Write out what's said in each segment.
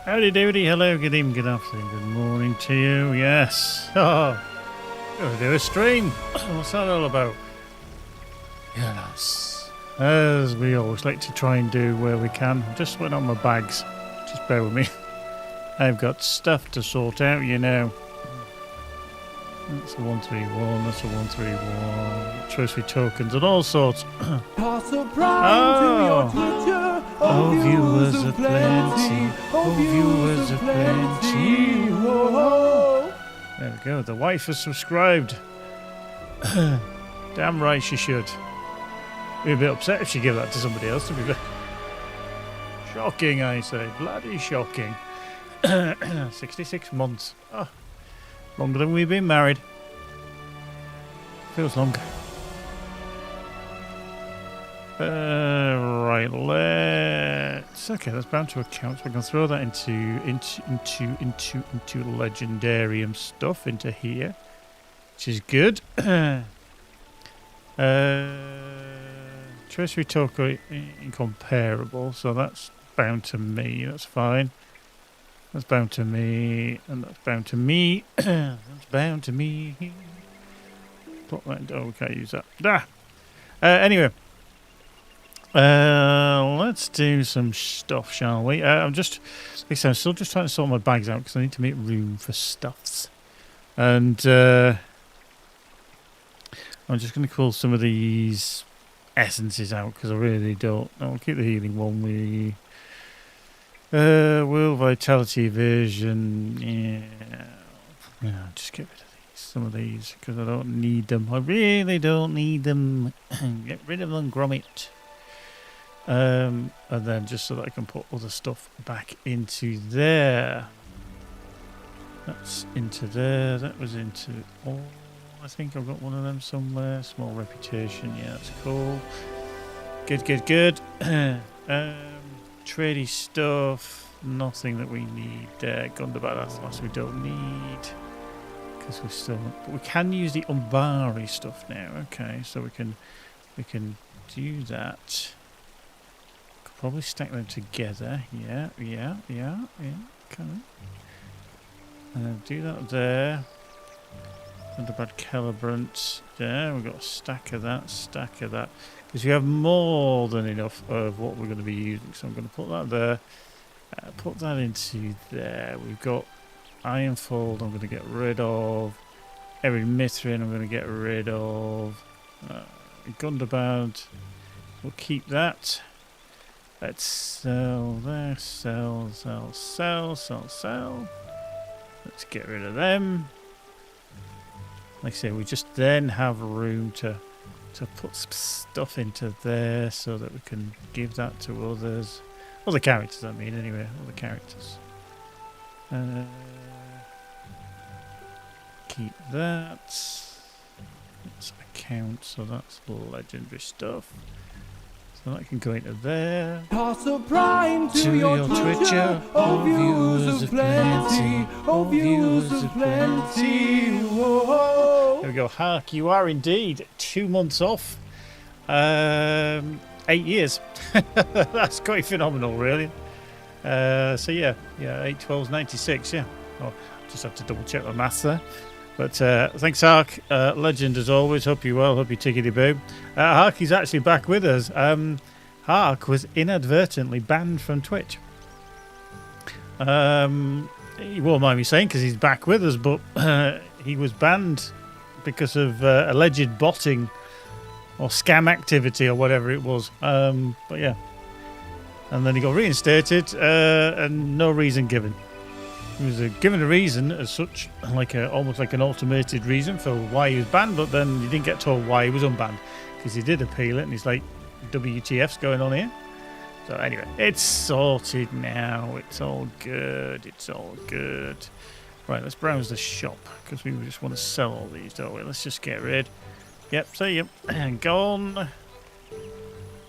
Howdy doody, hello, good evening, good afternoon, good morning to you, yes. Oh, gonna do a stream. What's that all about? Yes. As we always like to try and do where we can. I'm just putting on my bags. Just bear with me. I've got stuff to sort out, you know. That's a 131, that's a 131. Trophy tokens and all sorts. Oh, viewers of plenty. Oh, viewers of plenty. There we go. The wife has subscribed. Damn right she should. Be a bit upset if she gave that to somebody else, to be fair. Shocking, I say. Bloody shocking. 66 months. Oh, longer than we've been married. Feels longer. Right, let's... Okay, that's bound to account. So we can throw that into legendarium stuff into here, which is good. Treasury token incomparable, so that's bound to me. That's fine. That's bound to me, and that's bound to me. That's bound to me. Plot that. Oh, we can't use that. Anyway. Let's do some stuff, shall we? I'm still just trying to sort my bags out because I need to make room for stuffs. And I'm just going to call some of these essences out because I really don't. I'll keep the healing one. Will vitality version. Yeah, just get rid of some of these because I don't need them. I really don't need them. Get rid of them, Gromit. And then just so that I can put other stuff back into there. That's into there. That was into... Oh, I think I've got one of them somewhere. Small reputation. Yeah, that's cool. Good. Tradie stuff. Nothing that we need there. Gondor, that's the last we don't need. Because we're still... But we can use the Umbari stuff now. Okay, so we can do that. Probably stack them together. Yeah. Okay. And then do that there. Underbad Celebrant. There, we've got a stack of that. Because we have more than enough of what we're going to be using. So I'm going to put that there. Put that into there. We've got Ironfold I'm going to get rid of. Every Mithrin I'm going to get rid of. Gundabad. We'll keep that. Let's sell there, sell. Let's get rid of them. Like I say, we just then have room to put some stuff into there so that we can give that to others. Other characters, I mean, anyway. Other characters. Keep that. That's account, so that's legendary stuff. So that can go into there. Toss a prime to your Twitcher. Oh, viewers of plenty. Oh, viewers of plenty. Whoa. There we go. Hark, you are indeed 2 months off. 8 years. That's quite phenomenal, really. So yeah, 8, 12, 96, yeah. Oh, just have to double check my maths there. But thanks, Hark. Legend as always. Hope you're well. Hope you're tickety-boo. Hark is actually back with us. Hark was inadvertently banned from Twitch. He won't mind me saying because he's back with us, but he was banned because of alleged botting or scam activity or whatever it was. But yeah. And then he got reinstated and no reason given. He was given a reason as such, almost like an automated reason for why he was banned, but then he didn't get told why he was unbanned because he did appeal it, and he's like, WTF's going on here? So anyway, it's sorted now. It's all good. Right, let's browse the shop because we just want to sell all these, don't we? Let's just get rid. Yep, see you. Gone.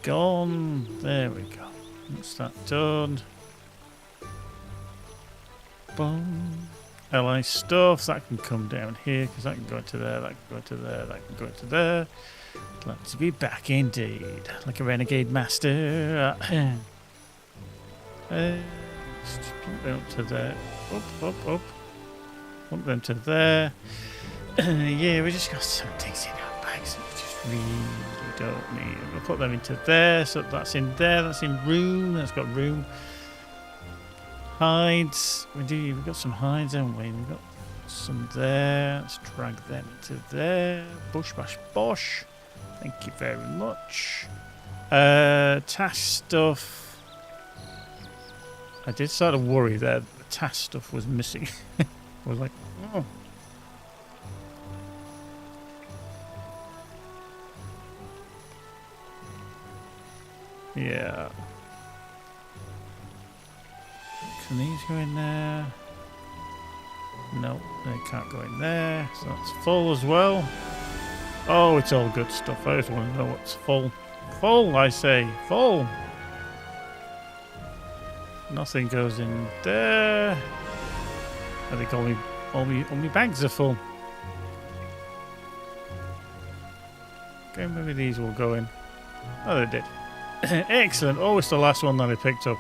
There we go. That's that done. Boom. LI stuff, that can come down here because that can go into there, that can go into there, that can go into there. Glad to be back indeed, like a renegade master. Let's just pump them up to there. Up. Pump them to there. Yeah, we just got some things in our bags that we just really don't need. We'll put them into there. So that's in there. That's in room. That's got room. Hides. We've got some hides, haven't we? We've got some there. Let's drag them into there. Bush bash bosh. Thank you very much. Task stuff. I did start to worry that the task stuff was missing. I was like, oh. Yeah. Can these go in there? No, they can't go in there. So that's full as well. Oh, it's all good stuff. I just want to know what's full. Full, I say. Full. Nothing goes in there. I think all my bags are full. Okay, maybe these will go in. Oh, they did. Excellent. Oh, it's the last one that I picked up.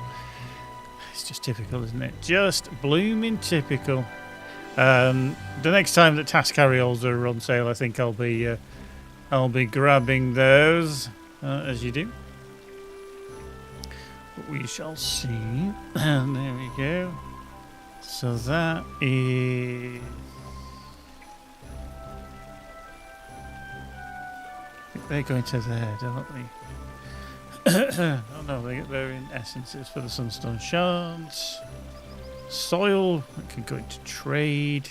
It's just typical, isn't it? Just blooming typical. The next time that task carryalls are on sale, I think I'll be grabbing those, as you do. But we shall see. And there we go. So that is... I think they're going to there, don't they? Oh no, they're in essences for the sunstone shards. Soil, that can go into trade.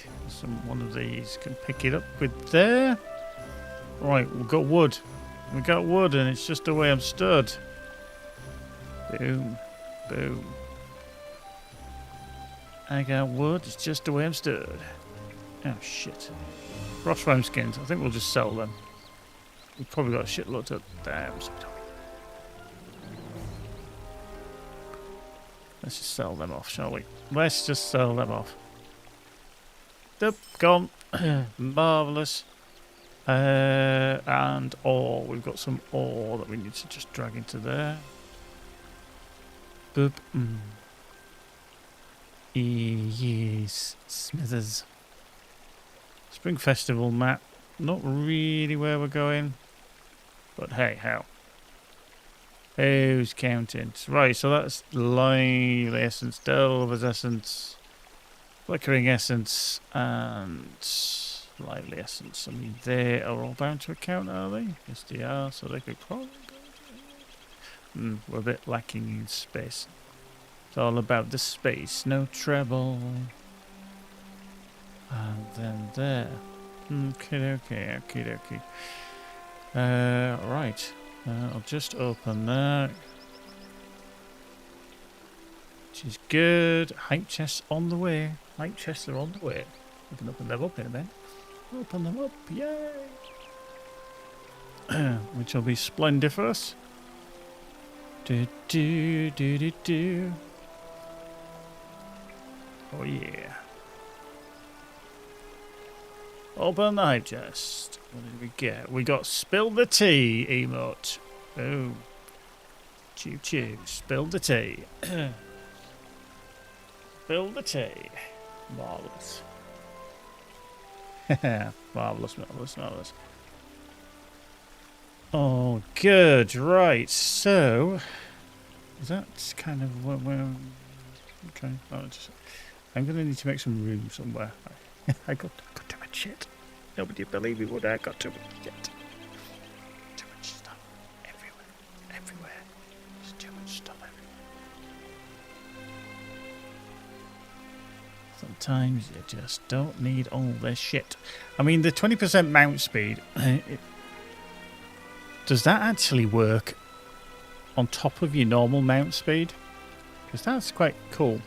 One of these can pick it up with there. Right, we've got wood. We got wood, and it's just the way I'm stood. Boom, boom. I got wood. It's just the way I'm stood. Oh shit! Ross foam skins. I think we'll just sell them. We've probably got a shitload of damn. Let's just sell them off, shall we? Let's just sell them off. Yep, gone. Marvellous. And ore. We've got some ore that we need to just drag into there. Boop. Yes, Smithers. Spring Festival map. Not really where we're going. But hey, how? Who's counting? Right, so that's lively essence, delver's essence, flickering essence, and lively essence. I mean, they are all bound to account, are they? Yes, they are, so they could probably go. We're a bit lacking in space. It's all about the space, no treble. And then there. Okay. Right. I'll just open that. Which is good. Hype chests on the way. Hype chests are on the way. We can open them up in a minute. Open them up. Yay! Which will be splendiferous. Do. Oh yeah. Open the hype chest. What did we get? We got spill the tea emote. Oh. Chew. Spill the tea. Spill the tea. Marvellous. Marvellous. Oh, good. Right. So, is that kind of what we're... Okay. I'm going to need to make some room somewhere. I got too much shit. Nobody would believe me, would I? Got too much shit. Too much stuff. Everywhere. There's too much stuff everywhere. Sometimes you just don't need all this shit. I mean, the 20% mount speed, does that actually work on top of your normal mount speed? Because that's quite cool.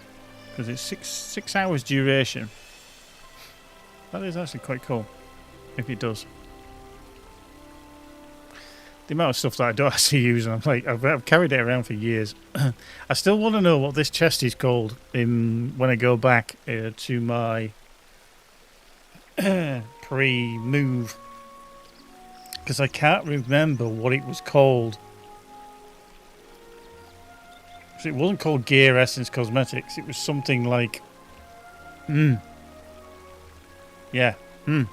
Because it's six hours duration. That is actually quite cool, if it does. The amount of stuff that I don't actually use, and I'm like, I've carried it around for years. I still want to know what this chest is called when I go back to my pre-move, because I can't remember what it was called. So it wasn't called Gear Essence Cosmetics. It was something like... Yeah. And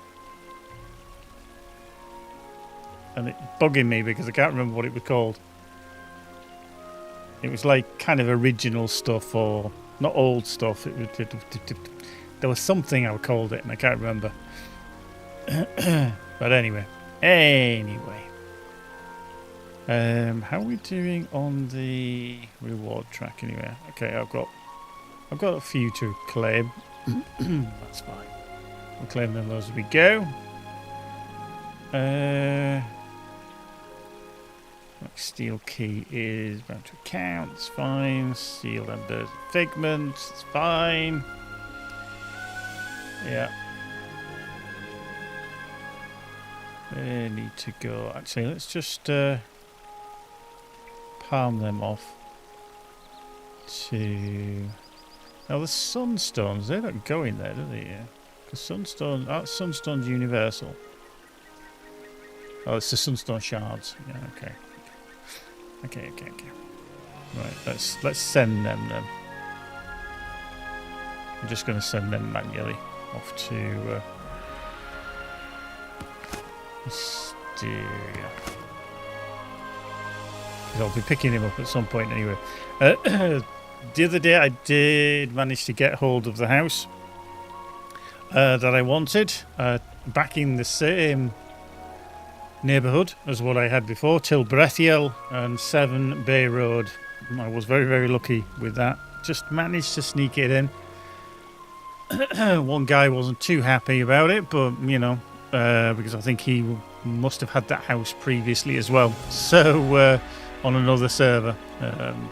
it's bugging me because I can't remember what it was called. It was like kind of original stuff, or not old stuff. It was, there was something I called it and I can't remember. But anyway. How are we doing on the reward track anyway? Okay, I've got a few to claim. That's fine. We'll claim them as we go. Steel key is bound to account. It's fine. Sealed under figment. It's fine. Yeah. They need to go. Actually, let's just palm them off to... Now the sunstones, they don't go in there, do they? Yeah. Because sunstone's universal. Oh, it's the sunstone shards. Yeah, okay. Okay. Right, let's send them then. I'm just going to send them manually off to Mysteria. I'll be picking him up at some point anyway. The other day I did manage to get hold of the house that I wanted, back in the same neighbourhood as what I had before, Tilbrethiel and 7 Bay Road. I was very, very lucky with that. Just managed to sneak it in. One guy wasn't too happy about it, but, you know, because I think he must have had that house previously as well. So, on another server.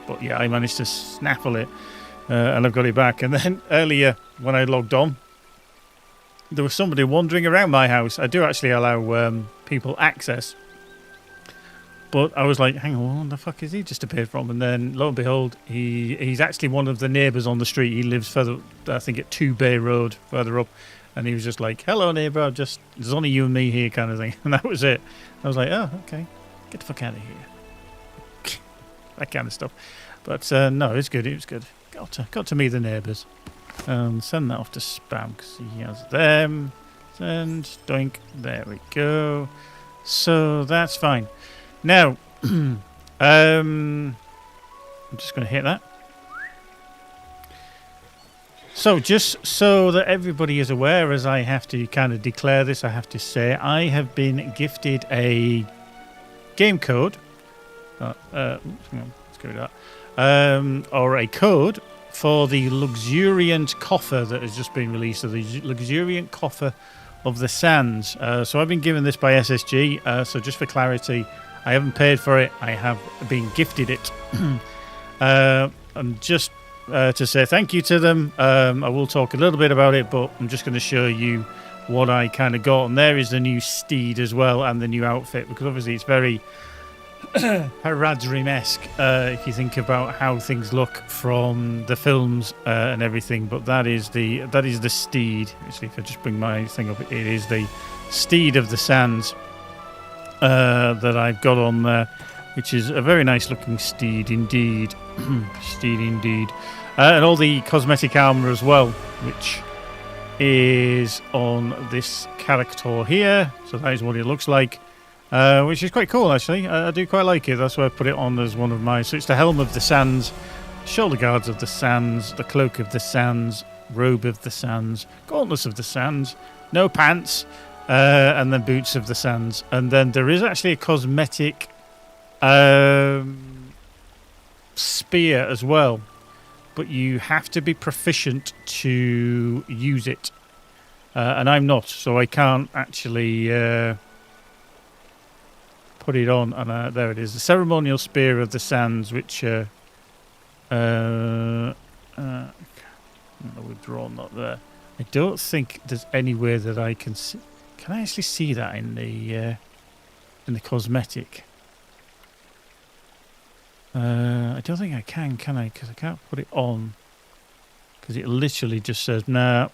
But yeah, I managed to snaffle it, and I've got it back. And then earlier, when I logged on, there was somebody wandering around my house. I do actually allow people access, but I was like, hang on, where the fuck is he just appeared from? And then lo and behold, he's actually one of the neighbours on the street. He lives further, I think, at 2 Bay Road, further up. And he was just like, hello neighbour, there's only you and me here, kind of thing. And that was it. I was like, oh, okay, get the fuck out of here. That kind of stuff. But no, it's good. It was good. Got to meet the neighbours. Send that off to spam because he has them. Send, doink. There we go. So that's fine. Now, I'm just going to hit that. So just so that everybody is aware, as I have to kind of declare this, I have to say I have been gifted a game code. Oops, hang on, let's go with that. Or a code for the Luxuriant Coffer that has just been released. So the Luxuriant Coffer of the Sands. So I've been given this by SSG. So just for clarity, I haven't paid for it. I have been gifted it. And just to say thank you to them. I will talk a little bit about it, but I'm just going to show you what I kind of got. And there is the new steed as well, and the new outfit, because obviously it's very Haradrim-esque if you think about how things look from the films and everything. But that is the steed. Actually, if I just bring my thing up, it is the steed of the sands that I've got on there, which is a very nice looking steed indeed. Steed indeed. And all the cosmetic armor as well, which is on this character here. So that is what it looks like. Which is quite cool, actually. I do quite like it. That's why I put it on as one of mine. So it's the Helm of the Sands, Shoulder Guards of the Sands, the Cloak of the Sands, Robe of the Sands, Gauntlets of the Sands, no pants, and then Boots of the Sands. And then there is actually a cosmetic spear as well. But you have to be proficient to use it. And I'm not, so I can't actually... put it on, and there it is, the Ceremonial Spear of the Sands, which I've withdrawn that there. I don't think there's anywhere that I can see. Can I actually see that in the cosmetic? I don't think I can I? Because I can't put it on, because it literally just says no.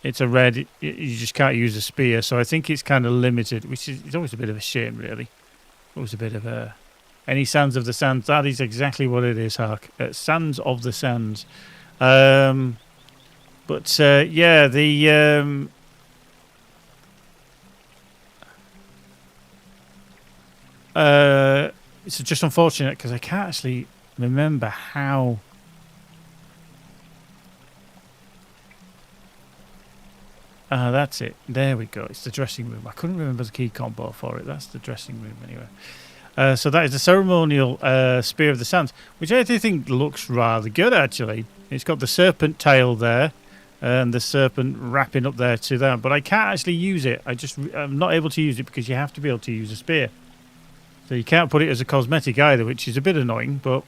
It's a red, you just can't use a spear, so I think it's kind of limited, which is always a bit of a shame, really. Always a bit of a Any Sands of the Sands. That is exactly what it is, Hark. Sands of the Sands. Yeah, the... it's just unfortunate because I can't actually remember how... that's it. There we go. It's the dressing room. I couldn't remember the key combo for it. That's the dressing room anyway. So that is the ceremonial Spear of the Sands, which I do think looks rather good, actually. It's got the serpent tail there and the serpent wrapping up there to that. But I can't actually use it. I'm not able to use it because you have to be able to use a spear. So you can't put it as a cosmetic either, which is a bit annoying. But,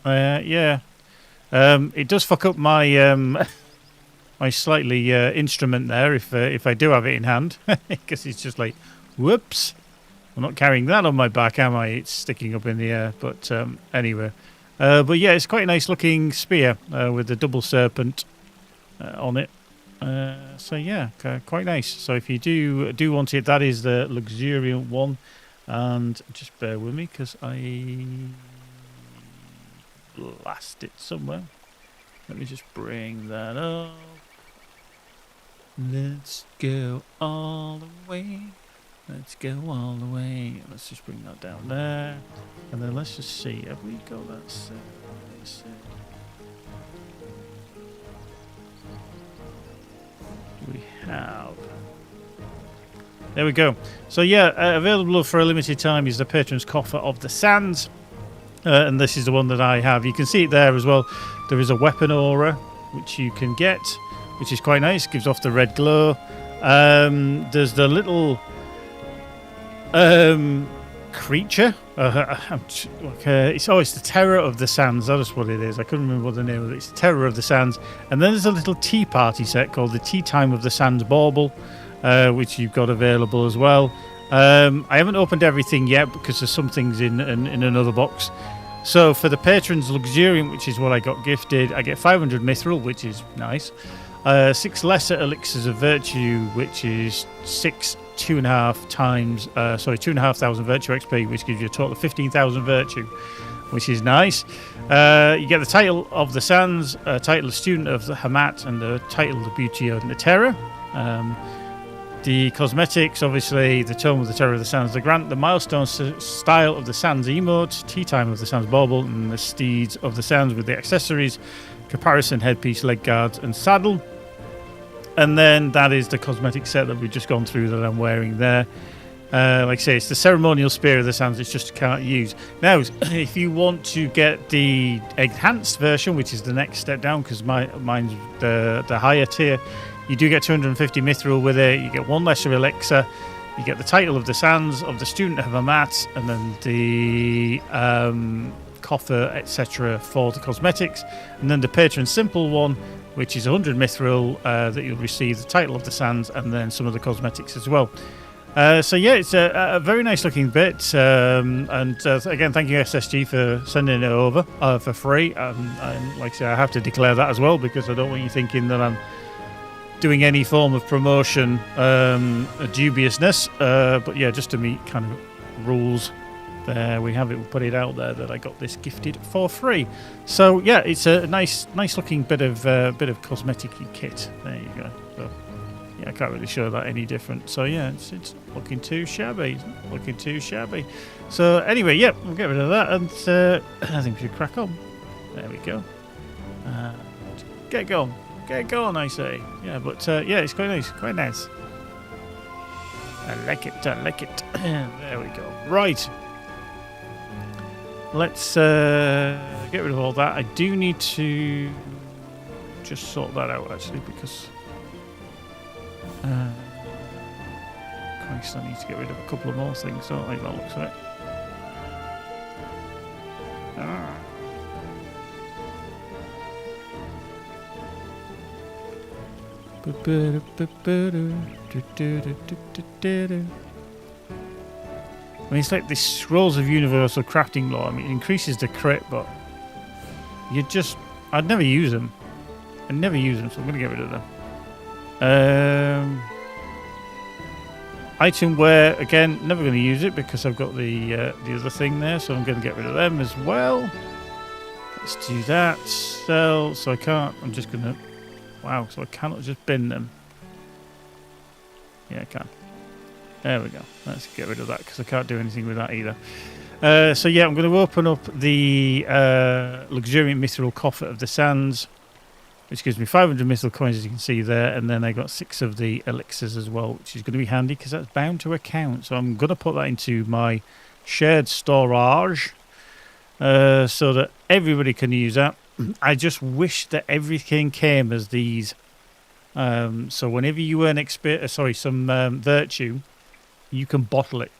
yeah. It does fuck up my... my slightly instrument there if I do have it in hand, because it's just like, whoops, I'm not carrying that on my back, am I? It's sticking up in the air. But anyway, but yeah, it's quite a nice looking spear with the double serpent on it. So yeah, quite nice. So if you do want it, that is the luxuriant one. And just bear with me because I lost it somewhere. Let me just bring that up. Let's go all the way. Let's go all the way. Let's just bring that down there. And then let's just see. Have we got that set? Do we have? There we go. So yeah, available for a limited time is the Patron's Coffer of the Sands. And this is the one that I have. You can see it there as well. There is a weapon aura, which you can get, which is quite nice. Gives off the red glow. There's the little creature. It's the Terror of the Sands. That is what it is. I couldn't remember what the name of it is. It's the Terror of the Sands. And then there's a little tea party set called the Tea Time of the Sands Bauble, which you've got available as well. I haven't opened everything yet because there's some things in another box. So for the Patron's Luxuriant, which is what I got gifted, I get 500 Mithril, which is nice. 6 Lesser Elixirs of Virtue, which is 2,500 Virtue XP, which gives you a total of 15,000 Virtue, which is nice. You get the Title of the Sands, title of Student of the Hamat, and the title of Beauty and the Terror. The cosmetics, obviously, the Tome of the Terror of the Sands, the Grant, the Milestone Style of the Sands emote, Tea Time of the Sands Bauble, and the Steeds of the Sands with the accessories, Caparison, Headpiece, Leg Guards, and Saddle. And then that is the cosmetic set that we've just gone through that I'm wearing there. Like I say, it's the Ceremonial Spear of the Sands. It's just can't use. Now, if you want to get the enhanced version, which is the next step down, because mine's the higher tier, you do get 250 Mithril with it. You get 1 Lesser Elixir. You get the Title of the Sands of the Student of Hamat, and then the coffer, etc. for the cosmetics. And then the Patron Simple one, which is 100 Mithril, that you'll receive the Title of the Sands, and then some of the cosmetics as well. So yeah, it's a very nice looking bit. And again, thank you SSG for sending it over for free. And like I say, I have to declare that as well, because I don't want you thinking that I'm doing any form of promotion dubiousness, but yeah, just to meet kind of rules. There we have it. We'll put it out there that I got this gifted for free. So yeah, it's a nice looking bit of cosmetic kit. There you go. So yeah, I can't really show that any different. So yeah, it's looking too shabby. It's not looking too shabby. So anyway, yeah, we'll get rid of that, and I think we should crack on. There we go. Get going. Get going, I say. Yeah, but yeah, it's quite nice. Quite nice. I like it. I like it. There we go. Right. Let's get rid of all that. I do need to just sort that out, actually, because Christ, I need to get rid of a couple of more things, don't I? That looks like. I mean, it's like the Scrolls of Universal Crafting Law. I mean, it increases the crit, but I'd never use them. So I'm going to get rid of them. Itemware, again, never going to use it because I've got the other thing there, so I'm going to get rid of them as well. Let's do that. Sell. So I can't. I'm just going to... Wow, so I cannot just bin them. Yeah, I can. There we go. Let's get rid of that because I can't do anything with that either. So yeah, I'm going to open up the luxuriant mithril coffer of the sands, which gives me 500 mithril coins, as you can see there, and then I got 6 of the elixirs as well, which is going to be handy because that's bound to account. So I'm going to put that into my shared storage so that everybody can use that. I just wish that everything came as these. So whenever you earn some virtue, you can bottle it.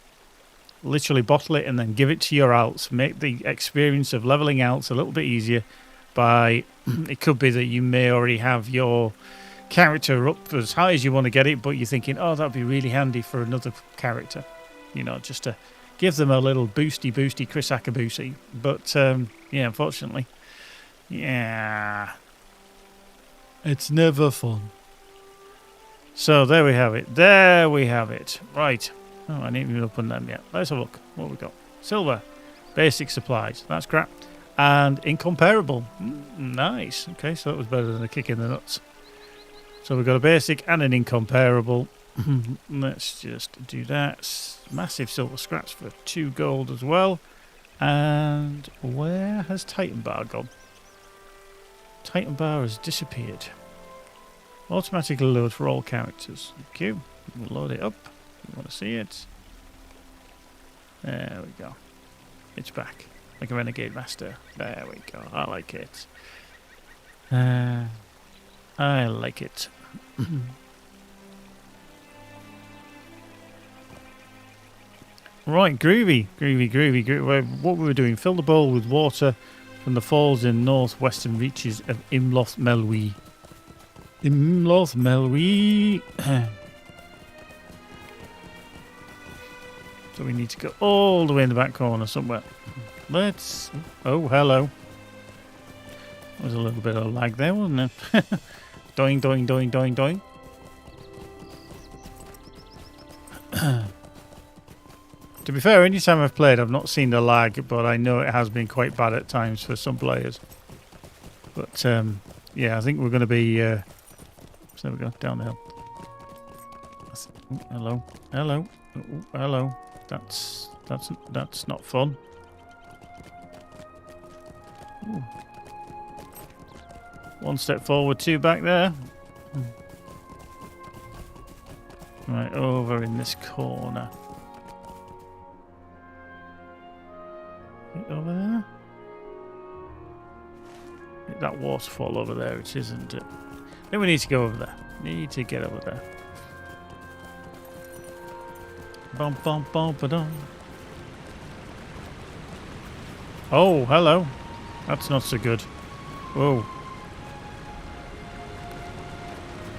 Literally bottle it and then give it to your alts. Make the experience of leveling alts a little bit easier by... It could be that you may already have your character up as high as you want to get it, but you're thinking, oh, that'd be really handy for another character. You know, just to give them a little boosty Chris Akabusi. But, yeah, unfortunately... Yeah. It's never fun. So there we have it. There we have it. Right. Oh, I didn't even open them yet. Let's have a look. What have we got? Silver. Basic supplies. That's crap. And incomparable. Nice. Okay, so that was better than a kick in the nuts. So we've got a basic and an incomparable. Let's just do that. Massive silver scraps for 2 gold as well. And where has Titan Bar gone? Titan Bar has disappeared. Automatically load for all characters. Thank you. We'll load it up. We want to see it. There we go. It's back. Like a Renegade Master. There we go. I like it. I like it. Right, groovy. What we were doing, fill the bowl with water from the falls in northwestern reaches of Imloth Melwi. So we need to go all the way in the back corner somewhere. Let's... Oh, hello. There was a little bit of lag there, wasn't it? Doing. To be fair, any time I've played, I've not seen the lag, but I know it has been quite bad at times for some players. But, yeah, I think we're going to be... so there we go, down the hill. Hello. Hello. That's not fun. Ooh. 1 step forward, 2 back there. Right, over in this corner. Over there? That waterfall over there, it isn't it? Then we need to go over there. Need to get over there. Bum, ba-dum. Oh, hello. That's not so good. Whoa.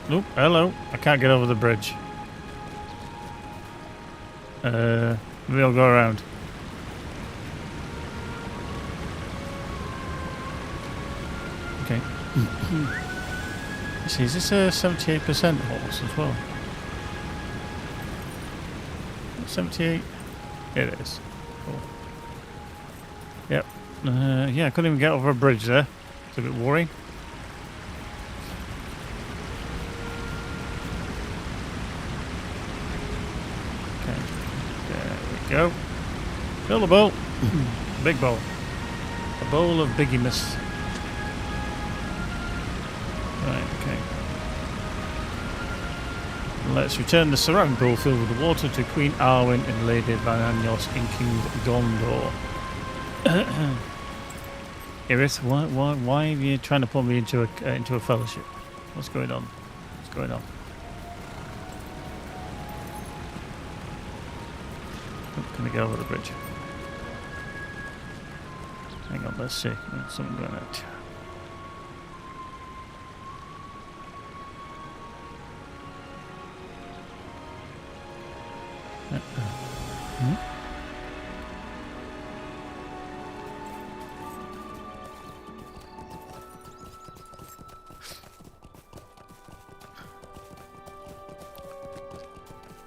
Nope, hello. I can't get over the bridge. Maybe I'll go around. Okay. See, is this a 78% horse as well? 78? It is. Cool. Yep. Yeah, I couldn't even get over a bridge there. It's a bit worrying. Okay. There we go. Fill the bowl. Big bowl. A bowl of bigginess. Right, okay. Let's return the surrounding bowl filled with the water to Queen Arwen and Lady Vananyos in King Gondor. Irith, why are you trying to pull me into a fellowship? What's going on? Oh, can I go over the bridge? Hang on, let's see. There's something going on.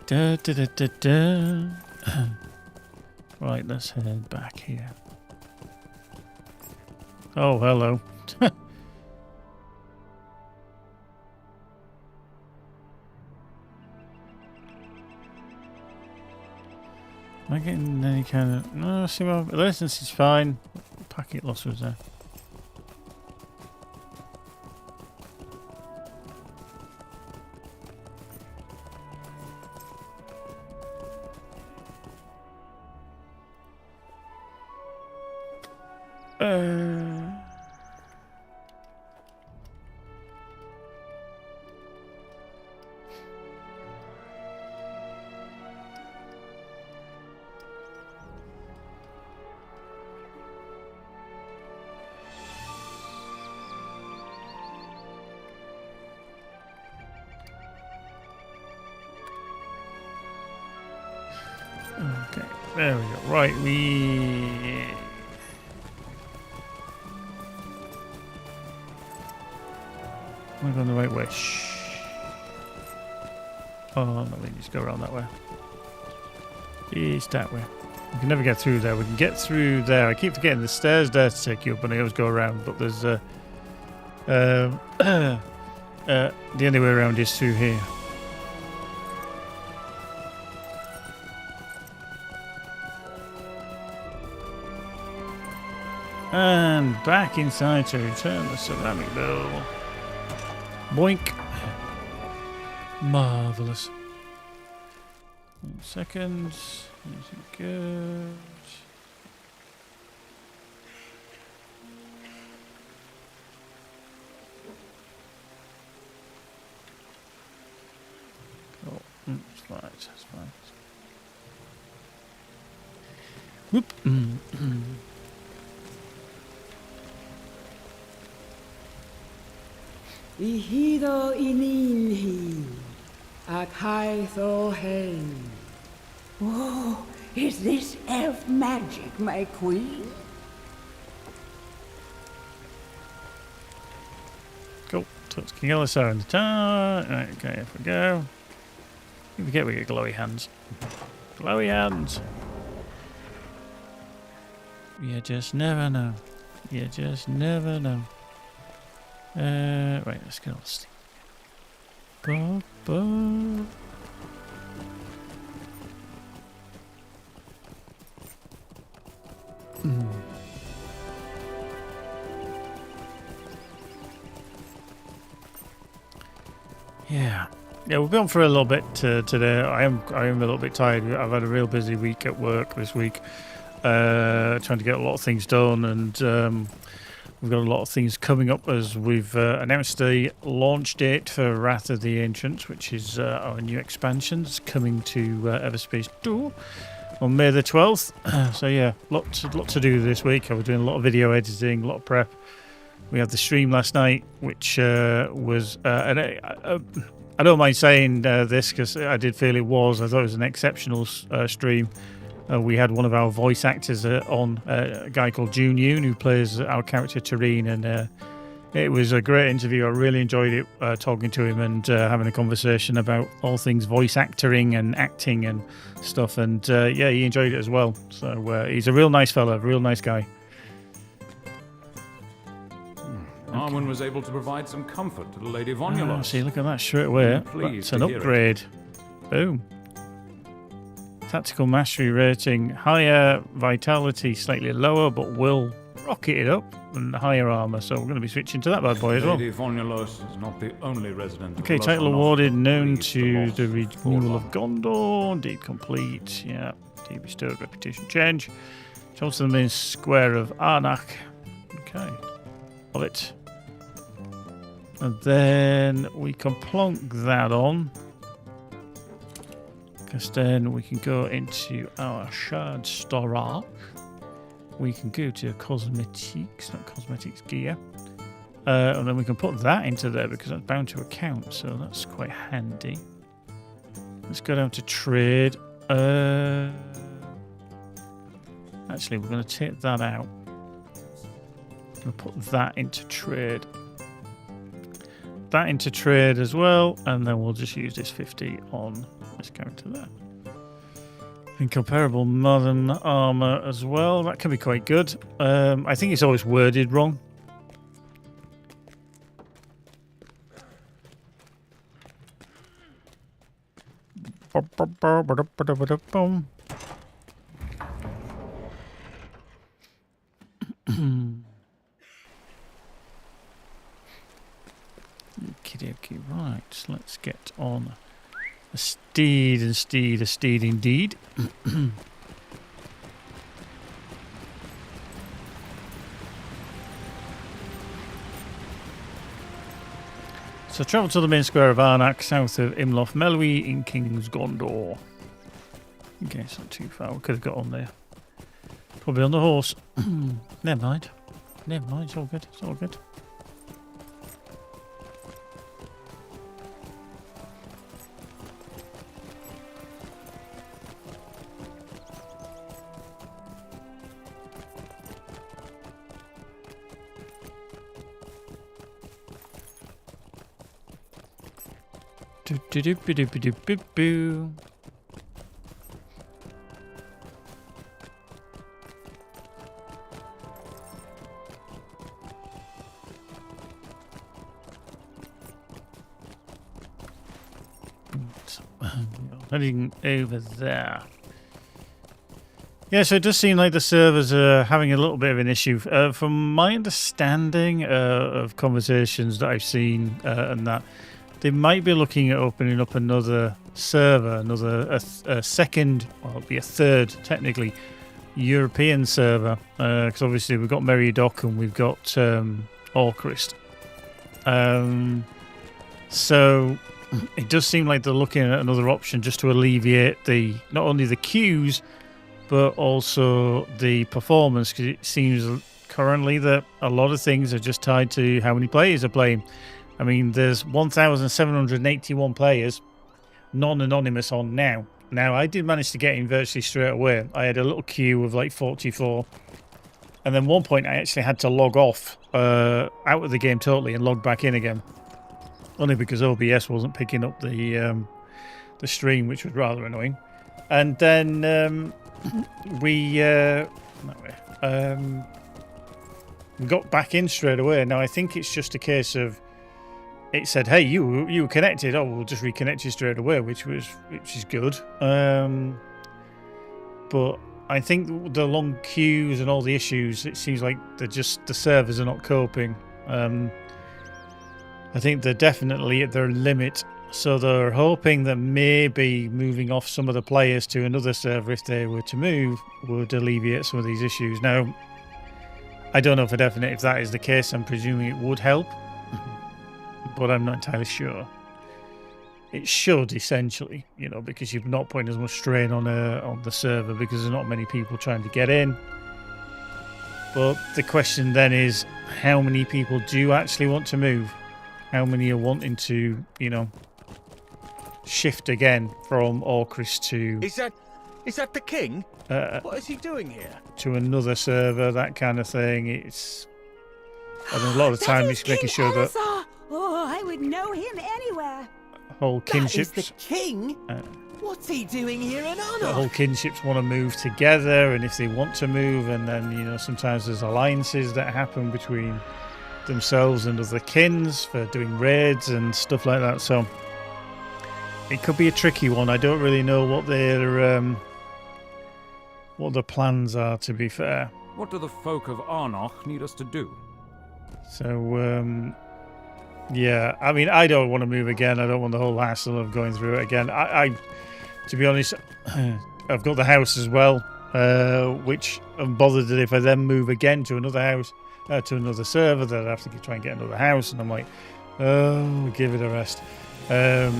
Da, da, da, da, da. Right, let's head back here. Oh, hello. Am I getting any kind of... No, see, my license is fine. Packet loss was there. Okay, there we go. Right, we're going the right way. Shh. Oh, no, we just go around that way. It's that way. We can never get through there. We can get through there. I keep forgetting the stairs there to take you up, and I always go around. But there's the only way around is through here. And back inside to return the ceramic bowl. Boink. Marvellous. 1 second. Is it good? Cool. That's fine. That's fine. Whoop. Ihido ininhi, akhaitho hen. Oh, is this elf magic, my queen? Cool. So it's King Elisar in the tower. Right, okay, off we go. You forget we get glowy hands. Glowy hands. You just never know. You just never know. Right, let's get all this thing. Yeah, we've been on for a little bit today. I am a little bit tired. I've had a real busy week at work this week, trying to get a lot of things done, and we've got a lot of things coming up as we've announced the launch date for Wrath of the Ancients, which is our new expansions coming to Everspace 2 on May the 12th. So yeah, lot to do this week. I was doing a lot of video editing, a lot of prep. We had the stream last night, which was... and I don't mind saying this because I did feel it was. I thought it was an exceptional stream. We had one of our voice actors on, a guy called June Yoon, who plays our character Tareen, and it was a great interview. I really enjoyed it, talking to him and having a conversation about all things voice acting and acting and stuff. And yeah, he enjoyed it as well. So he's a real nice fella, real nice guy. Arwen was able to provide some comfort to the Lady Vonulos. See, look at that straight away. That's an upgrade. Boom. Tactical mastery rating higher, vitality slightly lower, but will rocket it up, and higher armor. So we're going to be switching to that bad boy as well. Lady Vonulos is not the only resident. Okay, title awarded, known to the renewal of Gondor. Deed complete. Yeah, deed restored, reputation change. Chose to the main square of Arnak. Okay, love it. And then we can plonk that on. Because then we can go into our shard storage. We can go to cosmetics, not cosmetics gear. And then we can put that into there because that's bound to account. So that's quite handy. Let's go down to trade. Actually, we're going to take that out. We'll put that into trade. That into trade as well. And then we'll just use this 50 on Nice character there. Incomparable modern armor as well. That can be quite good. I think it's always worded wrong. Okey-dokey, right, let's get on a steed indeed. So travel to the main square of Arnak, south of Imloth Melwi in King's Gondor. Okay, it's not too far, we could have got on there. Probably on the horse. Never mind, it's all good, it's all good. Do-do-do-do-do-do-do-do. Heading over there. Yeah, so it does seem like the servers are having a little bit of an issue. From my understanding of conversations that I've seen and that, they might be looking at opening up another server, a second, well, it'll be a third, technically, European server. Because obviously we've got Meriadoc and we've got Orcrist. So it does seem like they're looking at another option just to alleviate not only the queues, but also the performance. Because it seems currently that a lot of things are just tied to how many players are playing. I mean, there's 1,781 players, non-anonymous on now. Now, I did manage to get in virtually straight away. I had a little queue of like 44. And then one point, I actually had to log off out of the game totally and log back in again. Only because OBS wasn't picking up the stream, which was rather annoying. And then we got back in straight away. Now, I think it's just a case of it said, hey, you were connected. Oh, we'll just reconnect you straight away, which is good. But I think the long queues and all the issues, it seems like the servers are not coping. I think they're definitely at their limit. So they're hoping that maybe moving off some of the players to another server, if they were to move, would alleviate some of these issues. Now, I don't know for definite if that is the case. I'm presuming it would help, but I'm not entirely sure. It should, essentially, because you're not putting as much strain on the server because there's not many people trying to get in. But the question then is, how many people do actually want to move? How many are wanting to, shift again from Orcrist to... Is that the king? What is he doing here? To another server, that kind of thing. It's... I mean, a lot of the time he's making sure that... Oh, I would know him anywhere. Whole kinships... That is the king? What's he doing here in Arnak? The whole kinships want to move together, and if they want to move, and then, sometimes there's alliances that happen between themselves and other kins for doing raids and stuff like that. So it could be a tricky one. I don't really know what their plans are, to be fair. What do the folk of Arnak need us to do? So yeah, I mean, I don't want to move again. I don't want the whole hassle of going through it again. I to be honest, I've got the house as well, which I'm bothered that if I then move again to another house, to another server, that I have to try and get another house, and I'm like, oh, give it a rest. I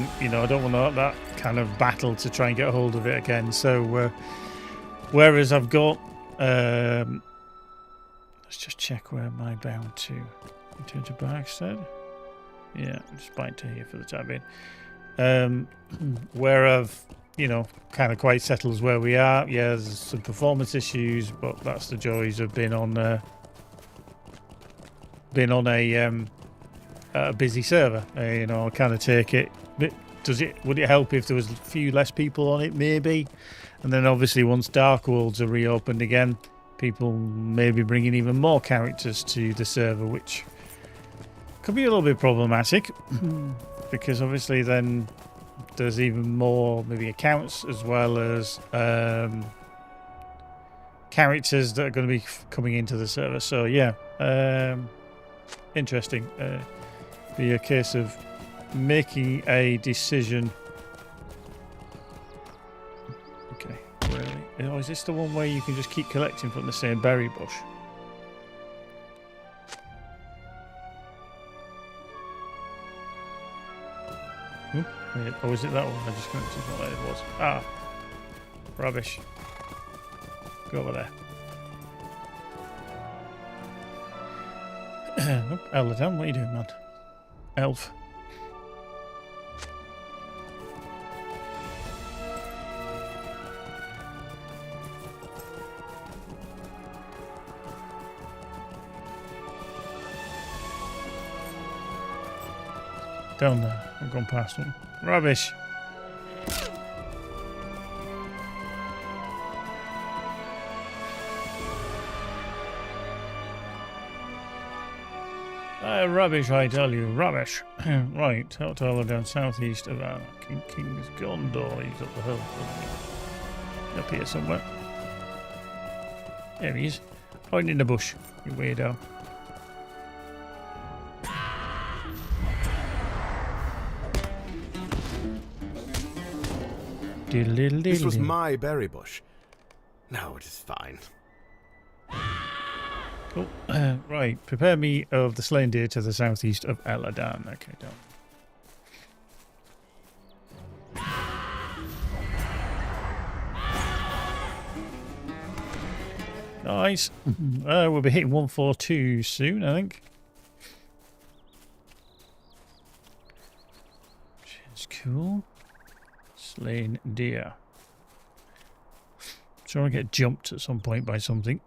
don't want that kind of battle to try and get a hold of it again. So whereas I've got, let's just check where am I bound to. Return to Barkstead. Yeah, just bind to here for the time being. Where I've, kind of quite settled where we are. Yeah, there's some performance issues, but that's the joys of being on a busy server. I kind of take it would it help if there was a few less people on it? Maybe. And then obviously once Dark Worlds are reopened again, people may be bringing even more characters to the server, which could be a little bit problematic because obviously then there's even more maybe accounts as well as characters that are going to be coming into the server. So yeah, interesting. Be a case of making a decision. Okay, really? Oh, is this the one where you can just keep collecting from the same berry bush? Oh, is it that one? I just couldn't see what it was. Ah, rubbish. Go over there. Oh, Eldon, what are you doing, man? Elf. Down there. I've gone past one. Rubbish. Rubbish, I tell you. Rubbish. Right. Tower down southeast of our King's Gondor. He's up the hill. Up here somewhere. There he is. Hiding in the bush. You weirdo. This was my berry bush. No, it is fine. Cool. Right, prepare me of the slain deer to the southeast of Eladan. Okay, done. Nice. We'll be hitting 142 soon, I think. Which is cool. Slain deer. So I get jumped at some point by something.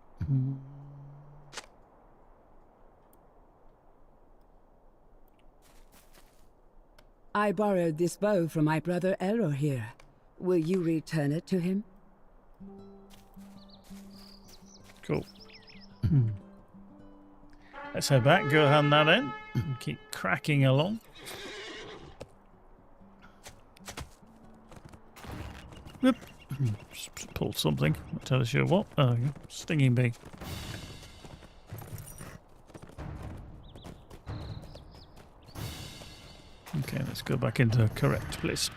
I borrowed this bow from my brother Elro here. Will you return it to him? Cool. Let's head back, go hand that in. Keep cracking along. Whoop. Just pulled something. Not entirely sure what. Oh, stinging bee. Okay, let's go back into the correct place.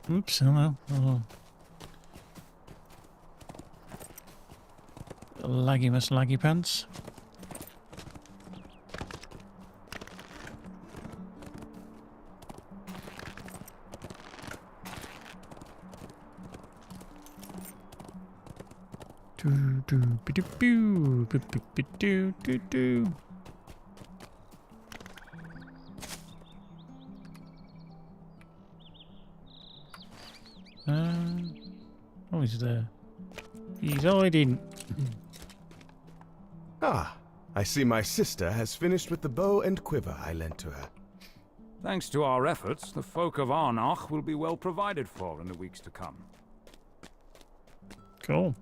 Oops, hello. Oh. Laggy pants. Do do be do boo be do do do. Oh, he's there. He's hiding. Ah, I see my sister has finished with the bow and quiver I lent to her. Thanks to our efforts, the folk of Arnach will be well provided for in the weeks to come. Cool.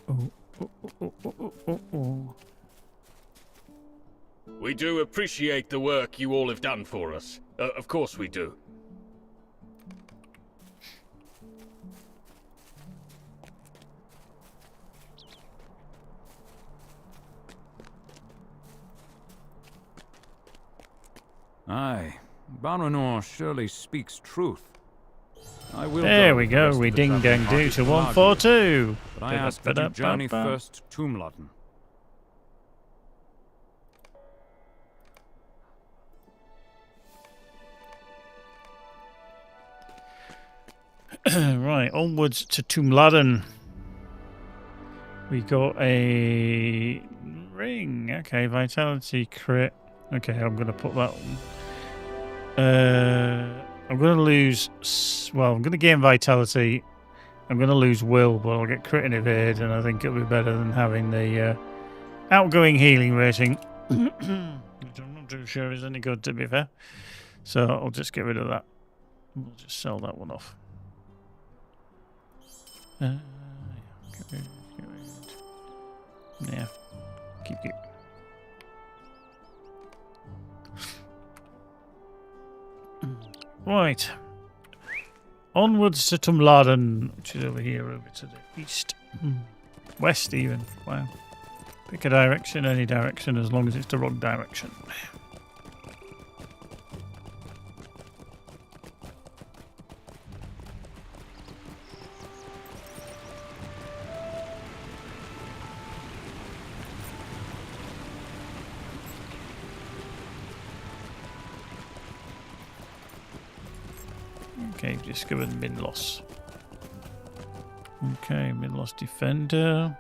Oh. We do appreciate the work you all have done for us. Of course we do. Aye, Baranor surely speaks truth. I will there we go, we ding-dang-do to 142. But I ask that you journey first to Mlodden. Right, onwards to Tumladen. We got a ring. Okay, vitality crit. Okay, I'm going to put that on. I'm going to lose... Well, I'm going to gain vitality. I'm going to lose will, but I'll get crit and evade, and I think it'll be better than having the outgoing healing rating. Which I'm not too sure is any good, to be fair. So I'll just get rid of that. We'll just sell that one off. Get rid. Yeah, keep it. Right. Onwards to Tumladen, which is over here, over to the east. West even. Wow. Pick a direction, any direction, as long as it's the wrong direction. Okay, discovered Minlos. Okay, Minlos Defender.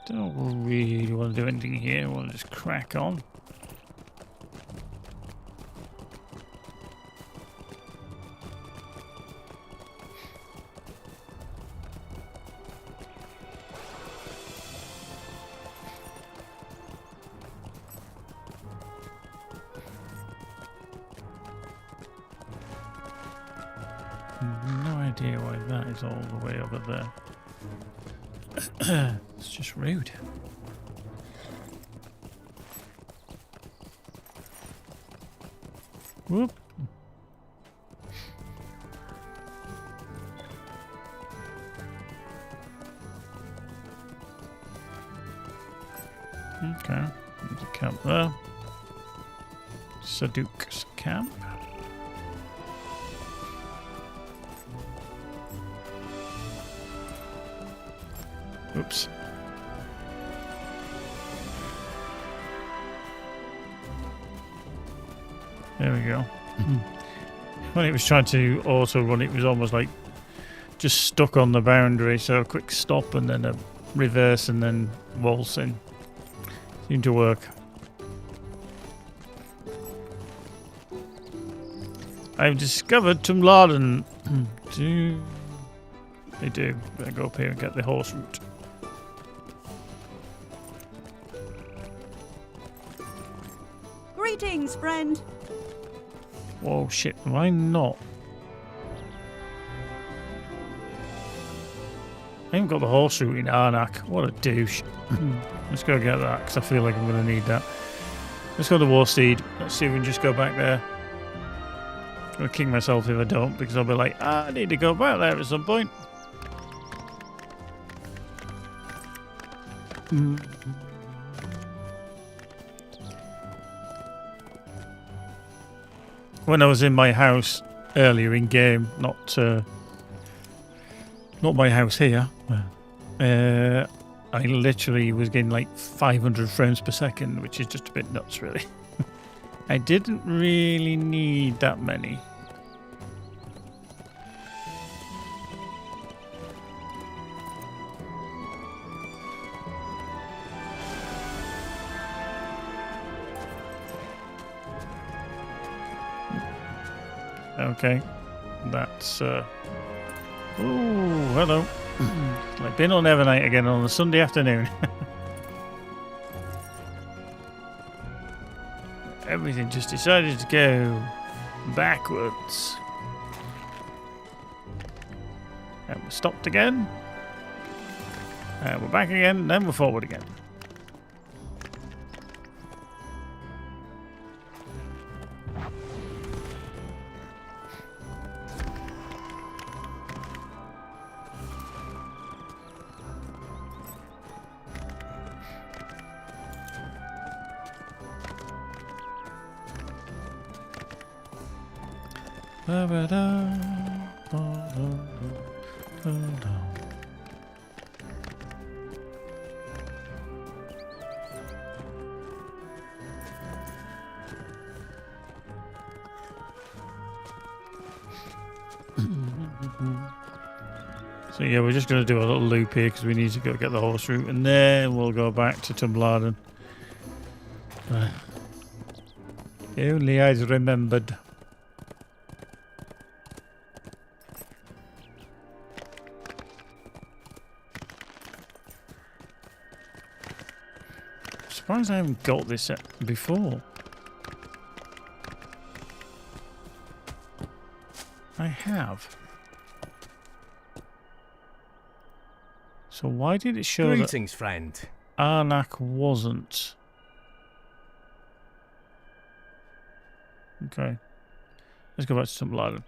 Don't really want to do anything here. We'll just crack on. No idea why that is all the way over there. It's just rude. Whoop. Okay, there's a camp there. Saduk's camp. Oops. There we go. When it was trying to auto run, it was almost like just stuck on the boundary, so a quick stop and then a reverse and then waltz in. Seemed to work. I've discovered Tumladen. They do. Better go up here and get the horse route. Greetings, friend. Whoa, shit. Am I not? I haven't got the horse route in Arnak. What a douche. Let's go get that, because I feel like I'm going to need that. Let's go to Warsteed. Let's see if we can just go back there. I'm going to kick myself if I don't, because I'll be like, I need to go back there at some point. When I was in my house earlier in game, not my house here, I literally was getting like 500 frames per second, which is just a bit nuts, really. I didn't really need that many. Okay, that's ooh, hello. It's like being on Evernight again on a Sunday afternoon. Everything just decided to go backwards. And we're stopped again. And we're back again, then we're forward again. So yeah, we're just going to do a little loop here because we need to go get the horse route, and then we'll go back to Tumladen. If only I'd remembered. surprised I haven't got this before. I have. So why did it show Greetings, friend. that Arnak wasn't? Okay. Let's go back to Tumblr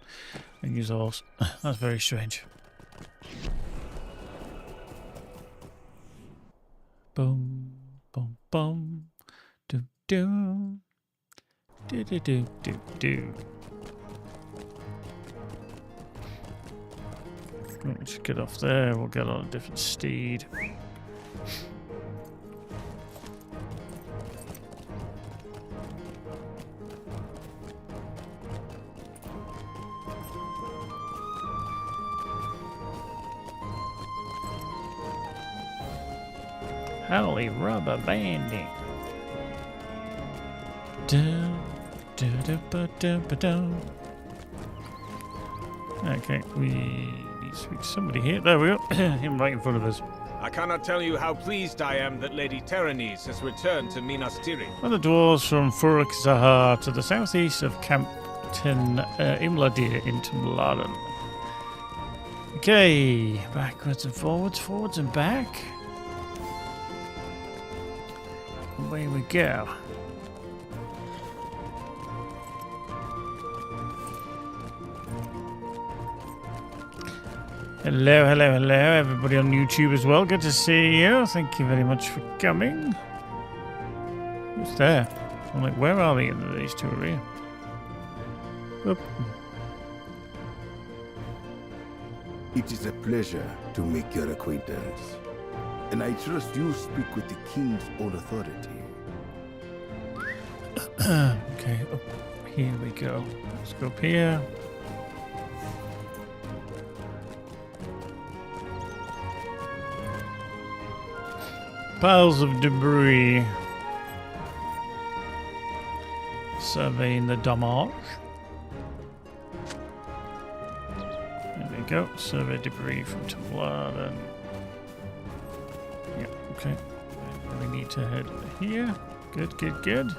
and use the horse. That's very strange. Boom, boom, boom. Do, do. Do, do, do, do, do. Let's get off there. We'll get on a different steed. Holy rubber banding. Okay, we need to speak to somebody here. There we go. Him right in front of us. I cannot tell you how pleased I am that Lady Teranese has returned to Minas Tirith. Well, the dwarves from Furuk Zahar to the southeast of Campton Imladir into Mladen. Okay, backwards and forwards, forwards and back. Away we go. Hello, hello, hello, everybody on YouTube as well. Good to see you. Thank you very much for coming. Who's there? I'm like, where are they? These two are here. Oop. It is a pleasure to make your acquaintance, and I trust you speak with the king's own authority. Okay, up here we go. Let's go up here. Piles of debris. Surveying the damage. There we go. Survey debris from Tumblr. Yeah, okay. We need to head here. Good, good, good.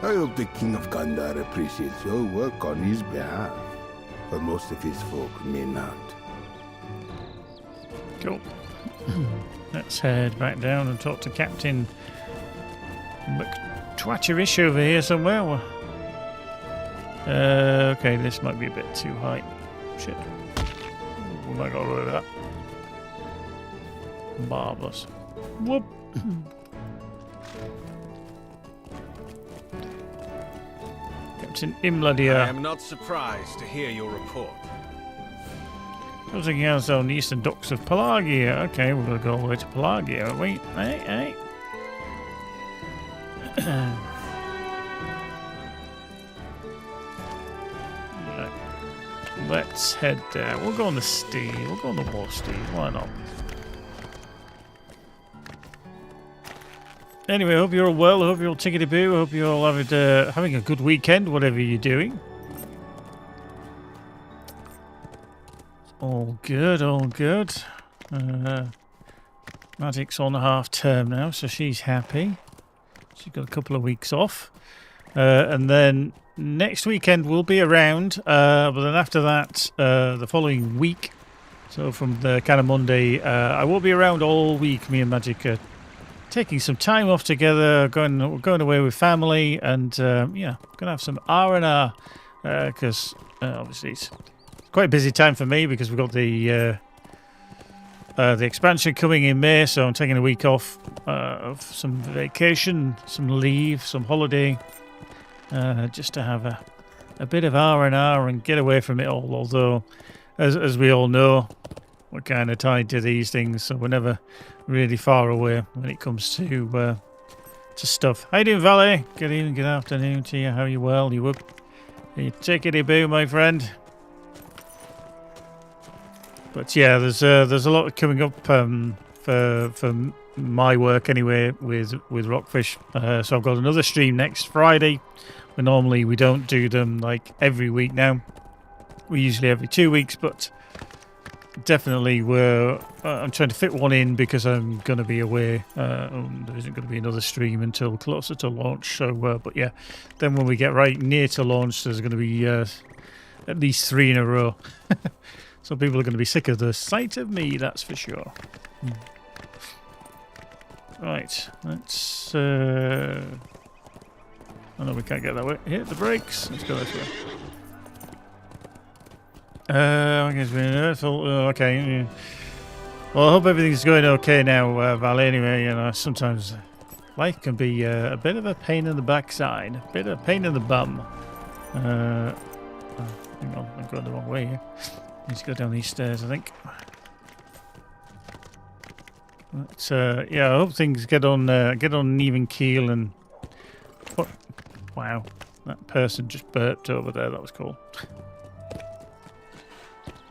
I hope the King of Gondor appreciates your work on his behalf, for most of his folk may not. Cool. Let's head back down and talk to Captain McTwatcherish over here somewhere. Okay, this might be a bit too high. Shit. We might go over that. Marvellous. Whoop. Captain Imladir. I am not surprised to hear your report. Closing out on the eastern docks of Pelagia. Okay, we're going to go all the way to Pelagia. Wait, hey. Right. Let's head there. We'll go on the steed. We'll go on the war steed. Why not? Anyway, I hope you're all well. I hope you're all tickety-boo. I hope you're all having a good weekend, whatever you're doing. All good, all good. Magic's on half term now, so she's happy. She's got a couple of weeks off. And then next weekend we'll be around. But then after that, the following week, so from the kind of Monday, I will be around all week. Me and Magic are taking some time off together, going away with family, and yeah, gonna have some R&R because obviously it's quite a busy time for me because we've got the the expansion coming in May, so I'm taking a week off of some vacation, some leave, some holiday, just to have a bit of R&R and get away from it all. Although, as we all know, we're kind of tied to these things, so we're never really far away when it comes to stuff. How you doing, Valet? Good evening, good afternoon to you. How are you? Well, you up? You tickety-boo, my friend. But yeah, there's a lot coming up for my work anyway with Rockfish. So I've got another stream next Friday. But normally we don't do them like every week now. We're usually every 2 weeks, but definitely I'm trying to fit one in because I'm going to be away. There isn't going to be another stream until closer to launch. So, but yeah, then when we get right near to launch, there's going to be at least 3 in a row. So people are going to be sick of the sight of me, that's for sure. Right, let's... oh no, we can't get that way. Hit the brakes. Let's go this way. I guess we're okay. Yeah. Well, I hope everything's going okay now, Val. Anyway, you know, sometimes life can be a bit of a pain in the backside, a bit of a pain in the bum. Hang on, I'm going the wrong way here. Need to go down these stairs, I think. But yeah, I hope things get on an even keel. And wow, that person just burped over there. That was cool.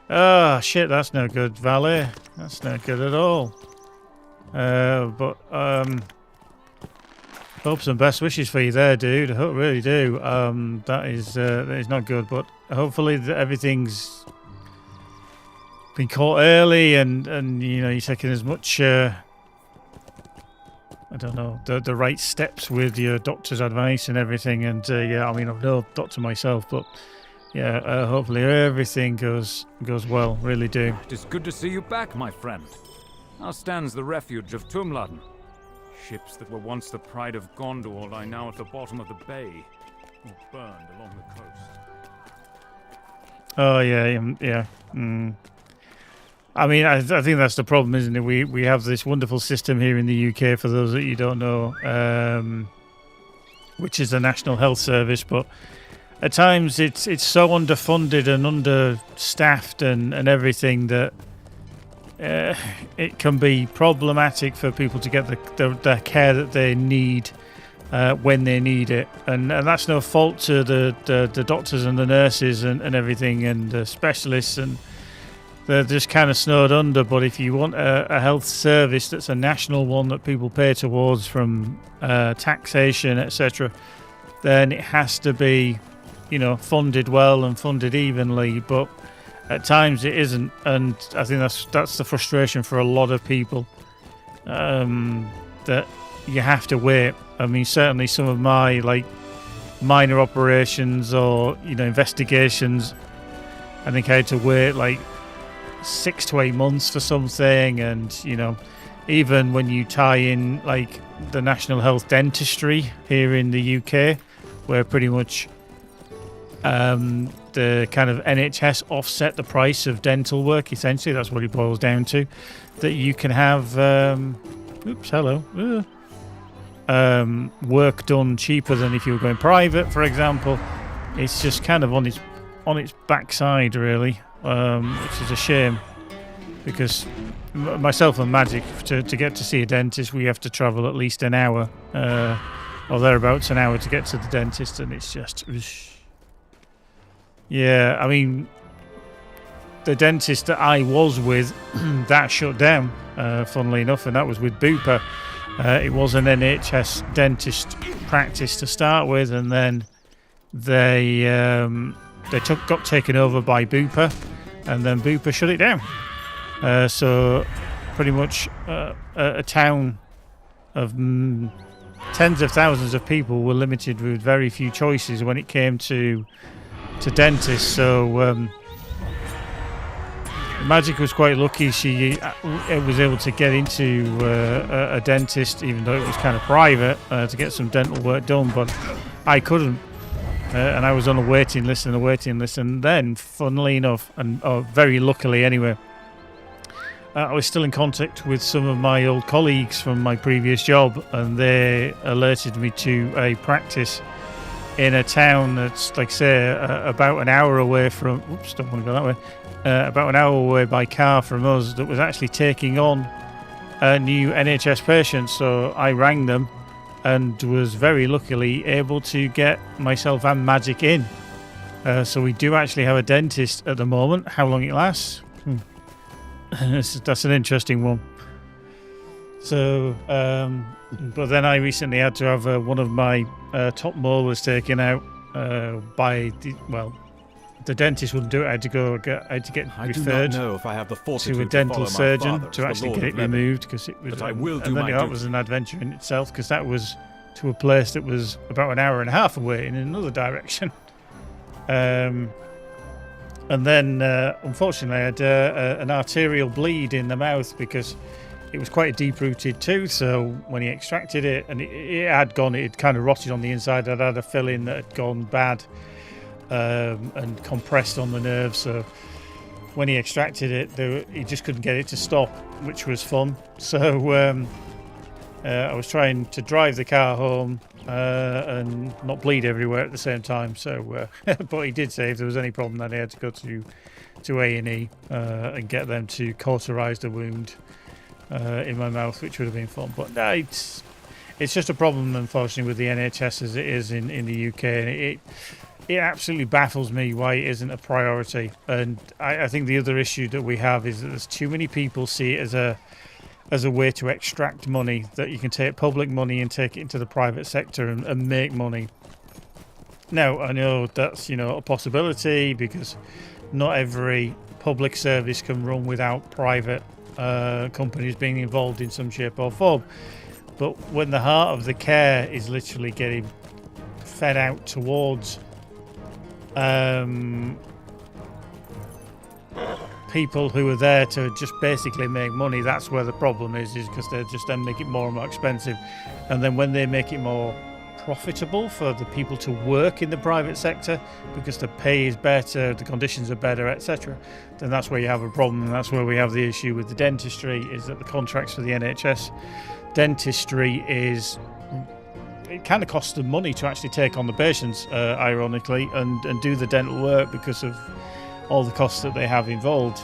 Ah, shit, that's no good, Valet. That's no good at all. But hopes and best wishes for you there, dude. I really do. That is not good. But hopefully everything's been caught early, and you know, you're taking as much I don't know, the right steps with your doctor's advice and everything. And yeah, I mean, I'm no doctor myself, but yeah, hopefully everything goes well. Really do. It is good to see you back, my friend. How stands the refuge of Tumladen? Ships that were once the pride of Gondor lie now at the bottom of the bay, or burned along the coast. Oh yeah. I mean, I think that's the problem, isn't it? We have this wonderful system here in the UK, for those that you don't know, which is the National Health Service, but at times it's so underfunded and understaffed and everything that it can be problematic for people to get the care that they need when they need it, and that's no fault to the doctors and the nurses and everything and the specialists, and they're just kind of snowed under. But if you want a health service that's a national one that people pay towards from taxation, etc., then it has to be, you know, funded well and funded evenly. But at times it isn't, and I think that's the frustration for a lot of people, that you have to wait. I mean, certainly some of my like minor operations or, you know, investigations, I think I had to wait like 6 to 8 months for something. And you know, even when you tie in like the National Health Dentistry here in the UK, where pretty much the kind of NHS offset the price of dental work, essentially that's what it boils down to, that you can have work done cheaper than if you were going private, for example. It's just kind of on its backside, really, which is a shame, because myself and Magic, to get to see a dentist, we have to travel at least an hour or thereabouts, an hour to get to the dentist, and it's just yeah. I mean, the dentist that I was with, that shut down, funnily enough, and that was with Bupa. It was an NHS dentist practice to start with, and then they got taken over by Bupa, and then Bupa shut it down. So pretty much a town of tens of thousands of people were limited with very few choices when it came to dentists. So Magic was quite lucky. She was able to get into a dentist, even though it was kind of private, to get some dental work done, but I couldn't. And I was on a waiting list, and then, funnily enough, and very luckily anyway, I was still in contact with some of my old colleagues from my previous job, and they alerted me to a practice in a town that's, like I say, about an hour away from... Oops, don't want to go that way. About an hour away by car from us, that was actually taking on a new NHS patient. So I rang them and was very luckily able to get myself and Magic in. So we do actually have a dentist at the moment. How long it lasts? That's an interesting one. So, but then I recently had to have one of my top molars taken out by the dentist wouldn't do it. I had to get referred know if I have the to a dental surgeon to actually get it removed, because it was. But I will do and then my that duty. was an adventure in itself, because that was to a place that was about an hour and a half away in another direction. And then, unfortunately, I had an arterial bleed in the mouth, because it was quite a deep-rooted tooth. So when he extracted it, and it had kind of rotted on the inside. I'd had a fill-in that had gone bad and compressed on the nerve. So when he extracted it, he just couldn't get it to stop, which was fun. So I was trying to drive the car home and not bleed everywhere at the same time. So, but he did say if there was any problem, that he had to go to A&E and get them to cauterize the wound in my mouth, which would have been fun. But no, it's just a problem, unfortunately, with the NHS as it is in the UK, and it absolutely baffles me why it isn't a priority. And I think the other issue that we have is that there's too many people see it as a way to extract money, that you can take public money and take it into the private sector and make money. Now, I know that's, a possibility, because not every public service can run without private companies being involved in some shape or form. But when the heart of the care is literally getting fed out towards people who are there to just basically make money, that's where the problem is because they just then make it more and more expensive. And then when they make it more profitable for the people to work in the private sector, because the pay is better, the conditions are better, etc., then that's where you have a problem. And that's where we have the issue with the dentistry, is that the contracts for the NHS dentistry it kind of costs them money to actually take on the patients, ironically, and do the dental work, because of all the costs that they have involved.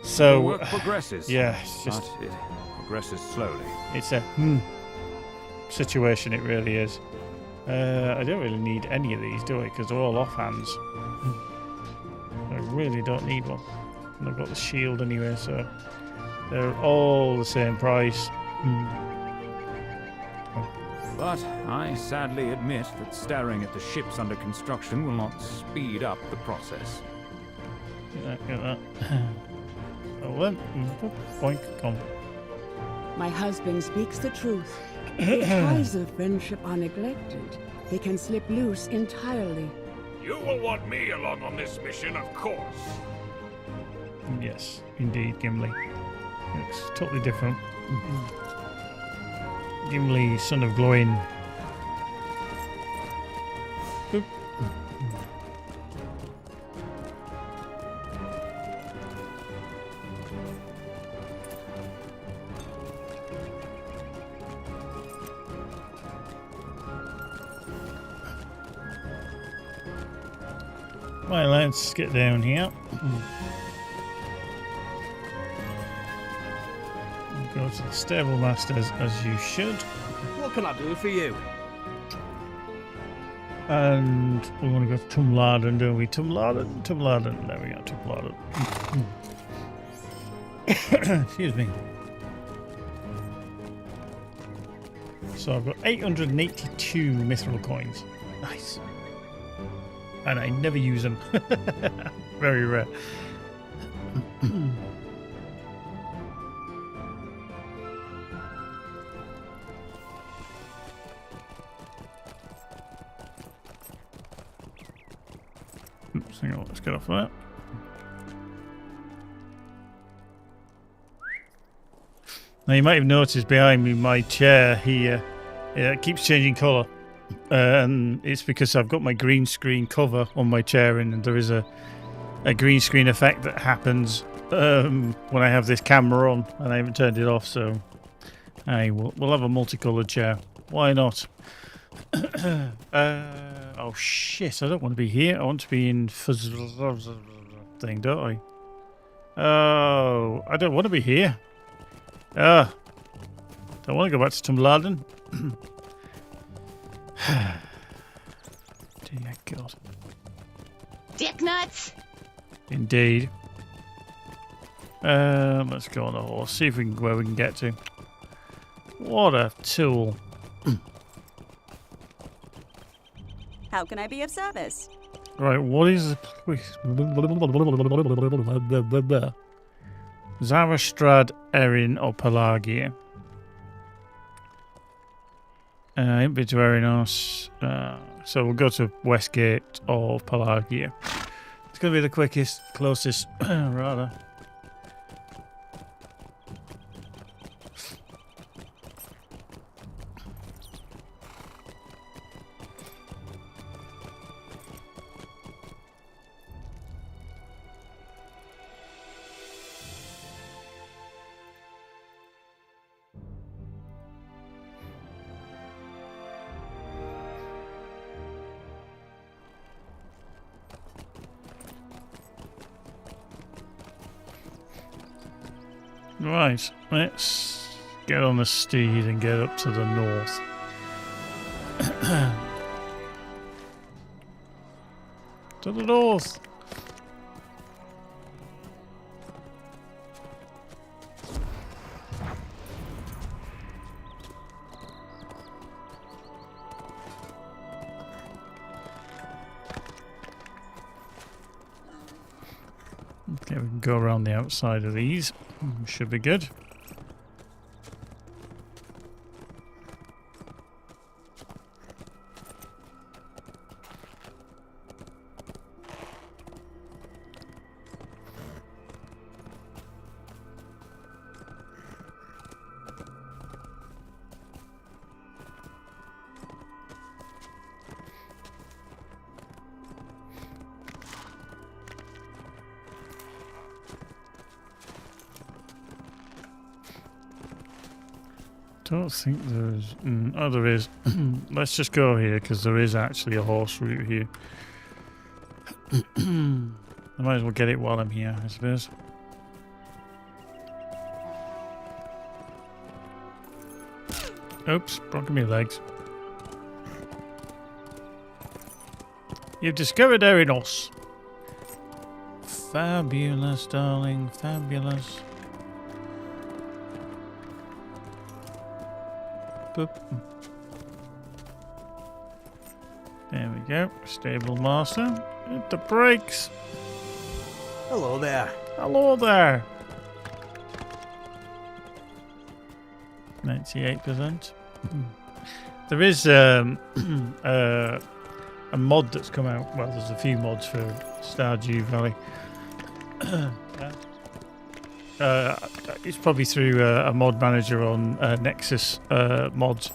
So the work progresses. Yeah, it's just, but it progresses slowly. It's a situation, it really is. I don't really need any of these, do I? Because they're all offhands. I really don't need one. And I've got the shield anyway, so they're all the same price. But I sadly admit that staring at the ships under construction will not speed up the process. Get that. Oh, then. Boink, come. My husband speaks the truth. If ties of friendship are neglected, they can slip loose entirely. You will want me along on this mission, of course. Yes, indeed, Gimli. It's totally different. Gimli, son of Glóin. Boop. Right, let's get down here. Go to the stable masters as you should. What can I do for you? And we want to go to Tumladen, don't we? Tumladen. There we go, Tumladen. Excuse me. So I've got 882 mithril coins. Nice. And I never use them. Very rare. Oops, hang on, let's get off that. Now you might have noticed behind me my chair here, it keeps changing colour. And it's because I've got my green screen cover on my chair, and there is a a green screen effect that happens when I have this camera on and I haven't turned it off. So we'll have a multicolored chair. Why not? Oh shit! I don't want to be here. I want to be in thing, don't I? Oh, I don't want to be here. Don't want to go back to Tumladen. Dear God. Dick nuts! Indeed. Let's go on a horse. See if we can where we can get to. What a tool. How can I be of service? Right, what is Zarastrad, Erin, or Pelagia? Ain't been to Erinos, so we'll go to Westgate or Pelagia. It's going to be the quickest, closest, rather. Right, let's get on the steed and get up to the north. To the north! Okay, we can go around the outside of these. Should be good. Don't think there's... oh, there is. Let's just go here, because there is actually a horse route here. I might as well get it while I'm here, I suppose. Oops, broken my legs. You've discovered Erinos. Fabulous, darling, fabulous. Boop. There we go. Stable master. Hit the brakes. Hello there. Hello there. 98%. There is a mod that's come out. Well, there's a few mods for Stardew Valley. It's probably through a mod manager on Nexus mods,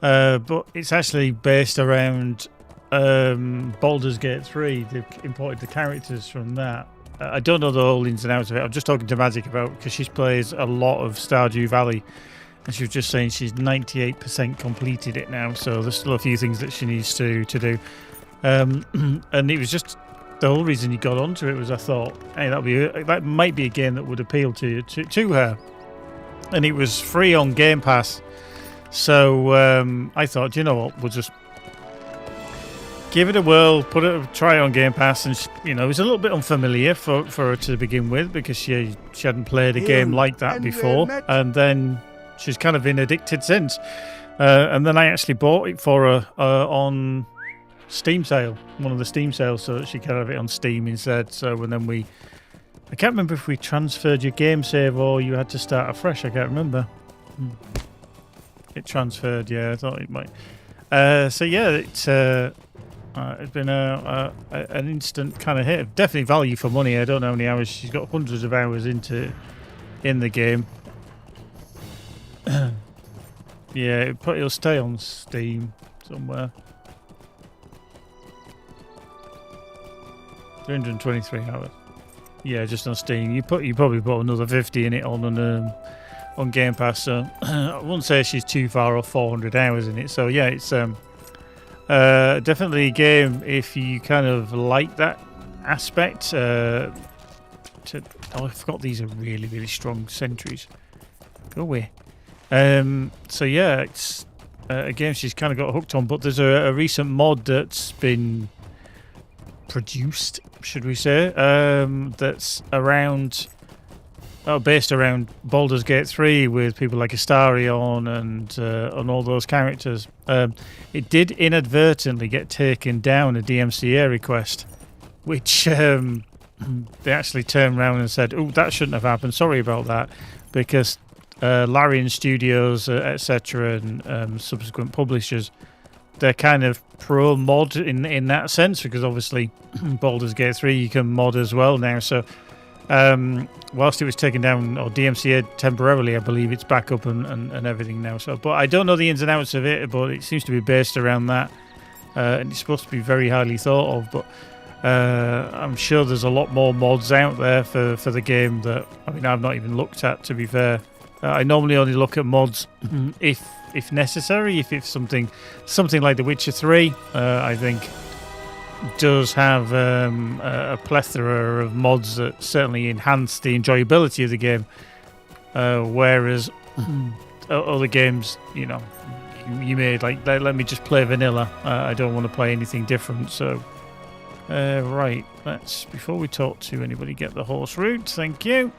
but it's actually based around Baldur's Gate 3. They've imported the characters from that. I don't know the whole ins and outs of it. I'm just talking to Magic about because she plays a lot of Stardew Valley, and she was just saying she's 98% completed it now. So there's still a few things that she needs to do, and it was just. The whole reason you got onto it was I thought, hey, that might be a game that would appeal to her, and it was free on Game Pass. So I thought, you know what, we'll just give it a whirl, try it on Game Pass, and it was a little bit unfamiliar for her to begin with because she hadn't played a game like that before, and then she's kind of been addicted since. And then I actually bought it for her on Steam sale, one of the Steam sales, so that she could have it on Steam instead. So and then I can't remember if we transferred your game save or you had to start afresh. I can't remember. It transferred, yeah. I thought it might. So yeah, it's been an instant kind of hit. Definitely value for money. I don't know how many hours she's got. Hundreds of hours in the game. Yeah, it'll stay on Steam somewhere. 323 hours. Yeah, just on Steam. You probably put another 50 in it on Game Pass. So I wouldn't say she's too far off 400 hours in it. So yeah, it's definitely a game if you kind of like that aspect. I forgot these are really, really strong sentries. Go away. So yeah, it's a game she's kind of got hooked on. But there's a recent mod that's been produced, should we say, that's based around Baldur's Gate 3 with people like Astarion and all those characters. It did inadvertently get taken down a DMCA request, which they actually turned around and said, "Oh, that shouldn't have happened. Sorry about that," because Larian Studios, etc., and subsequent publishers, they're kind of pro mod in that sense, because obviously Baldur's Gate 3 you can mod as well now. So whilst it was taken down or DMCA temporarily, I believe it's back up and everything now. So, but I don't know the ins and outs of it, but it seems to be based around that, and it's supposed to be very highly thought of. But I'm sure there's a lot more mods out there for the game that I've not even looked at, to be fair. I normally only look at mods if necessary. If it's something like The Witcher 3, I think does have a plethora of mods that certainly enhance the enjoyability of the game. Whereas other games, you may let me just play vanilla. I don't want to play anything different. So, right, let's, before we talk to anybody, get the horse route. Thank you.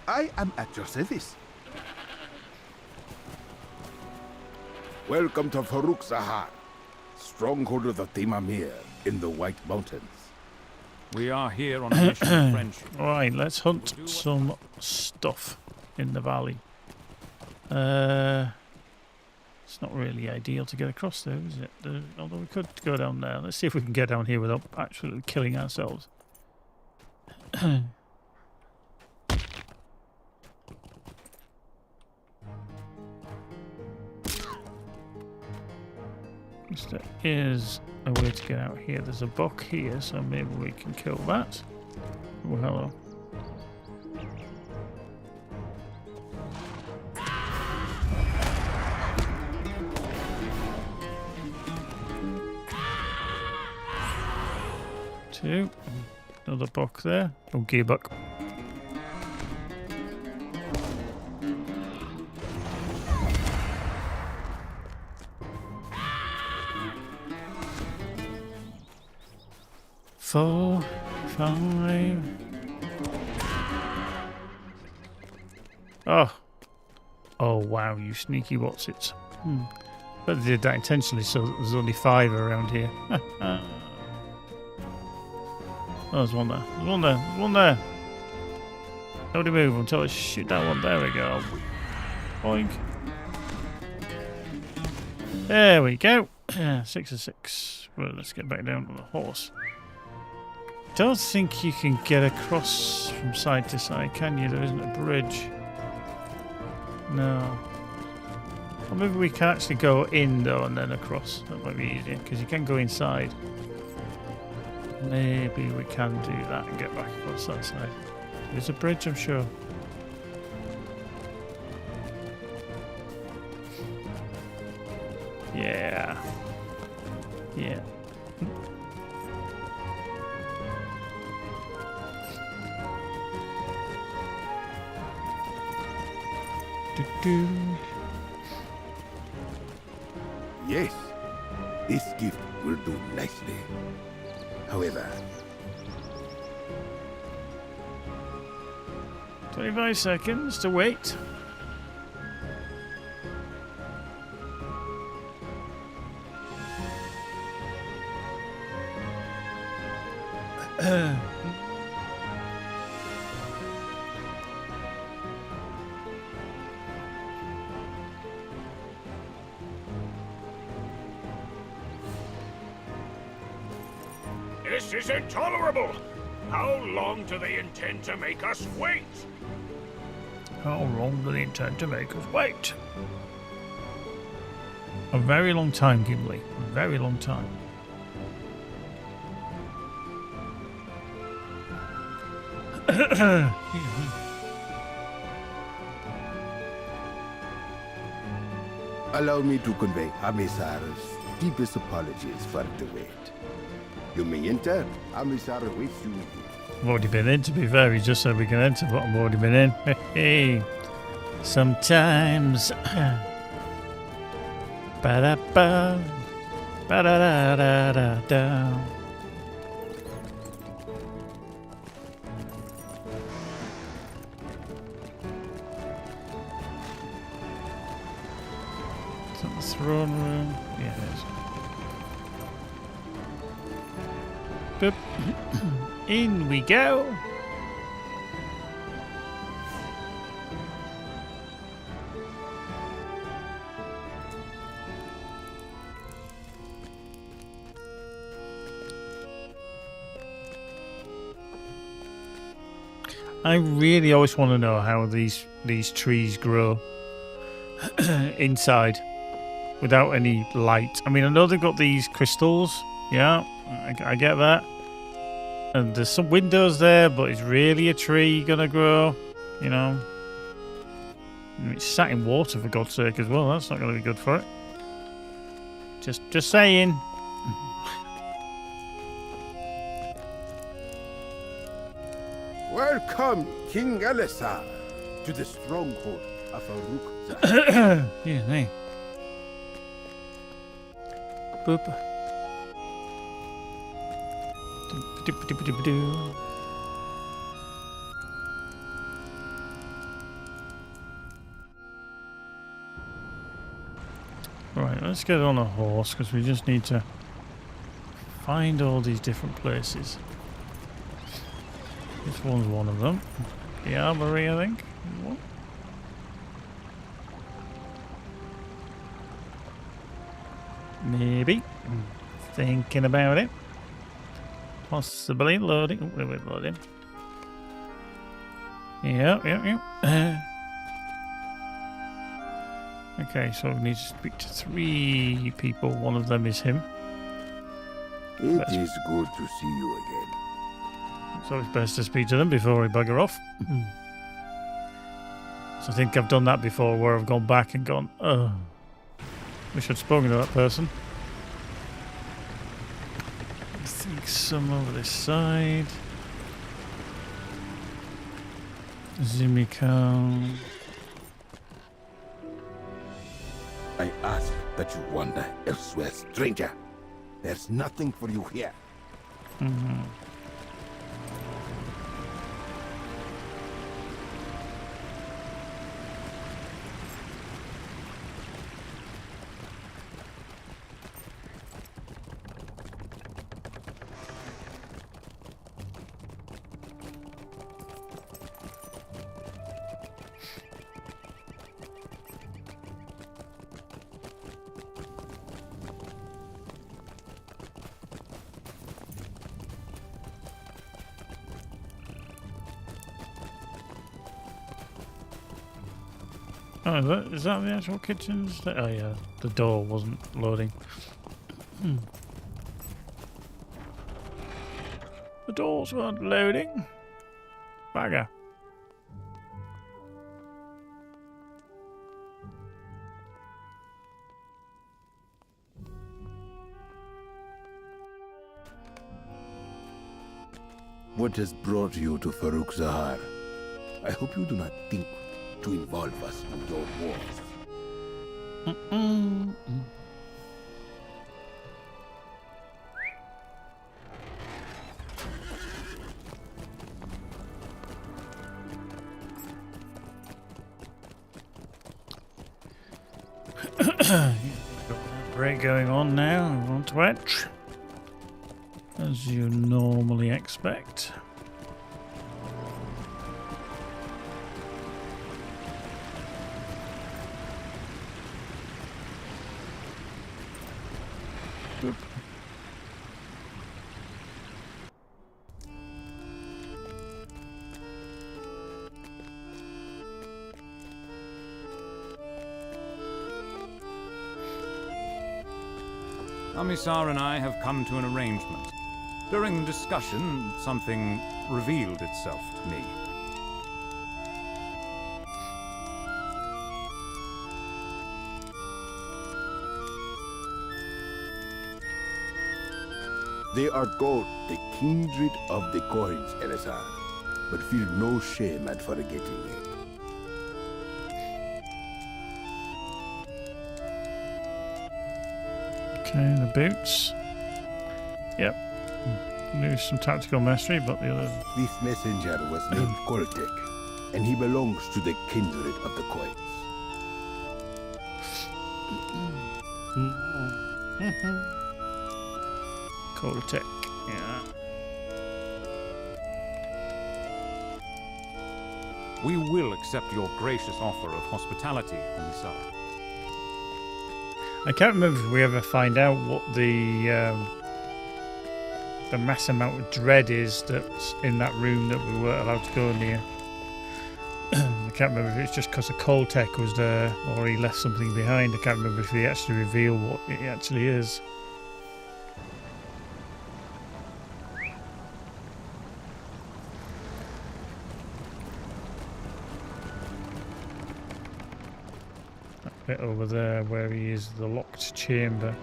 I am at your service. Welcome to Faruk Sahar, stronghold of the Timamir in the White Mountains. We are here on a mission of friendship. Right, let's hunt some stuff in the valley. It's not really ideal to get across there, is it? Although we could go down there. Let's see if we can get down here without absolutely killing ourselves. There is a way to get out here. There's a buck here, so maybe we can kill that. Oh, hello. Two. Another buck there. Oh, gear buck. Four, 5. Oh wow, you sneaky what's-its. But they did that intentionally, so there's only 5 around here. Oh, there's one there. There's one there. There's one there. Nobody move until I shoot that one. There we go. Boink. There we go. 6 of 6. Well, let's get back down to the horse. Don't think you can get across from side to side, can you? There isn't a bridge. No. Or maybe we can actually go in though and then across. That might be easier, because you can go inside. Maybe we can do that and get back across that side. There's a bridge, I'm sure. Yeah. Yeah. Yes, this gift will do nicely. However, 25 seconds to wait. This is intolerable! How long do they intend to make us wait? How long do they intend to make us wait? A very long time, Gimli. A very long time. Allow me to convey Amisar's deepest apologies for the wait. You may enter. Amisar waits you. I've already been in, to be fair. He just said we can enter, but I've already been in. Hey, sometimes. Ba-da-ba. Ba-da-da-da-da-da. Is that the throne room? Yeah, it is. Boop. In we go. I really always want to know how these trees grow inside without any light. I mean, I know they've got these crystals. Yeah, I get that. And there's some windows there, but is really a tree gonna grow? You know? And it's sat in water, for God's sake, as well. That's not gonna be good for it. Just saying. Welcome, King Elisar, to the stronghold of Farouk. Yeah, hey. Boop. Right, let's get on a horse because we just need to find all these different places. This one's one of them. The armory, I think. What? Maybe. Thinking about it. Possibly loading. Oh, wait, loading. Yeah. Okay, so we need to speak to 3 people. One of them is him. It is good to see you again. So it's best to speak to them before we bugger off. So I think I've done that before, where I've gone back and gone, oh, wish I'd spoken to that person. I think some over this side. Zimiko. I ask that you wander elsewhere, stranger. There's nothing for you here. Mm-hmm. Oh, is that the actual kitchen? Oh yeah, the door wasn't loading. The doors weren't loading. Bagger. What has brought you to Farouk Zahar? I hope you do not think to involve us in your wars. Break going on now on Twitch, as you normally expect. Boop. Amisar and I have come to an arrangement. During the discussion, something revealed itself to me. They are called the kindred of the coins, Elisar, but feel no shame at forgetting it. Okay, the boots. Yep. Lose some tactical mastery, but the other... This messenger was named Koltek, and he belongs to the kindred of the coins. Koltek, yeah. We will accept your gracious offer of hospitality, Commissar. I can't remember if we ever find out what the mass amount of dread is that's in that room that we weren't allowed to go near. I can't remember if it's just because the Koltek was there or he left something behind. I can't remember if he actually revealed what it actually is. Bit over there where he is, the locked chamber.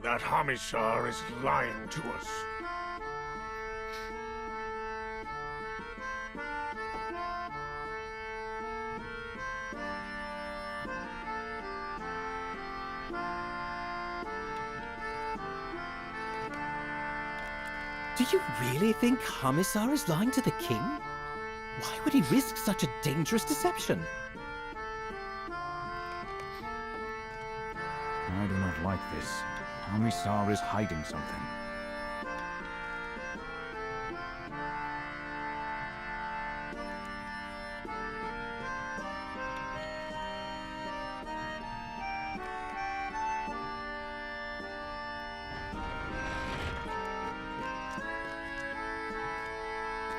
That Commissar is lying to us. Do you really think Commissar is lying to the king? Why would he risk such a dangerous deception? I do not like this. Commissar is hiding something.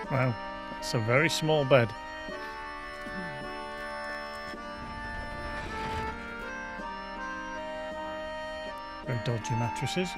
Wow, that's a very small bed. Very dodgy mattresses.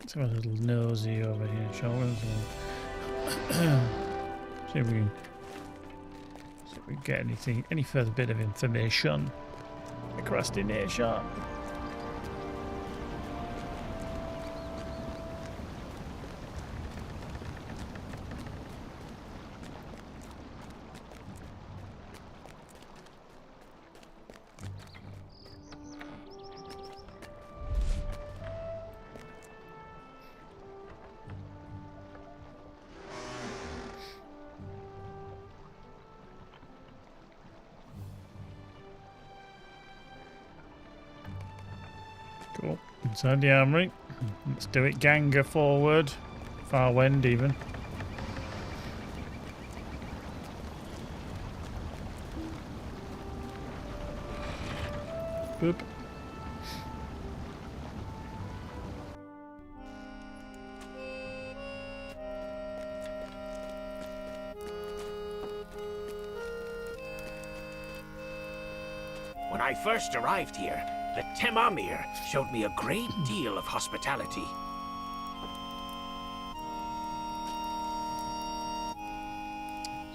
Let's have a little nosy over here, shall we? See if we can get any further bit of information. Procrastination. Cool. Inside the armory. Let's do it. Ganger forward. Far wind even. Boop. When I first arrived here, the Temamir showed me a great deal of hospitality.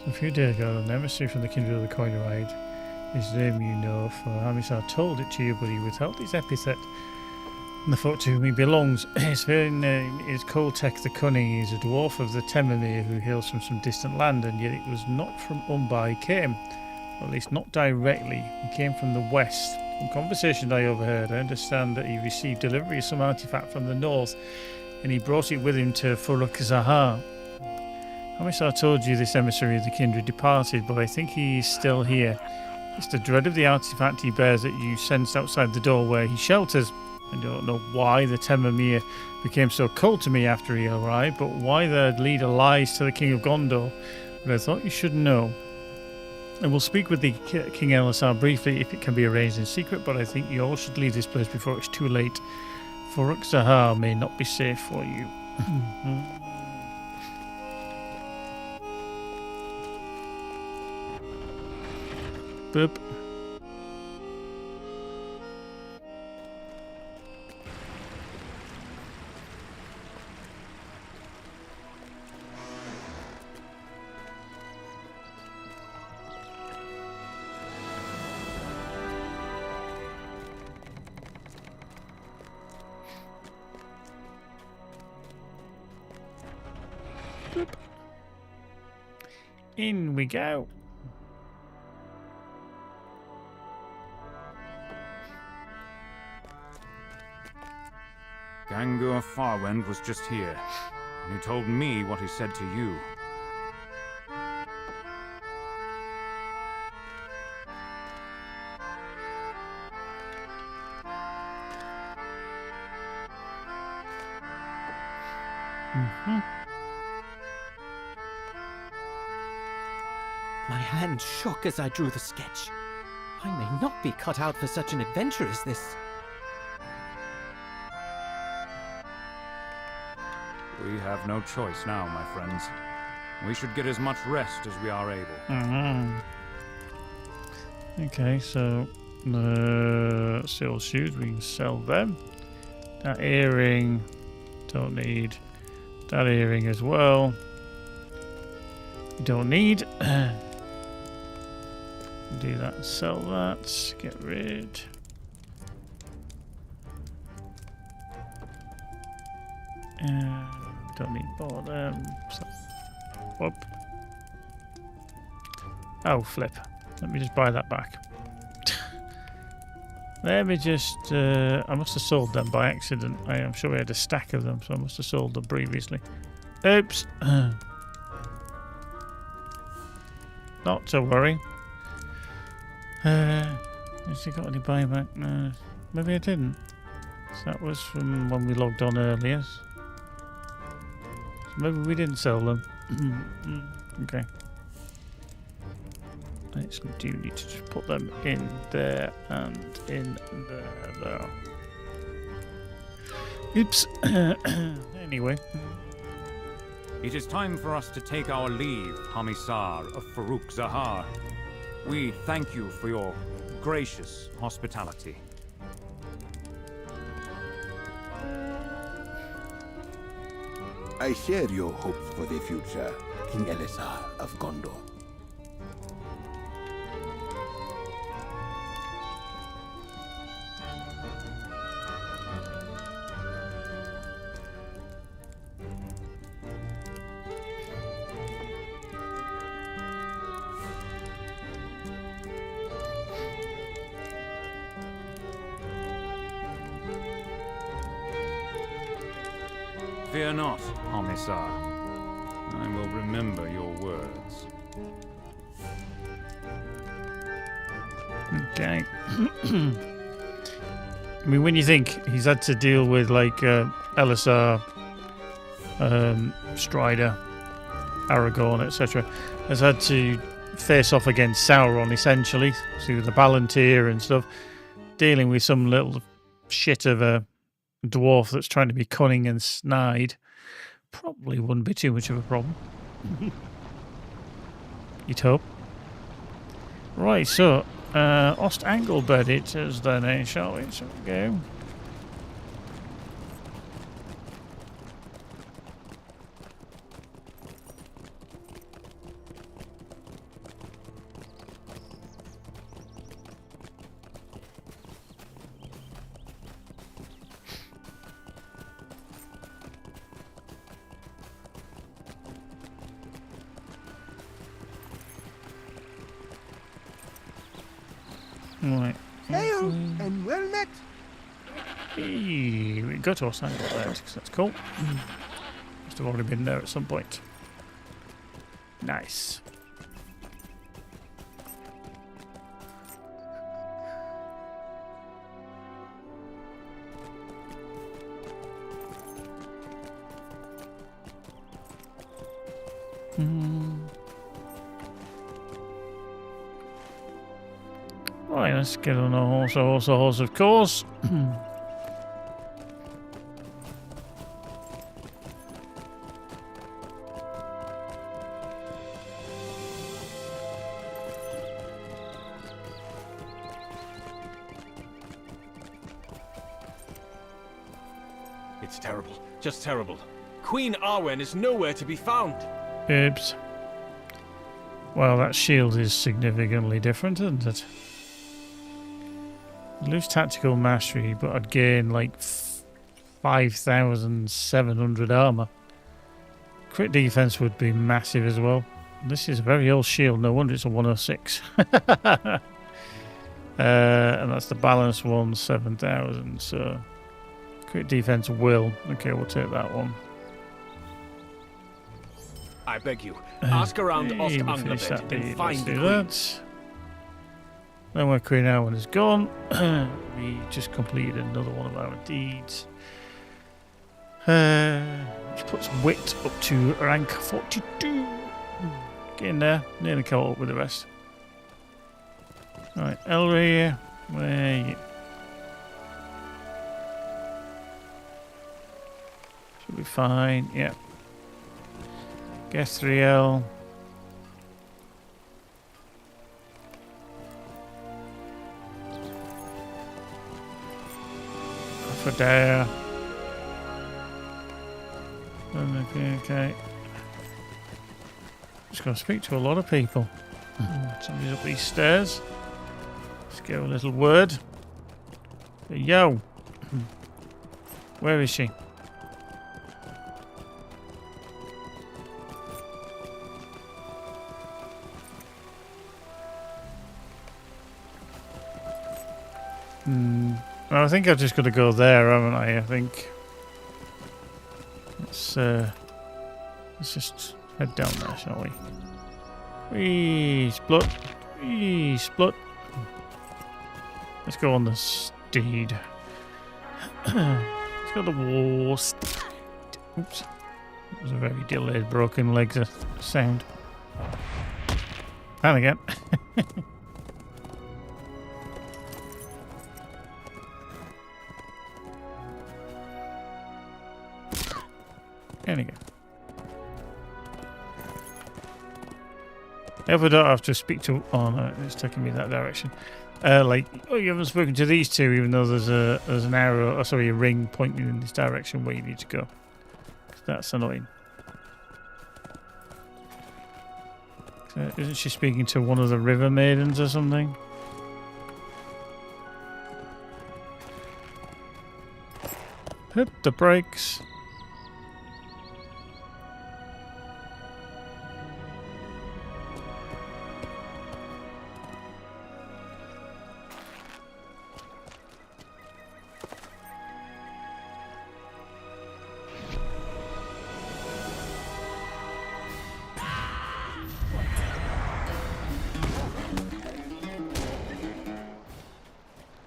So a few days ago, an emissary from the kindred of the coin arrived. His name you know, for Amisar told it to you, but he withheld his epithet. And the folk to whom he belongs, his very name is Koltek the Cunning. He is a dwarf of the Temamir who hails from some distant land, and yet it was not from Umbar he came. Or at least not directly. He came from the west. From conversations I overheard, I understand that he received delivery of some artifact from the north, and he brought it with him to Furuk Zahar. Hamissar told you this emissary of the kindred departed, but I think he's still here. It's the dread of the artifact he bears that you sensed outside the door where he shelters. I don't know why the Temamir became so cold to me after he arrived, but why the leader lies to the King of Gondor. But I thought you should know. I will speak with the King Elisar briefly if it can be arranged in secret, but I think you all should leave this place before it's too late. Farouk Zahar may not be safe for you. Boop. Boop. In we go. Gangur Farwend was just here, and he told me what he said to you. My hand shook as I drew the sketch. I may not be cut out for such an adventure as this. We have no choice now, my friends. We should get as much rest as we are able. Okay, so the seal shoes, we can sell them. That earring, don't need. That earring as well. We don't need. Do that, sell that, get rid. Don't need more of them. So, whoop. Oh, flip. Let me just buy that back. Let me just... I must have sold them by accident. I am sure we had a stack of them, so I must have sold them previously. Oops. Not to worry. Has he got any buyback? No. Maybe I didn't. So that was from when we logged on earlier. So maybe we didn't sell them. Okay. I do need to just put them in there and in there. Oops. Anyway. It is time for us to take our leave, Hamissar of Farouk Zahar. We thank you for your gracious hospitality. I share your hopes for the future, King Elisar of Gondor. Fear not, Hamissar. I will remember your words. Okay. I mean, when you think he's had to deal with, like, Elisar, Strider, Aragorn, etc., has had to face off against Sauron, essentially, through the Palantir and stuff, dealing with some little shit of a dwarf that's trying to be cunning and snide, probably wouldn't be too much of a problem. You'd hope. Right, so Ost Anglebed it is then, eh, shall we? So we go. Right. Hail and well met. Hey, we got to Ost Anglebed, because that's cool. Must have already been there at some point. Nice. Right, let's get on a horse, of course. It's terrible. Just terrible. Queen Arwen is nowhere to be found. Oops. Well, that shield is significantly different, isn't it? Lose tactical mastery, but I'd gain like 5,700 armor. Crit defense would be massive as well. This is a very old shield, no wonder it's a 106. And that's the balanced one, 7,000. So crit defense will. Okay, we'll take that one. I beg you, ask around Ost-Anglebed and find the queen. Then when Queen Arwen is gone, we just completed another one of our deeds. Which puts wit up to rank 42. Getting there, nearly caught up with the rest. Right, Elry, where are you? Should be fine, yeah. Gethriel. There. Okay. Just going to speak to a lot of people. Somebody's up these stairs. Let's give a little word. Yo. Where is she? Well, I think I've just got to go there, haven't I? I think. Let's just head down there, shall we? Wee splut. Wee splut. Let's go on the steed. Let's go the war steed. Oops. That was a very delayed broken legs sound. And again. There we go. If I don't have to speak to... Oh no, it's taking me that direction. Like, oh, you haven't spoken to these two, even though there's an arrow, a ring pointing in this direction where you need to go. That's annoying. Isn't she speaking to one of the river maidens or something? Hit the brakes.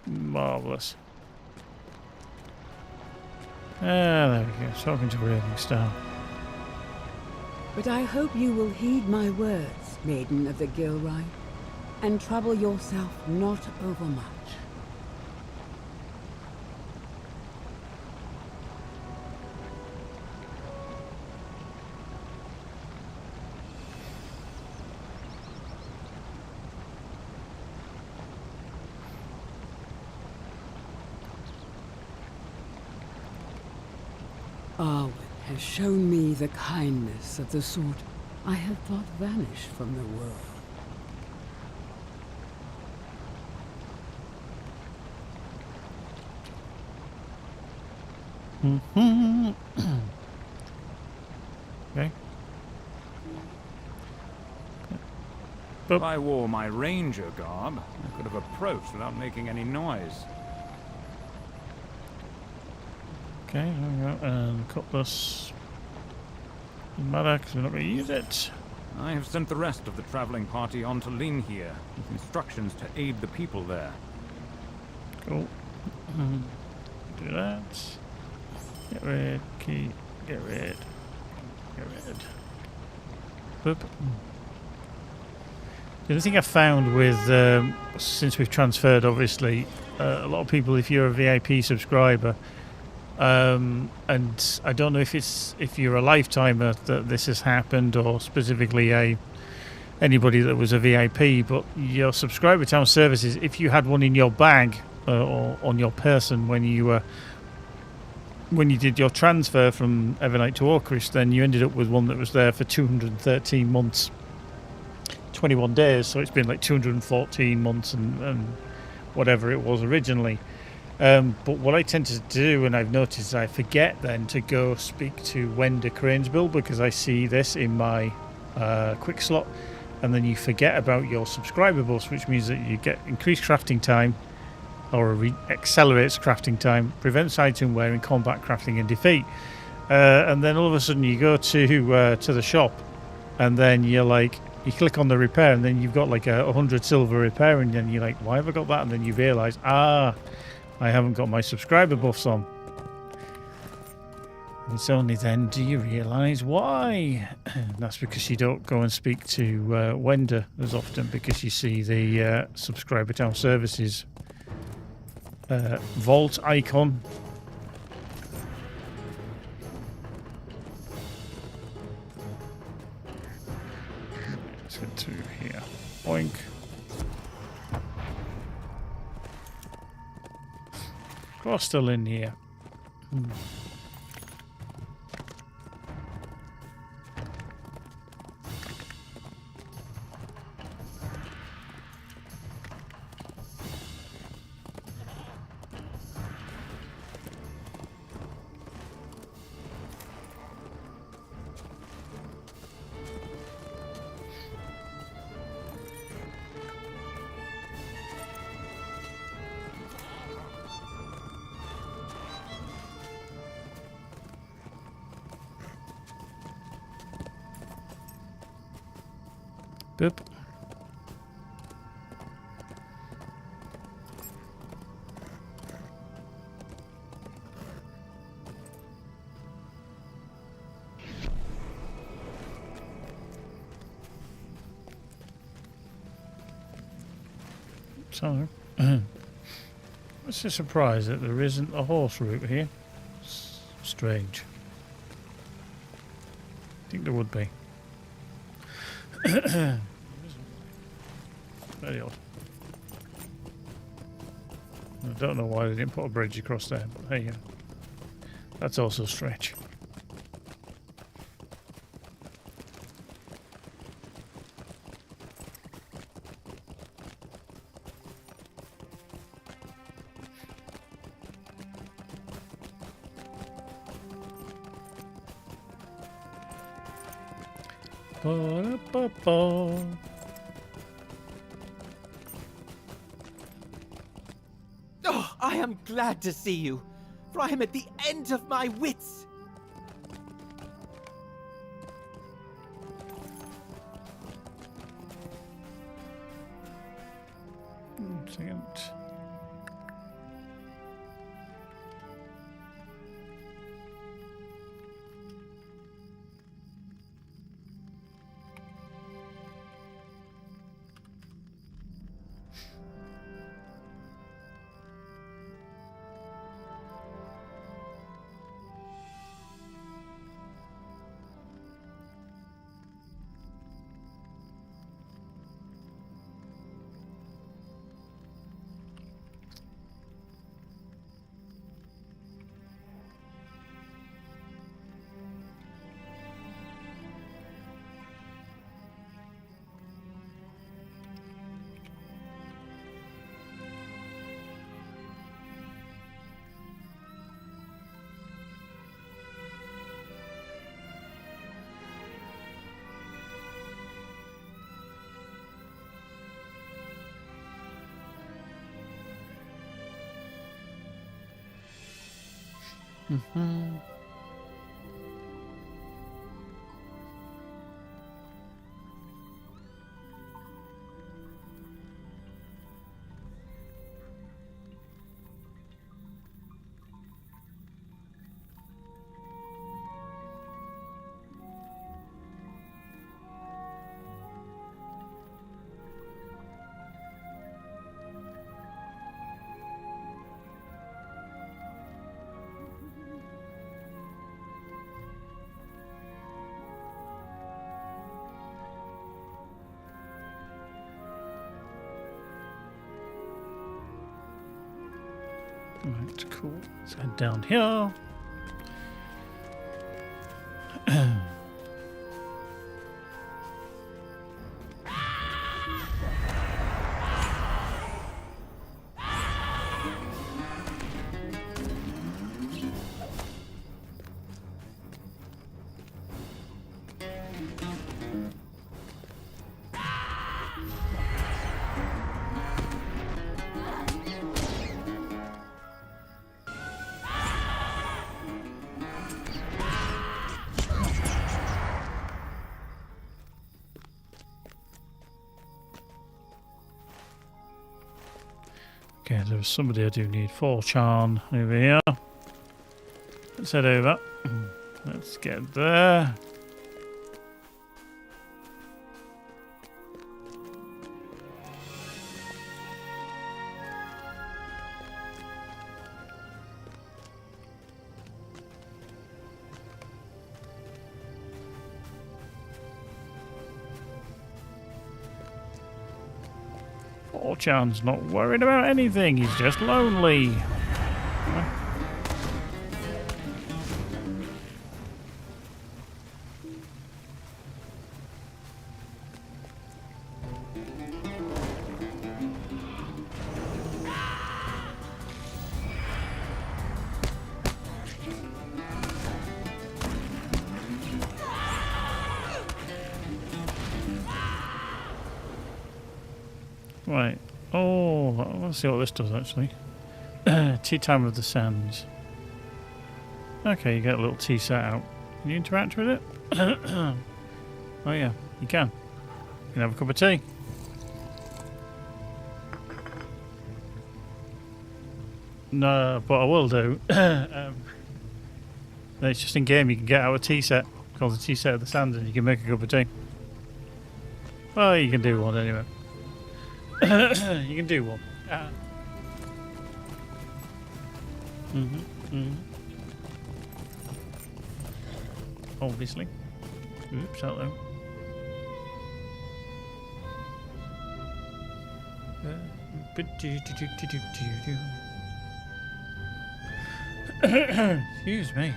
Marvellous. There we go. Talking to Ravenstar. But I hope you will heed my words, Maiden of the Gilroy, and trouble yourself not overmuch. Arwen has shown me the kindness of the sort I had thought vanished from the world. Okay. If I wore my ranger garb, I could have approached without making any noise. Okay, there we go. And cutlass. Doesn't matter because we're not going to use it. I have sent the rest of the traveling party on to Lin here, with instructions to aid the people there. Cool. Do that. Get rid. Key. Get rid. Get rid. Boop. The other thing I found with, since we've transferred, obviously, a lot of people, if you're a VIP subscriber, and I don't know if you're a lifetimer that this has happened, or specifically anybody that was a VIP, but your subscriber town services, if you had one in your bag or on your person when you did your transfer from Evernight to Orcrist, then you ended up with one that was there for 213 months, 21 days, so it's been like 214 months and whatever it was originally. But what I tend to do, and I've noticed, is I forget then to go speak to Wenda Cranesbill, because I see this in my quick slot, and then you forget about your subscriber bus, which means that you get increased crafting time, or accelerates crafting time, prevents item wear in combat, crafting, and defeat. And then all of a sudden you go to the shop, and then you click on the repair, and then you've got like 100 silver repair, and then you're like, why have I got that? And then you realise, I haven't got my subscriber buffs on. And it's only then do you realise why. That's because you don't go and speak to Wenda as often, because you see the subscriber town services vault icon. Let's get to here. Oink. Of course, still in here. Boop. So, it's a surprise that there isn't a horse route here. Strange. I think there would be. Very odd. I don't know why they didn't put a bridge across there, but hey, that's also strange. Ba-da-ba-ba. Oh, I am glad to see you, for I am at the end of my wits. Second. Right, cool. Let's head down here. Okay, there's somebody I do need. Forchan over here. Let's head over. Let's get there. Forchan's not worried about anything, he's just lonely. Right. Oh, let's see what this does actually. Tea time of the sands. Okay, you get a little tea set out. Can you interact with it? Oh yeah, you can. You can have a cup of tea. No, but I will do. It's just in game you can get out a tea set called the tea set of the sands and you can make a cup of tea. Well, you can do one anyway. You can do one. Obviously. Oops, hello. Excuse me.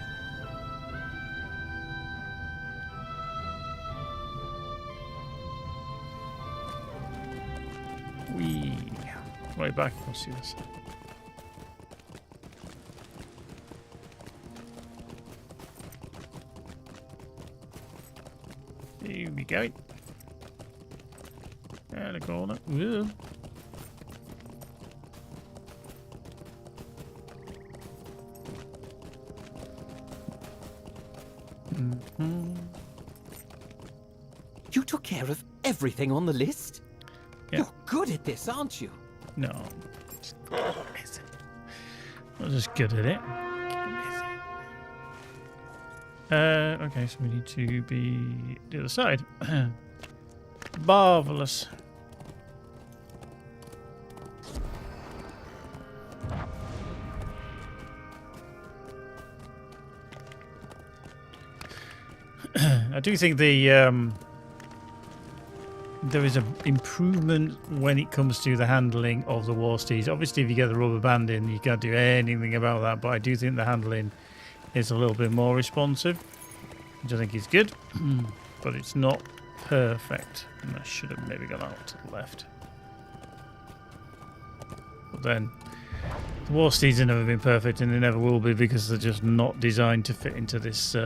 Right back, we'll see this. Here we go. And a corner. Whoa. You took care of everything on the list? Yeah. You're good at this, aren't you? No. I'm just good at it. Okay, so we need to be the other side. Marvelous. I do think the there is an improvement when it comes to the handling of the war steeds. Obviously, if you get the rubber band in, you can't do anything about that. But I do think the handling is a little bit more responsive, which I think is good. But it's not perfect. And I should have maybe gone out to the left. But then, the war steeds have never been perfect, and they never will be because they're just not designed to fit into this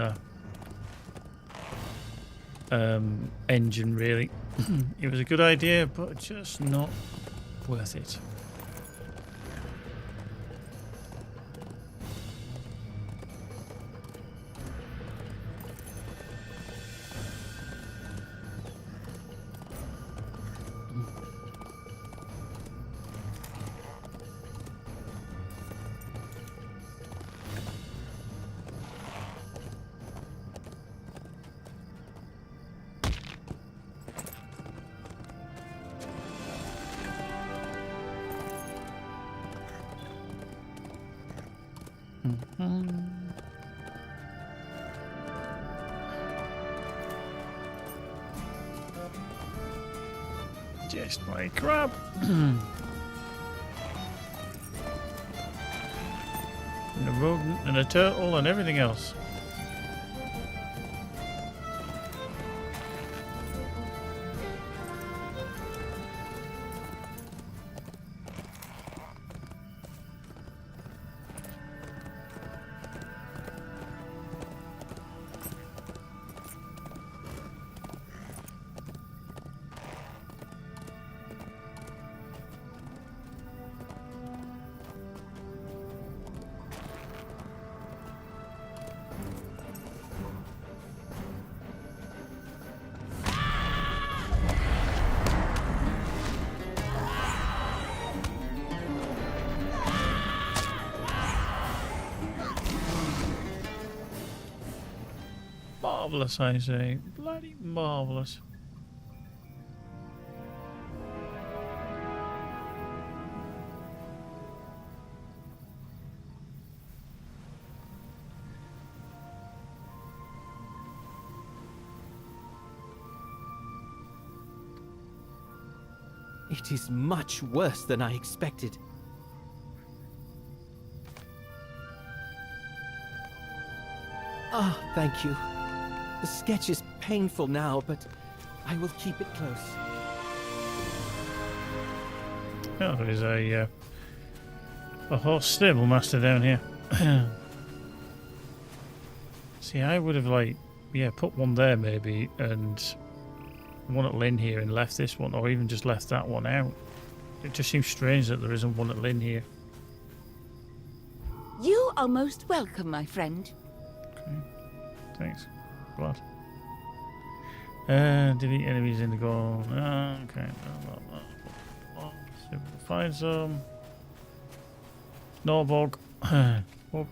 engine, really. It was a good idea, but just not worth it. Just like crap. And a rodent and a turtle and everything else. Marvellous, I say. Bloody marvellous. It is much worse than I expected. Ah, thank you. The sketch is painful now, but I will keep it close. Oh, there's a horse stable master down here. See, I would have put one there maybe, and one at Lynn here, and left this one, or even just left that one out. It just seems strange that there isn't one at Lynn here. You are most welcome, my friend. Okay, thanks. Glad. Delete enemies in the goal. Okay. Find some. Norbog. Whoop.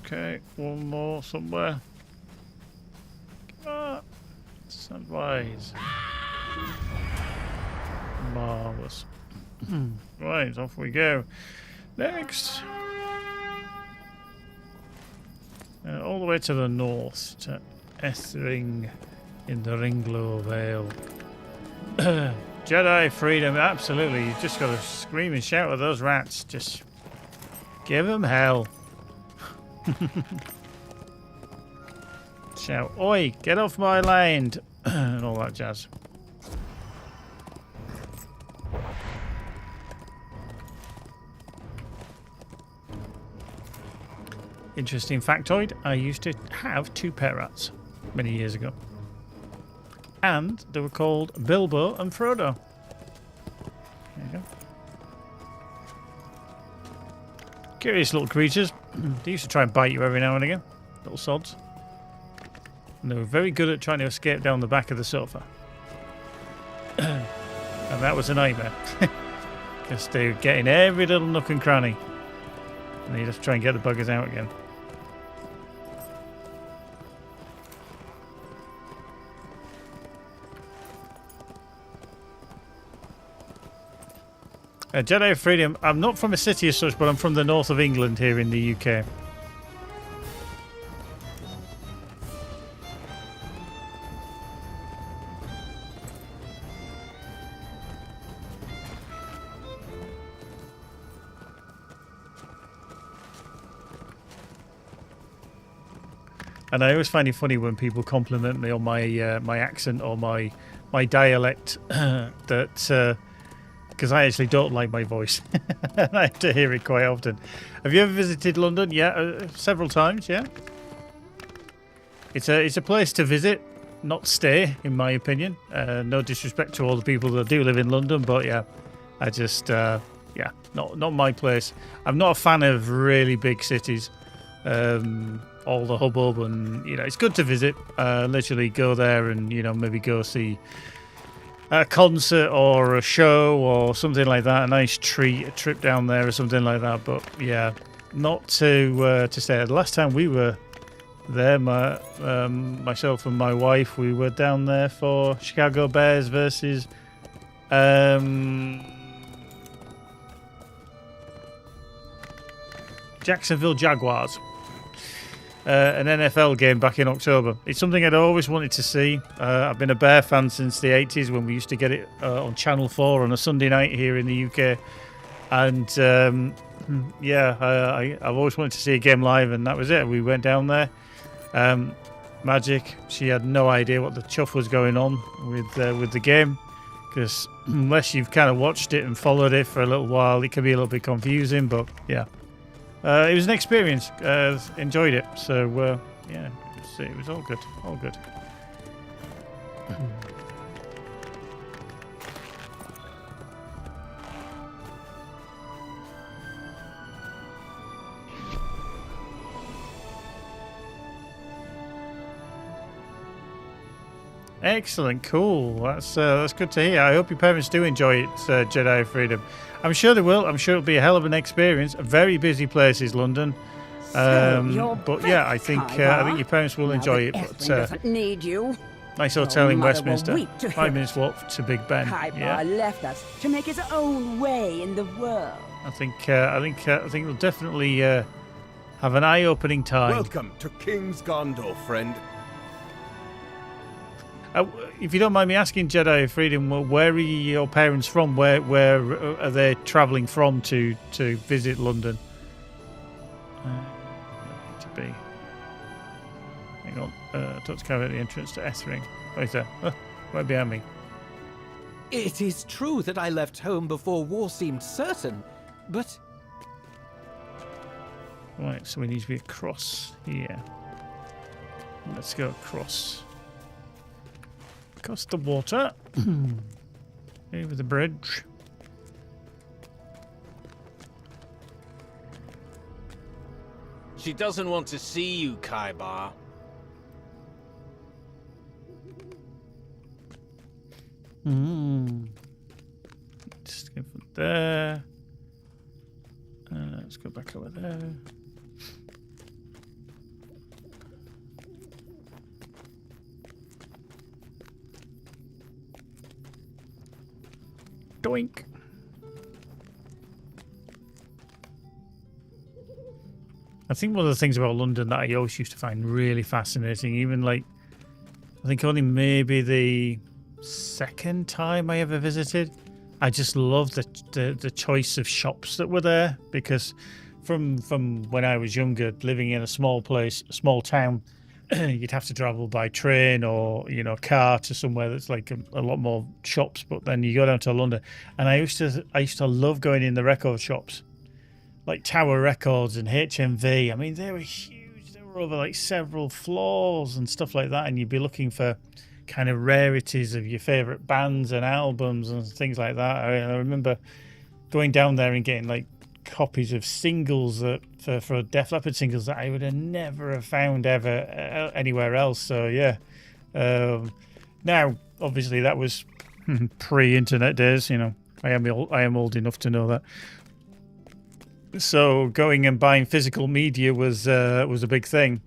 Okay, one more somewhere. Sunrise. Marvellous. Right, off we go. Next. All the way to the north, to Ethring in the Ringlow Vale. Jedi freedom, absolutely. You just got to scream and shout at those rats. Just give them hell. Shout, oi, get off my land, and all that jazz. Interesting factoid, I used to have 2 pet rats many years ago. And they were called Bilbo and Frodo. There you go. Curious little creatures. They used to try and bite you every now and again. Little sods. And they were very good at trying to escape down the back of the sofa. And that was a nightmare. Because they were getting every little nook and cranny. And you just try and get the buggers out again. Jedi of Freedom. I'm not from a city as such, but I'm from the north of England here in the UK. And I always find it funny when people compliment me on my my accent or my dialect, that because I actually don't like my voice. I have to hear it quite often. Have you ever visited London? Yeah, several times. Yeah, it's a place to visit, not stay, in my opinion. No disrespect to all the people that do live in London, but yeah, I just yeah, not my place. I'm not a fan of really big cities. All the hubbub, and it's good to visit. Literally go there and maybe go see a concert or a show or something like that. A nice treat, a trip down there or something like that. But yeah, not to stay. The last time we were there, myself and my wife, we were down there for Chicago Bears versus Jacksonville Jaguars. An NFL game back in October. It's something I'd always wanted to see. I've been a Bear fan since the 80s when we used to get it on Channel 4 on a Sunday night here in the UK. And yeah, I've always wanted to see a game live, and that was it. We went down there. Magic, she had no idea what the chuff was going on with the game, because unless you've kind of watched it and followed it for a little while, it can be a little bit confusing. But yeah. It was an experience. Enjoyed it. So yeah, it was all good. All good. Excellent, cool. That's good to hear. I hope your parents do enjoy it, Jedi of Freedom. I'm sure they will. I'm sure it'll be a hell of an experience. Very busy place is London, but yeah, I think your parents will enjoy it. But doesn't need you. Nice hotel in Westminster. 5 minutes walk to Big Ben. Kaibar left us to make his own way in the world. I think we'll definitely have an eye-opening time. Welcome to King's Gondor, friend. If you don't mind me asking, Jedi of Freedom, where are your parents from? Where are they travelling from to visit London? To be. Hang on. Talk to Carver at the entrance to Ethring. Right there. Right behind me. It is true that I left home before war seemed certain, but... Right, so we need to be across here. Let's go across. Across the water. Over the bridge. She doesn't want to see you, Kaibar. Just go from there. Let's go back over there. Doink. I think one of the things about London that I always used to find really fascinating, even like, I think only maybe the second time I ever visited, I just loved the choice of shops that were there, because from when I was younger, living in a small place, a small town, you'd have to travel by train or car to somewhere that's like a lot more shops. But then you go down to London, and I used to love going in the record shops, like Tower Records and HMV. I mean, they were huge. They were over like several floors and stuff like that, and you'd be looking for kind of rarities of your favorite bands and albums and things like that. I remember going down there and getting like copies of singles for Def Leppard singles that I would have never have found ever anywhere else. So yeah, now obviously that was pre-internet days. I am old enough to know that. So going and buying physical media was a big thing.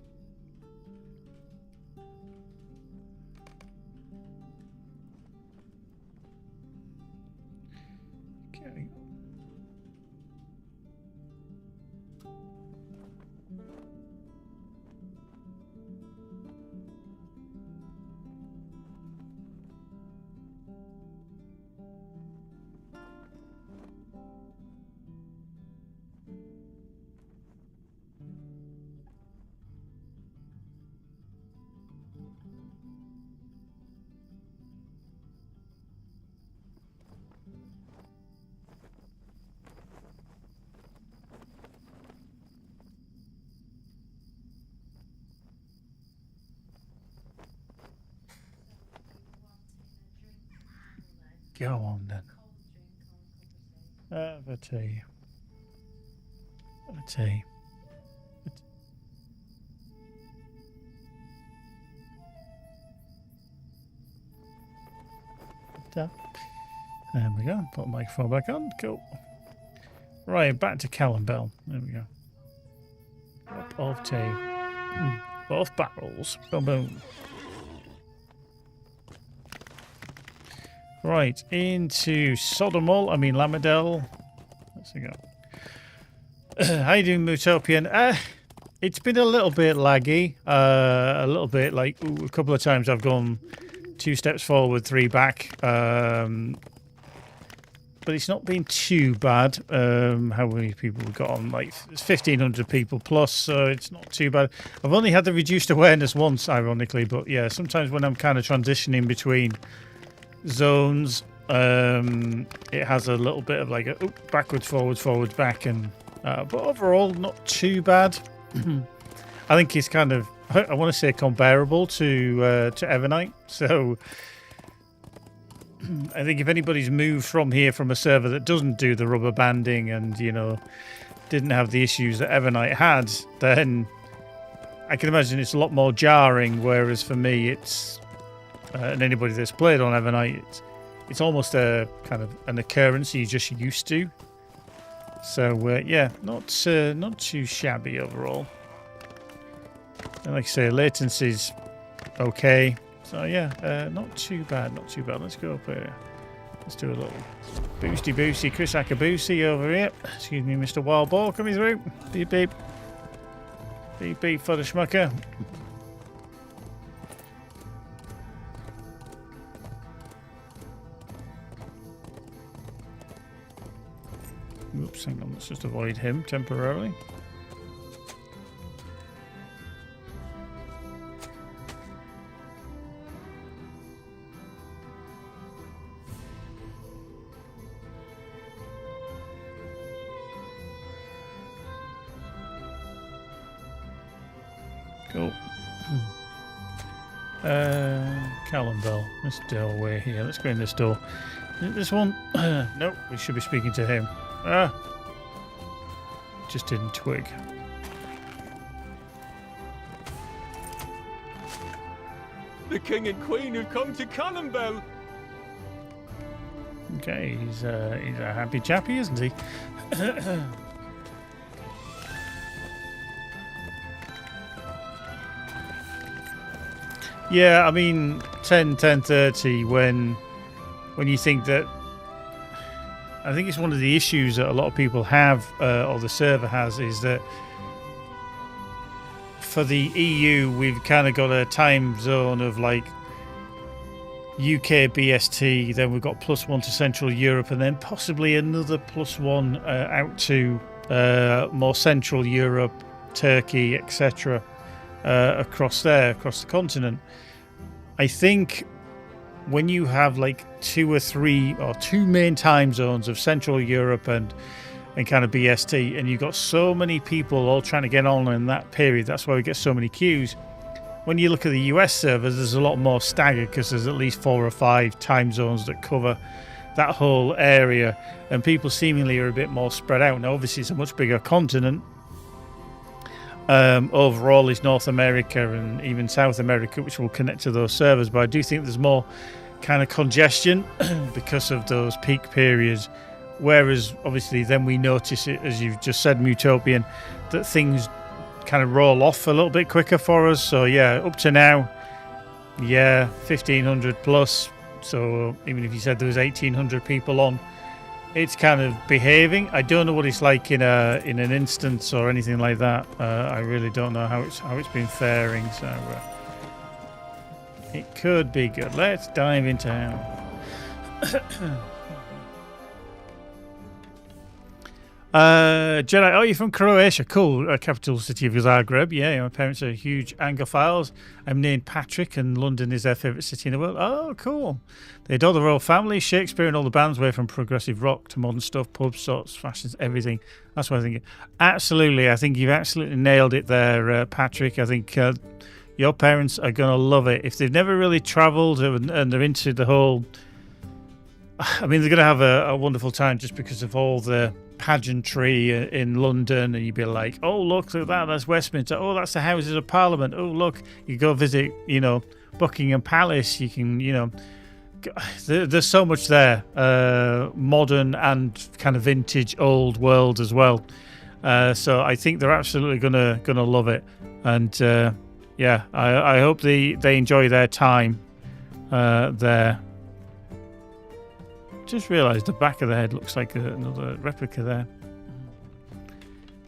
Go on then. Have a tea. Have a tea. There we go. Put the microphone back on. Cool. Right, back to Callum-Bell. There we go. Cup of tea. Both barrels. Boom, boom. Right, into Sodomol. I mean, Lamadel. Let's go. How you doing, Mutopian? It's been a little bit laggy. A little bit like a couple of times I've gone 2 steps forward, 3 back. But it's not been too bad. How many people we've got on? Like, it's 1,500 people plus, so it's not too bad. I've only had the reduced awareness once, ironically, but yeah, sometimes when I'm kind of transitioning between zones, it has a little bit of like a backwards, forwards, back, and but overall, not too bad. I think it's kind of, I want to say, comparable to Evernight, so I think if anybody's moved from here from a server that doesn't do the rubber banding and, you know, didn't have the issues that Evernight had, then I can imagine it's a lot more jarring. Whereas for me, it's and anybody that's played on Evernight, it's almost a kind of an occurrence you're just used to. So yeah, not too shabby overall. And like I say, latency's okay. So yeah, not too bad, not too bad. Let's go up here. Let's do a little boosty Chris Akabusi over here. Excuse me, Mr. Wild Boar coming through. Beep beep. Beep beep for the schmucker. Oops, hang on, let's just avoid him temporarily. Cool. Callum-Bell. Let's doorway here. Let's go in this door. Is it this one? Nope, we should be speaking to him. Just didn't twig. The king and queen have come to Callum-Bell. Okay, he's a happy chappy, isn't he? Yeah, I mean, 10:30 when you think that, I think it's one of the issues that a lot of people have, or the server has, is that for the EU, we've kind of got a time zone of like UK BST, then we've got +1 to Central Europe, and then possibly another +1 out to more Central Europe, Turkey, etc. Across the continent. I think when you have like 2 or 3 or 2 main time zones of Central Europe and kind of BST, and you've got so many people all trying to get on in that period, that's why we get so many queues. When you look at the US servers, there's a lot more staggered because there's at least 4 or 5 time zones that cover that whole area, and people seemingly are a bit more spread out. Now obviously it's a much bigger continent. Overall is North America and even South America, which will connect to those servers, but I do think there's more kind of congestion because of those peak periods, whereas obviously then we notice it, as you've just said, Mutopian, that things kind of roll off a little bit quicker for us. So yeah, up to now, yeah, 1,500 plus. So even if you said there was 1,800 people on, it's kind of behaving. I don't know what it's like in an instance or anything like that. I really don't know how it's been faring. So it could be good. Let's dive into Jedi, oh, you're from Croatia. Cool. Capital city of Zagreb. Yeah, my parents are huge Anglophiles. I'm named Patrick, and London is their favourite city in the world. Oh, cool. They adore the royal family, Shakespeare, and all the bands, way from progressive rock to modern stuff, pubs, sorts, fashions, everything. That's what I think. Absolutely. I think you've absolutely nailed it there, Patrick. I think your parents are going to love it. If they've never really travelled and they're into the whole I mean, they're going to have a wonderful time just because of all the pageantry in London, and you'd be like, oh, look at that, that's Westminster. Oh, that's the Houses of Parliament. Oh, look, you go visit, Buckingham Palace. You can, there's so much there, modern and kind of vintage old world as well. So I think they're absolutely gonna love it, and I hope they enjoy their time there. Just realised the back of the head looks like another replica there.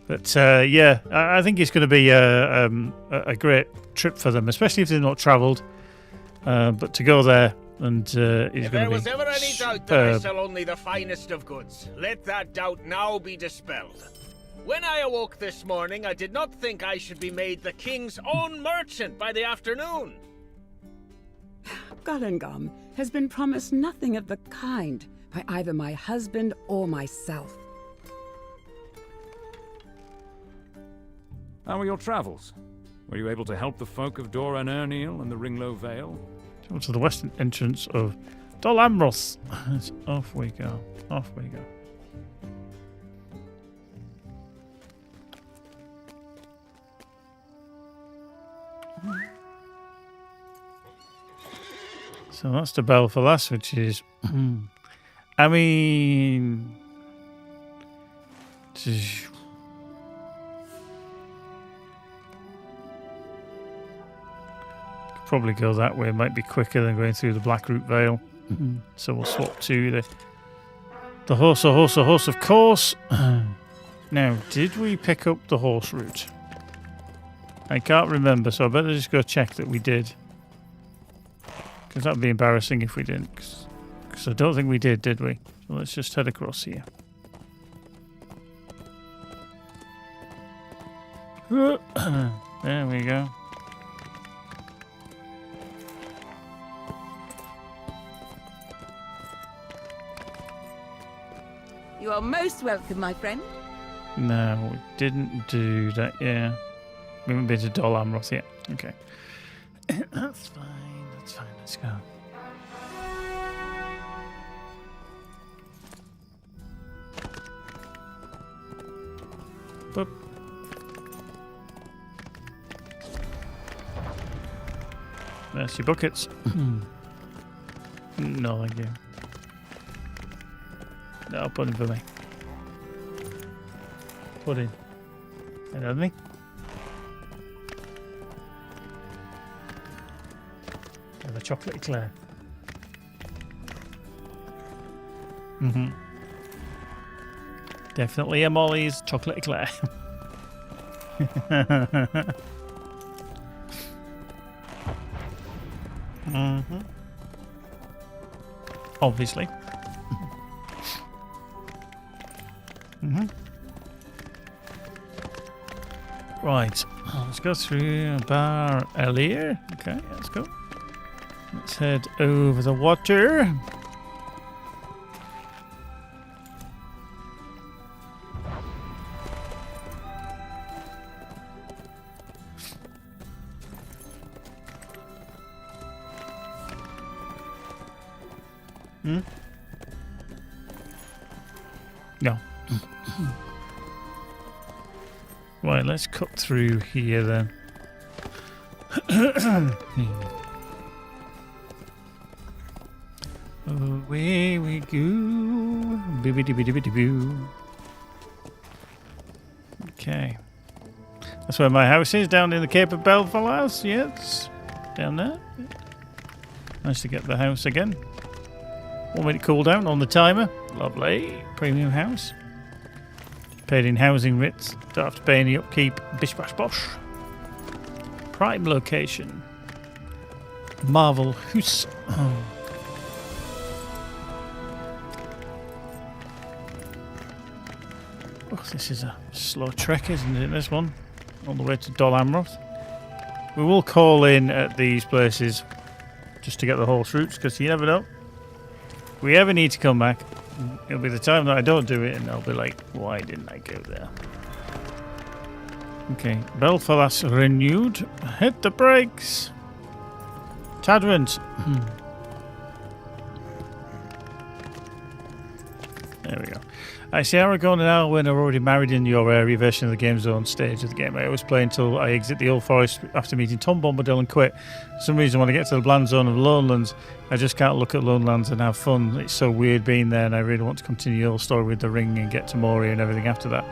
But I think it's going to be a great trip for them, especially if they've not travelled. But to go there and it's going to be If there was ever any doubt that I sell only the finest of goods, let that doubt now be dispelled. When I awoke this morning, I did not think I should be made the king's own merchant by the afternoon. Gollengum has been promised nothing of the kind by either my husband or myself. How were your travels? Were you able to help the folk of Dor and Erniel and the Ringlow Vale? To the western entrance of Dol Amroth. Off we go. Off we go. So that's the Belfalas, which is, I mean, could probably go that way. It might be quicker than going through the Blackroot Vale. So we'll swap to the horse, of course. Now, did we pick up the horse route? I can't remember, so I better just go check that we did. Because that would be embarrassing if we didn't. Because I don't think we did we? So let's just head across here. There we go. You are most welcome, my friend. No, we didn't do that, yeah. We haven't been to Dol Amroth yet. Okay. That's fine. Let's go. Boop. There's your buckets. No, thank you. No, pudding for me. Pudding. Another me? The chocolate eclair. Definitely a Molly's chocolate eclair. Obviously. Right, let's go through Bar Elir. Okay, let's go. Let's head over the water. No. Right, let's cut through here then. Away we go. Bibbidi-bidi-bidi-boo. Okay. That's where my house is, down in the Cape of Belfalas. Yes. Down there. Nice to get the house again. 1 minute cooldown on the timer. Lovely. Premium house. Paid in housing writs. Don't have to pay any upkeep. Bish bash bosh. Prime location. Marvel House. Oh. Oh, this is a slow trek, isn't it, this one? All the way to Dol Amroth. We will call in at these places just to get the horse routes, because you never know. If we ever need to come back, it'll be the time that I don't do it, and I'll be like, why didn't I go there? Okay, Belfalas renewed. Hit the brakes. Tadwint. I see Aragorn and Arwen are already married in your area version of the game zone stage of the game. I always play until I exit the Old Forest after meeting Tom Bombadil and quit. For some reason, when I get to the bland zone of Lonelands, I just can't look at Lonelands and have fun. It's so weird being there, and I really want to continue the whole story with the ring and get to Moria and everything after that.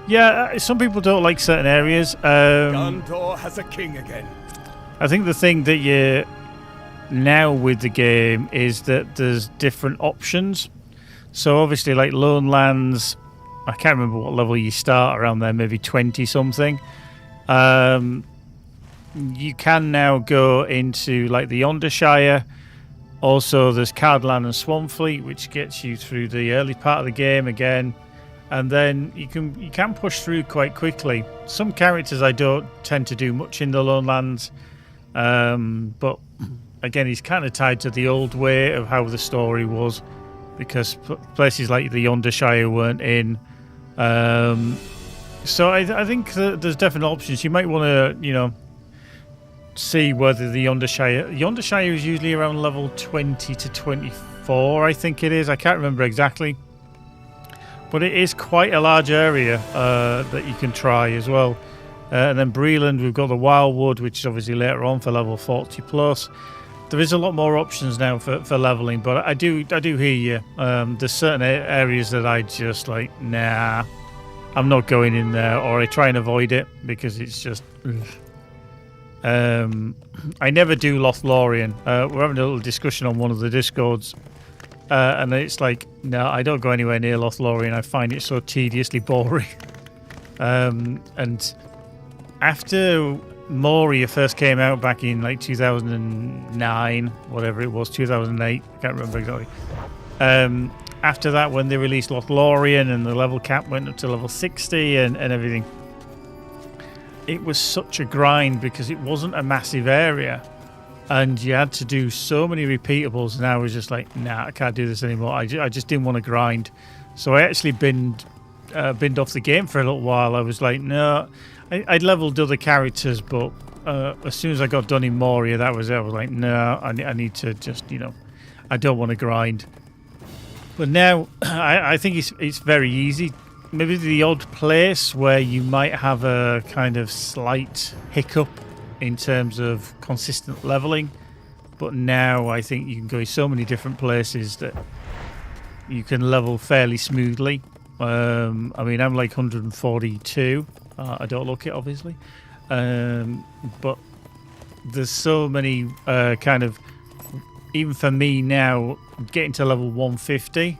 Yeah, some people don't like certain areas. Gondor has a king again. I think the thing that you now with the game is that there's different options. So obviously, like Lone Lands, I can't remember what level you start around there, maybe 20 something. You can now go into like the Yondershire. Also, there's Cardland and Swanfleet, which gets you through the early part of the game again, and then you can push through quite quickly. Some characters I don't tend to do much in the Lone Lands, but again, he's kind of tied to the old way of how the story was. Because places like the Yondershire weren't in. So I think that there's definite options. You might want to, see whether the Yondershire is usually around level 20 to 24, I think it is. I can't remember exactly. But it is quite a large area that you can try as well. And then Breland, we've got the Wildwood, which is obviously later on for level 40 plus. There is a lot more options now for leveling, but I do hear you. There's certain areas that I just like, nah, I'm not going in there, or I try and avoid it because it's just. I never do Lothlorien. We're having a little discussion on one of the Discords, and it's like, no, I don't go anywhere near Lothlorien. I find it so tediously boring. And after Moria first came out back in like 2009, whatever it was, 2008, I can't remember exactly. After that, when they released Lothlorien and the level cap went up to level 60 and everything, it was such a grind because it wasn't a massive area and you had to do so many repeatables, and I was just like, nah, I can't do this anymore. I just didn't want to grind. So I actually binned off the game for a little while. I was like, no, I'd leveled other characters, but as soon as I got done in Moria, that was it. I was like, no, I need to just, I don't want to grind. But now, I think it's very easy. Maybe the odd place where you might have a kind of slight hiccup in terms of consistent leveling. But now I think you can go so many different places that you can level fairly smoothly. I mean, I'm like 142. I don't look it, obviously. But there's so many kind of... Even for me now, getting to level 150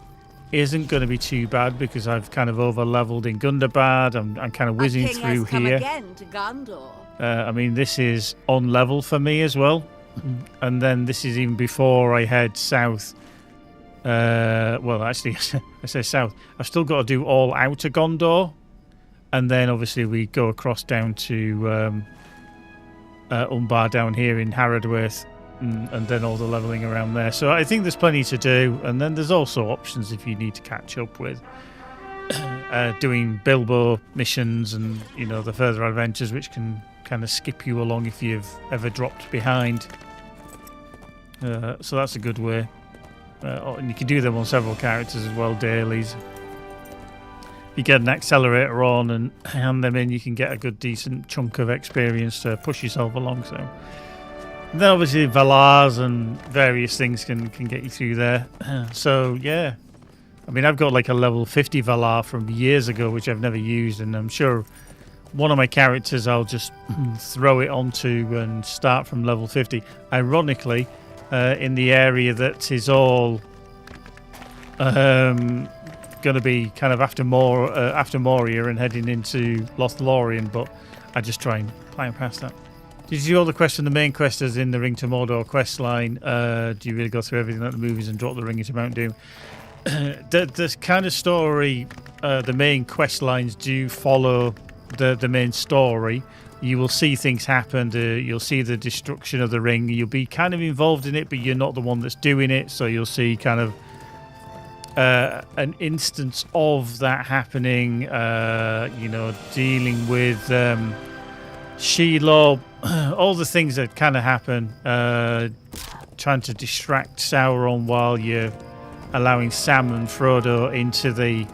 isn't going to be too bad because I've kind of over-leveled in Gundabad. I'm kind of whizzing through here. Again to Gondor. I mean, this is on level for me as well. And then this is even before I head south. Well, actually, I say south. I've still got to do all outer Gondor. And then, obviously, we go across down to Umbar down here in Haradworth. And then all the leveling around there. So I think there's plenty to do. And then there's also options if you need to catch up with doing Bilbo missions and, the further adventures, which can kind of skip you along if you've ever dropped behind. So that's a good way. And you can do them on several characters as well, dailies. You get an accelerator on and hand them in, you can get a good decent chunk of experience to push yourself along. So and then obviously Valars and various things can get you through there. So yeah, I mean, I've got like a level 50 Valar from years ago which I've never used, and I'm sure one of my characters I'll just throw it onto and start from level 50. Ironically, in the area that is all going to be kind of after Moria and heading into Lothlorien, but I just try and past that. Did you do all the quests in the main quest as in the Ring to Mordor quest line? Do you really go through everything like the movies and drop the ring into Mount Doom? The kind of story, the main quest lines do follow the main story. You will see things happen. You'll see the destruction of the ring. You'll be kind of involved in it, but you're not the one that's doing it. So you'll see kind of an instance of that happening. Dealing with Shelob, all the things that kind of happen. Trying to distract Sauron while you're allowing Sam and Frodo into the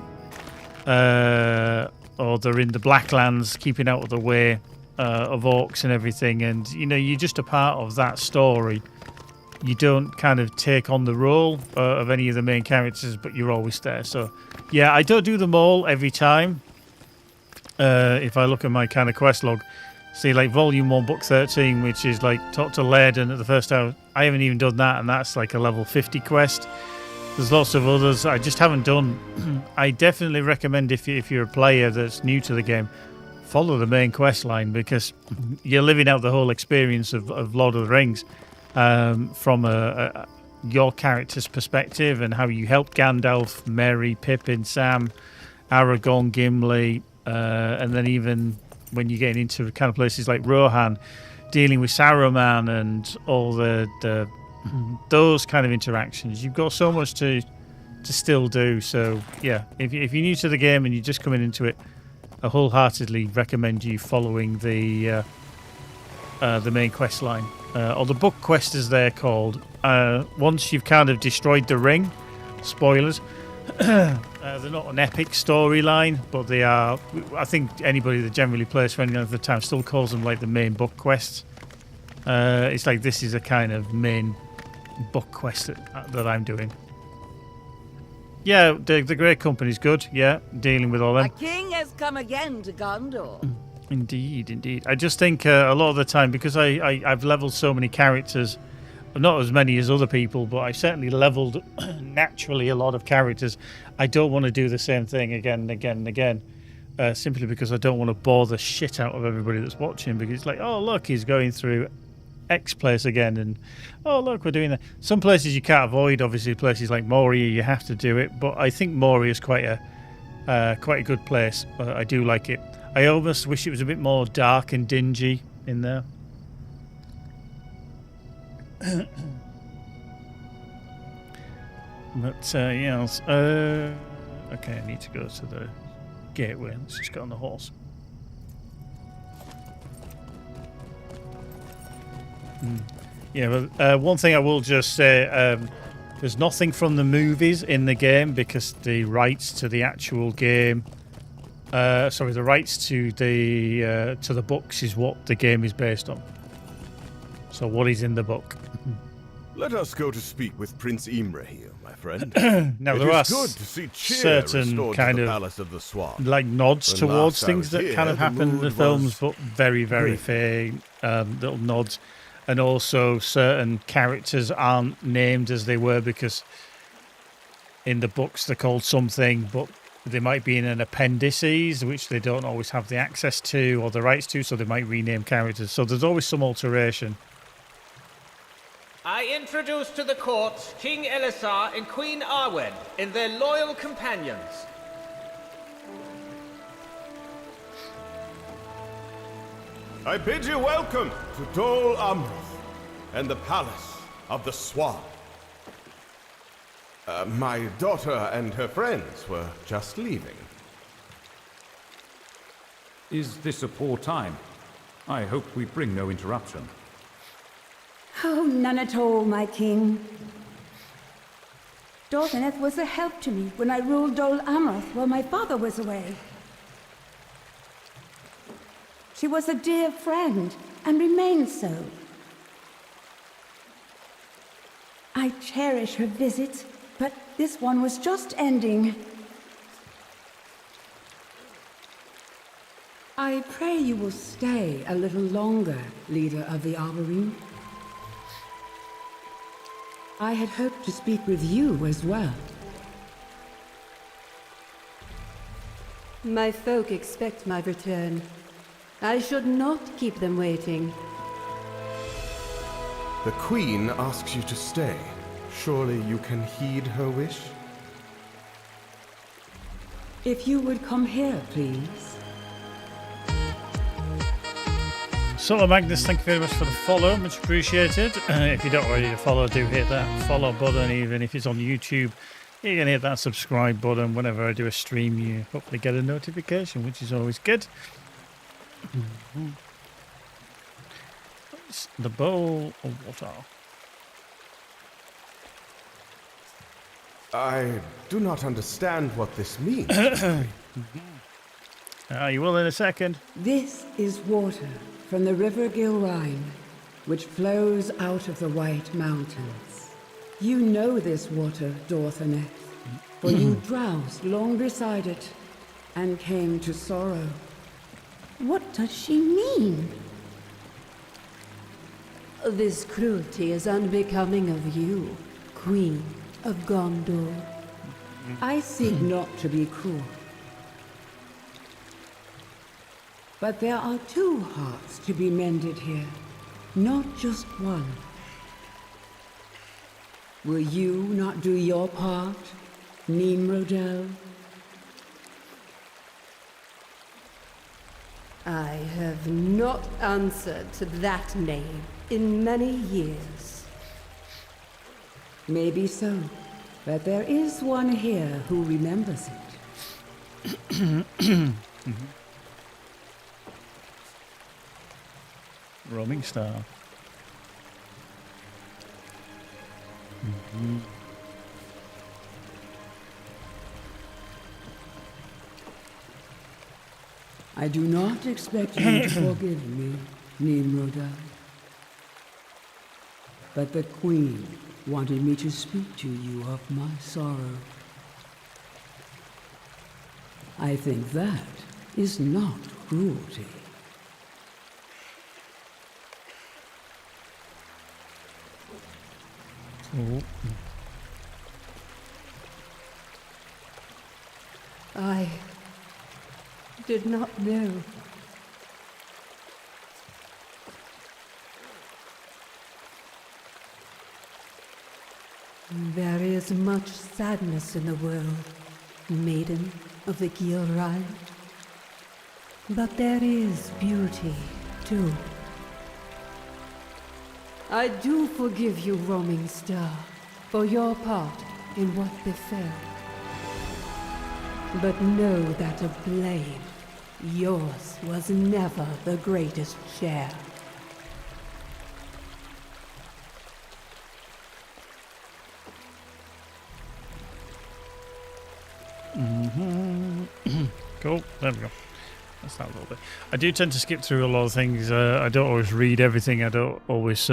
or they're in the Blacklands, keeping out of the way of orcs and everything. And you know, you're just a part of that story. You don't kind of take on the role of any of the main characters, but you're always there. So, yeah, I don't do them all every time. If I look at my kind of quest log, see like Volume 1, Book 13, which is like talk to Lairden at the first hour. I haven't even done that, and that's like a level 50 quest. There's lots of others I just haven't done. I definitely recommend if you're a player that's new to the game, follow the main quest line, because you're living out the whole experience of Lord of the Rings. From your character's perspective and how you helped Gandalf, Merry, Pippin, Sam, Aragorn, Gimli, and then even when you get into kind of places like Rohan, dealing with Saruman and all the those kind of interactions. You've got so much to still do. So yeah, if you're new to the game and you're just coming into it, I wholeheartedly recommend you following the main quest line. Or the book quest as they're called. Once you've kind of destroyed the ring, spoilers, they're not an epic storyline, but they are. I think anybody that generally plays for any length of time still calls them like the main book quests. It's like this is a kind of main book quest that I'm doing. Yeah, the Grey Company's good, yeah, dealing with all them. A king has come again to Gondor. Indeed. I just think a lot of the time, because I've leveled so many characters, not as many as other people, but I certainly leveled naturally a lot of characters. I don't want to do the same thing again and again, simply because I don't want to bore the shit out of everybody that's watching, because it's like, oh, look, he's going through X place again, and oh, look, we're doing that. Some places you can't avoid, obviously places like Moria, you have to do it, but I think Moria is quite a good place. I do like it. I almost wish it was a bit more dark and dingy in there. But, yeah. Okay, I need to go to the gateway. Let's just get on the horse. Yeah, but one thing I will just say, there's nothing from the movies in the game, because the rights to the actual game... the rights to the books is what the game is based on. So what is in the book? Let us go to speak with Prince Imre here, my friend. Now, it is good to see cheer certain kind to the of Palace of the Swan. like nods When towards last I things was that here, kind of the happen in the mood films, was but very great. faint little nods. And also certain characters aren't named as they were, because in the books they're called something, but they might be in an appendices, which they don't always have the access to or the rights to, so they might rename characters. So there's always some alteration. I introduce to the court King Elisar and Queen Arwen and their loyal companions. I bid you welcome to Dol Amroth and the Palace of the Swan. My daughter and her friends were just leaving. Is this a poor time? I hope we bring no interruption. Oh, none at all, my king. Dorthaneth was a help to me when I ruled Dol Amroth while my father was away. She was a dear friend, and remains so. I cherish her visits, but this one was just ending. I pray you will stay a little longer, leader of the Arboreen. I had hoped to speak with you as well. My folk expect my return. I should not keep them waiting. The Queen asks you to stay. Surely you can heed her wish? If you would come here, please. So, Magnus, thank you very much for the follow. Much appreciated. If you don't already follow, do hit that follow button. Even if it's on YouTube, you can hit that subscribe button. Whenever I do a stream, you hopefully get a notification, which is always good. It's the bowl of water. I do not understand what this means. You will in a second. This is water from the river Gilrine, which flows out of the White Mountains. You know this water, Dorthaneth, for you drowsed long beside it and came to sorrow. What does she mean? This cruelty is unbecoming of you, Queen of Gondor. I seek not to be cruel. But there are two hearts to be mended here, not just one. Will you not do your part, Nimrodel? I have not answered to that name in many years. Maybe so, but there is one here who remembers it. Roaming star. I do not expect you to forgive me, Nimrodel. But the Queen wanted me to speak to you of my sorrow. I think that is not cruelty. I did not know. There is much sadness in the world, maiden of the Gilrine. But there is beauty, too. I do forgive you, Roaming Star, for your part in what befell. But know that of blame, yours was never the greatest share. Cool, there we go. That's that little bit. I do tend to skip through a lot of things. I don't always read everything. I don't always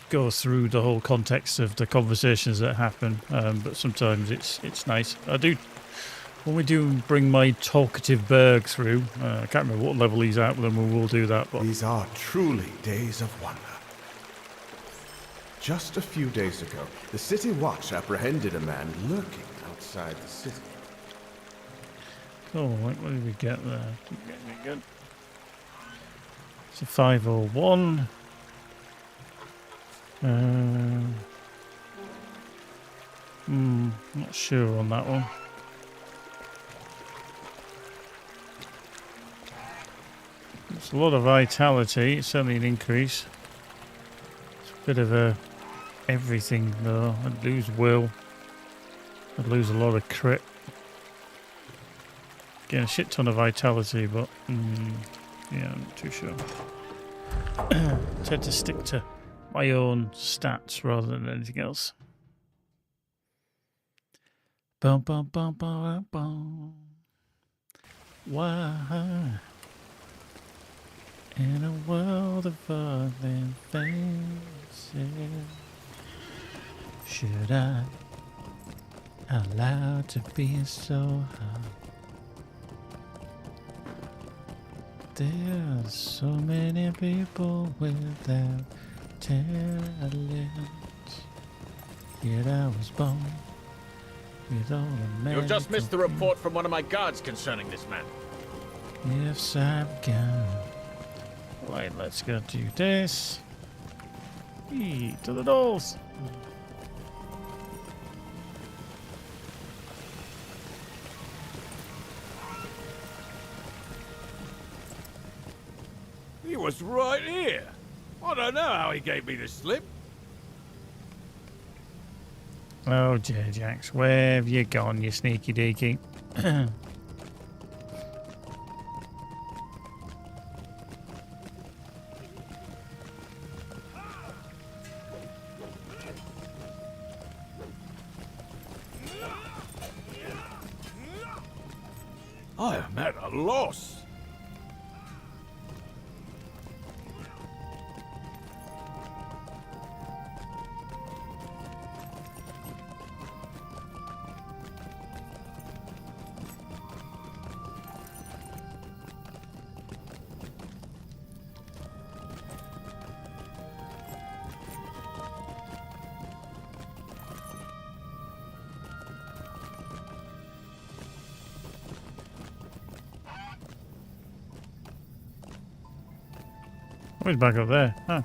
go through the whole context of the conversations that happen. But sometimes it's nice. I do when we do bring my talkative Berg through. I can't remember what level he's at, but then we will do that. But these are truly days of wonder. Just a few days ago, the City Watch apprehended a man lurking outside the city. Oh, what did we get there? Getting good. It's a 501. Not sure on that one. It's a lot of vitality. It's certainly an increase. It's a bit of a everything though. I'd lose will. I'd lose a lot of crit. Get a shit ton of vitality, but yeah, I'm not too sure. Tend to stick to my own stats rather than anything else. Bum bum bum bum bum. Why? In a world of ugly faces, should I allow to be so high? There's so many people without talent, yet I was born with all the You've just missed the report from one of my guards concerning this man. Yes, I've gone. Right, let's go do this. Eee, to the doors. He was right here. I don't know how he gave me the slip. Oh, J-Jax, where have you gone, you sneaky deaky? I am at a loss. Oh, he's back up there. Huh.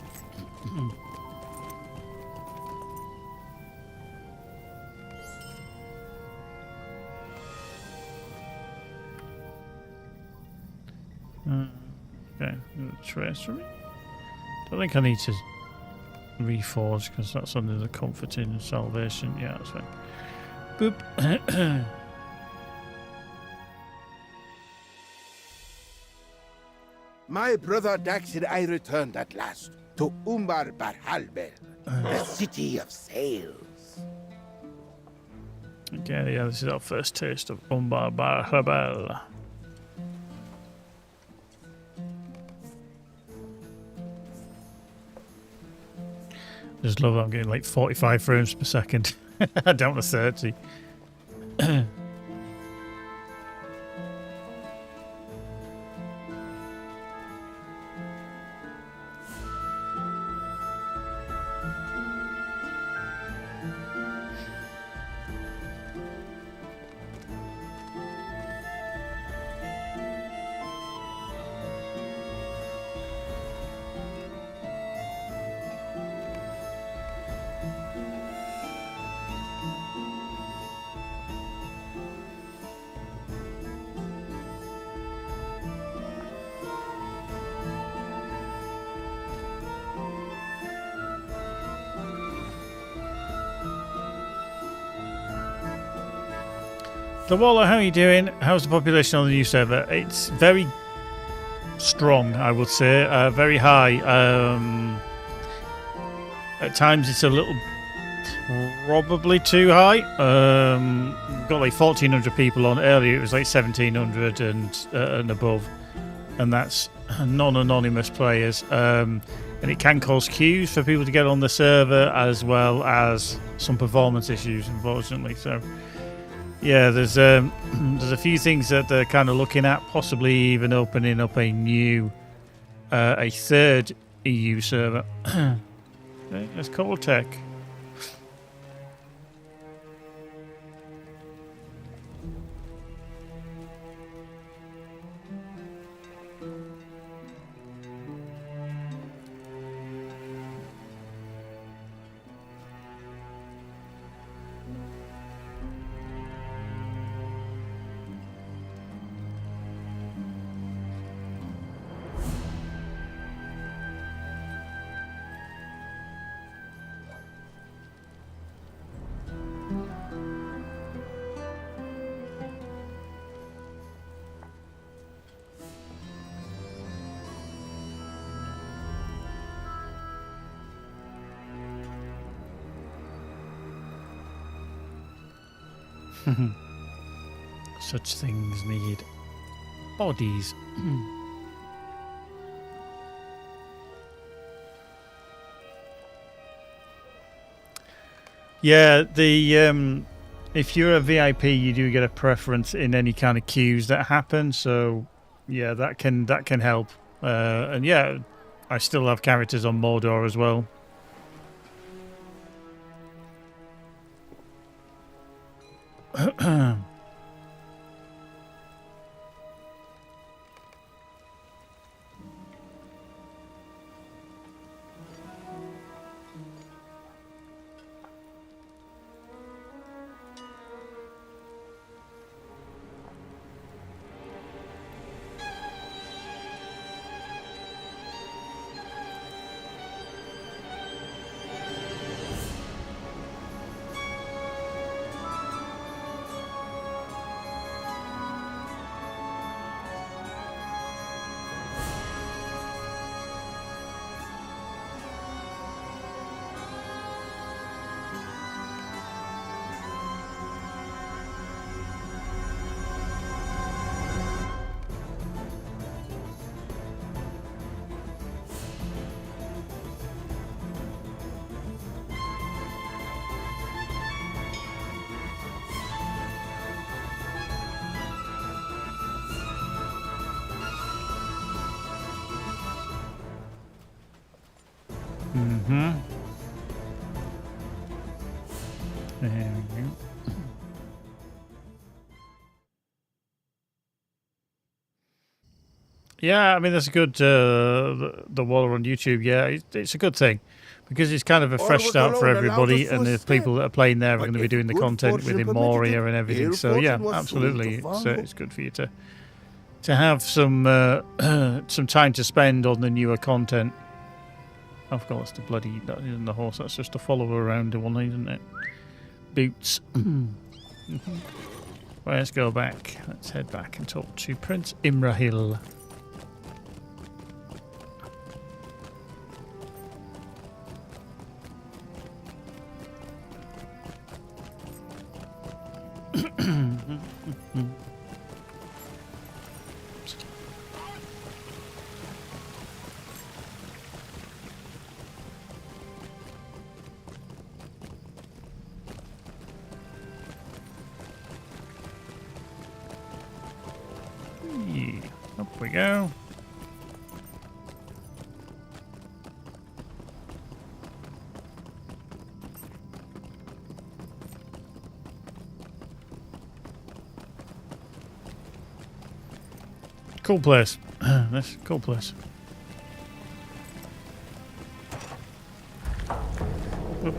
Okay, tracery. Don't think I need to reforge because that's under the comforting and salvation. Yeah, that's fine. Boop. My brother Dax and I returned at last to Umbar Barhalbel, the city of sails. Okay, yeah, this is our first taste of Umbar Barhabel. Just love that I'm getting like 45 frames per second. Down to 30. The Waller, how are you doing? How's the population on the new server? It's very strong, I would say. Very high. At times it's a little probably too high. Got like 1,400 people on. Earlier it was like 1,700 and above. And that's non-anonymous players. And it can cause queues for people to get on the server, as well as some performance issues, unfortunately. So yeah, there's a few things that they're kind of looking at, possibly even opening up a new, a third EU server. It's called Tech. Such things need bodies. Yeah, the if you're a VIP, you do get a preference in any kind of queues that happen. So yeah, that can help. And yeah, I still have characters on Mordor as well. Mm-hmm. There we go. Yeah, I mean, that's a good, the Waller on YouTube, yeah, it's a good thing. Because it's kind of a fresh start for everybody, and the people that are playing there are going to be doing the content within Moria and everything. So yeah, absolutely, it's good for you to have some some time to spend on the newer content. Of course, the bloody that isn't the horse. That's just a follower around the one, isn't it? Boots. Well, let's go back. Let's head back and talk to Prince Imrahil. Up we go. Cool place. That's a cool place. Oop.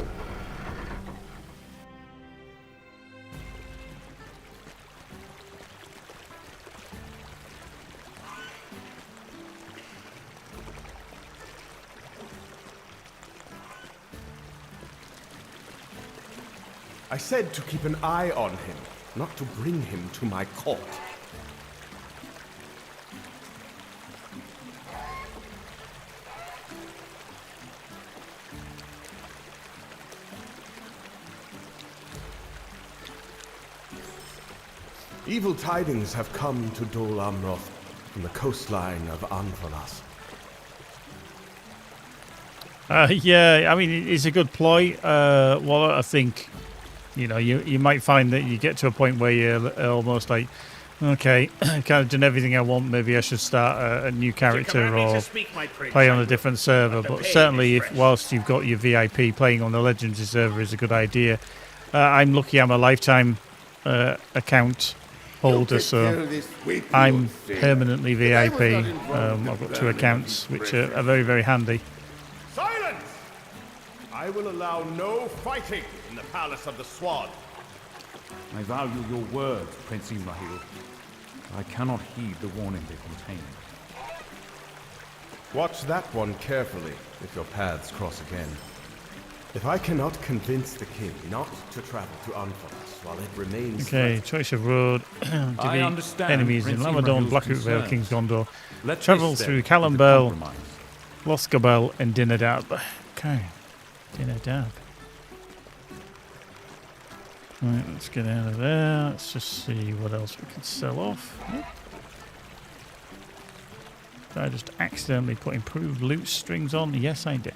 I said to keep an eye on him, not to bring him to my court. Evil tidings have come to Dol Amroth from the coastline of Anfalas. Yeah, I mean, it's a good ploy. Well, I think, you know, you might find that you get to a point where you're almost like, okay, I've kind of done everything I want. Maybe I should start a new character or play on a different server. But certainly, if whilst you've got your VIP, playing on the Legendary server is a good idea. I'm lucky I'm a lifetime account holder, so I'm permanently VIP. I've got 2 accounts, which are very, very handy. Silence! I will allow no fighting in the Palace of the Sword. I value your words, Prince Imrahil. I cannot heed the warning they contain. Watch that one carefully if your paths cross again. If I cannot convince the king not to travel to Anfalas while it remains... Okay, choice of road. I understand enemies in Prince Lamadon, Imrahil's Blackroot Vale, King's Gondor. Let Travel this through then be the Callum compromise. Losgabel and Dinadab. Okay, Dinadab. Right, let's get out of there. Let's just see what else we can sell off. Did I just accidentally put improved loot strings on? Yes, I did.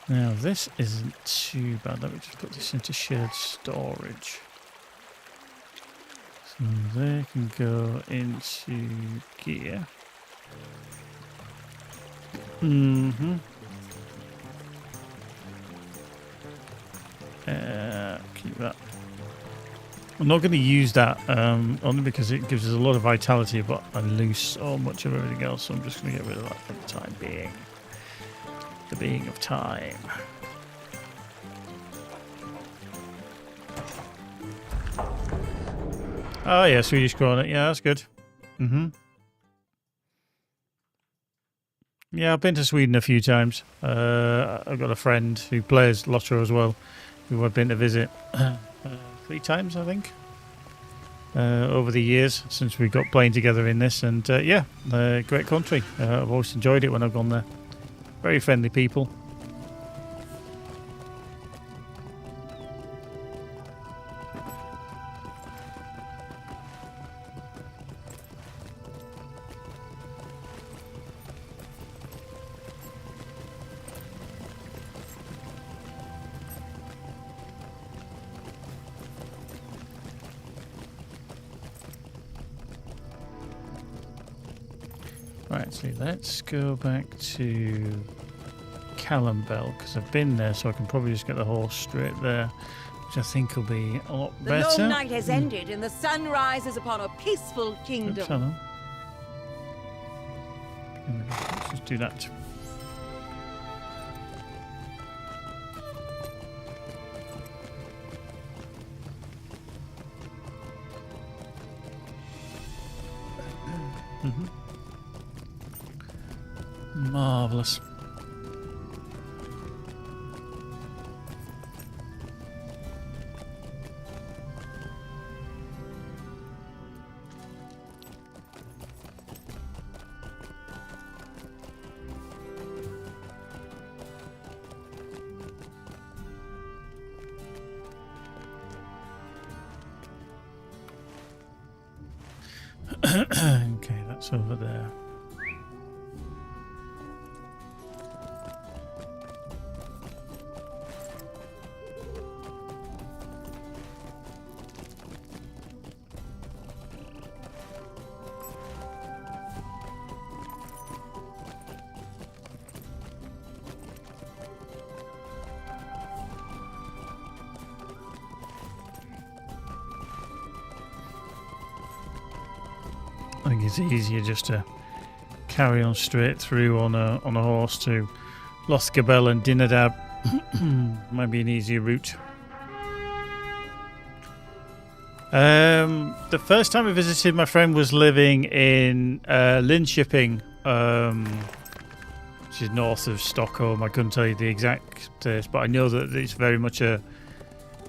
Now, this isn't too bad. Let me just put this into shared storage. So they can go into gear. Mm-hmm. Keep that. I'm not going to use that only because it gives us a lot of vitality, but I lose so much of everything else, so I'm just going to get rid of that for the time being. The being of time. Oh yeah, Swedish Coronet. Yeah, that's good. Mm-hmm. Yeah, I've been to Sweden a few times. I've got a friend who plays LOTRO as well, who I've been to visit 3 times, I think, over the years since we got playing together in this. And yeah, great country. I've always enjoyed it when I've gone there. Very friendly people. Right, so let's go back to Callambel, because I've been there, so I can probably just get the horse straight there, which I think will be a lot The better. long night has ended and the sun rises upon a peaceful kingdom. Oops, hello. Let's just do that. Marvelous. Okay, that's over there. I think it's easier just to carry on straight through on a horse to Lothgabel and Dinadab. Might be an easier route. The first time I visited, my friend was living in Linköping, which is north of Stockholm. I couldn't tell you the exact place, but I know that it's very much a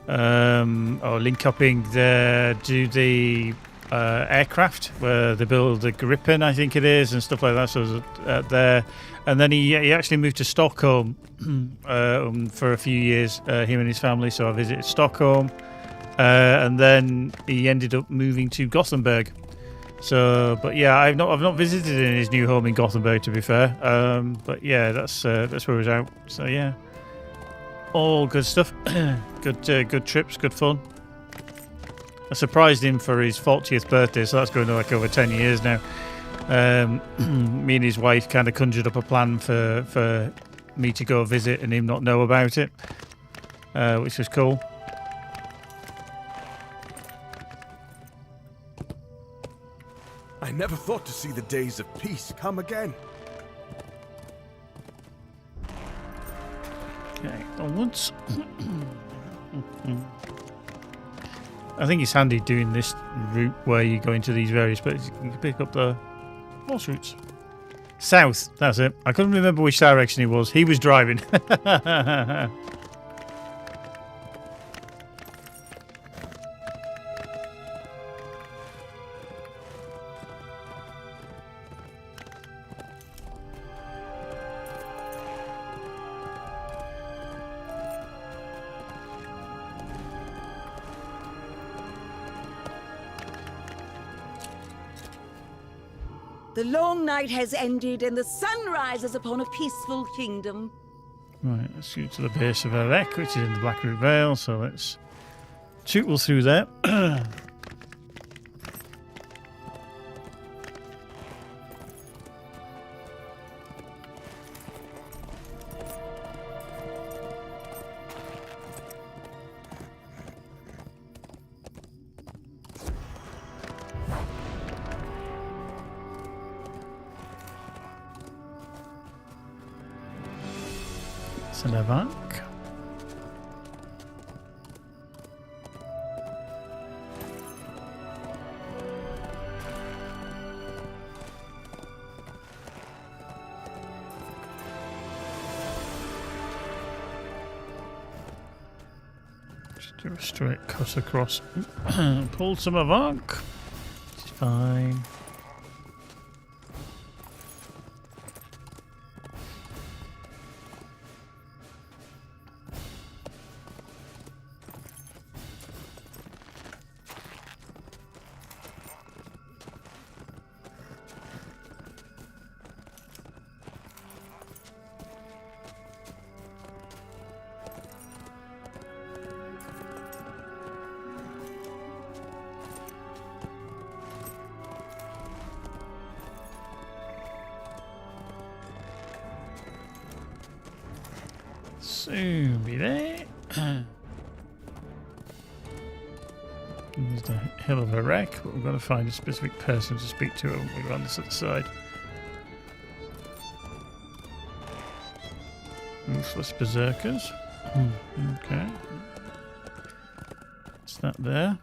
Linköping. There do the aircraft where they build the Gripen, I think it is, and stuff like that. So there, and then he actually moved to Stockholm for a few years, him and his family. So I visited Stockholm, and then he ended up moving to Gothenburg. So, but yeah, I've not visited in his new home in Gothenburg, to be fair. But yeah, that's where he was out. So yeah, all good stuff. Good trips, good fun. I surprised him for his 40th birthday, so that's going to like over 10 years now. Me and his wife kind of conjured up a plan for me to go visit and him not know about it, which was cool. I never thought to see the days of peace come again. Okay, onwards. I think it's handy doing this route where you go into these various places. You can pick up the horse routes. South, that's it. I couldn't remember which direction he was. He was driving. The long night has ended and the sun rises upon a peaceful kingdom. Right, let's go to the base of Erek, which is in the Blackroot Vale, so let's tootle through there. Selevank. Just do a straight cut across. Pull some Avank. Which is fine. soon be there. There's the Hill of Erech, but we've got to find a specific person to speak to, and we're on this other side. Ruthless Berserkers. Okay. What's that there?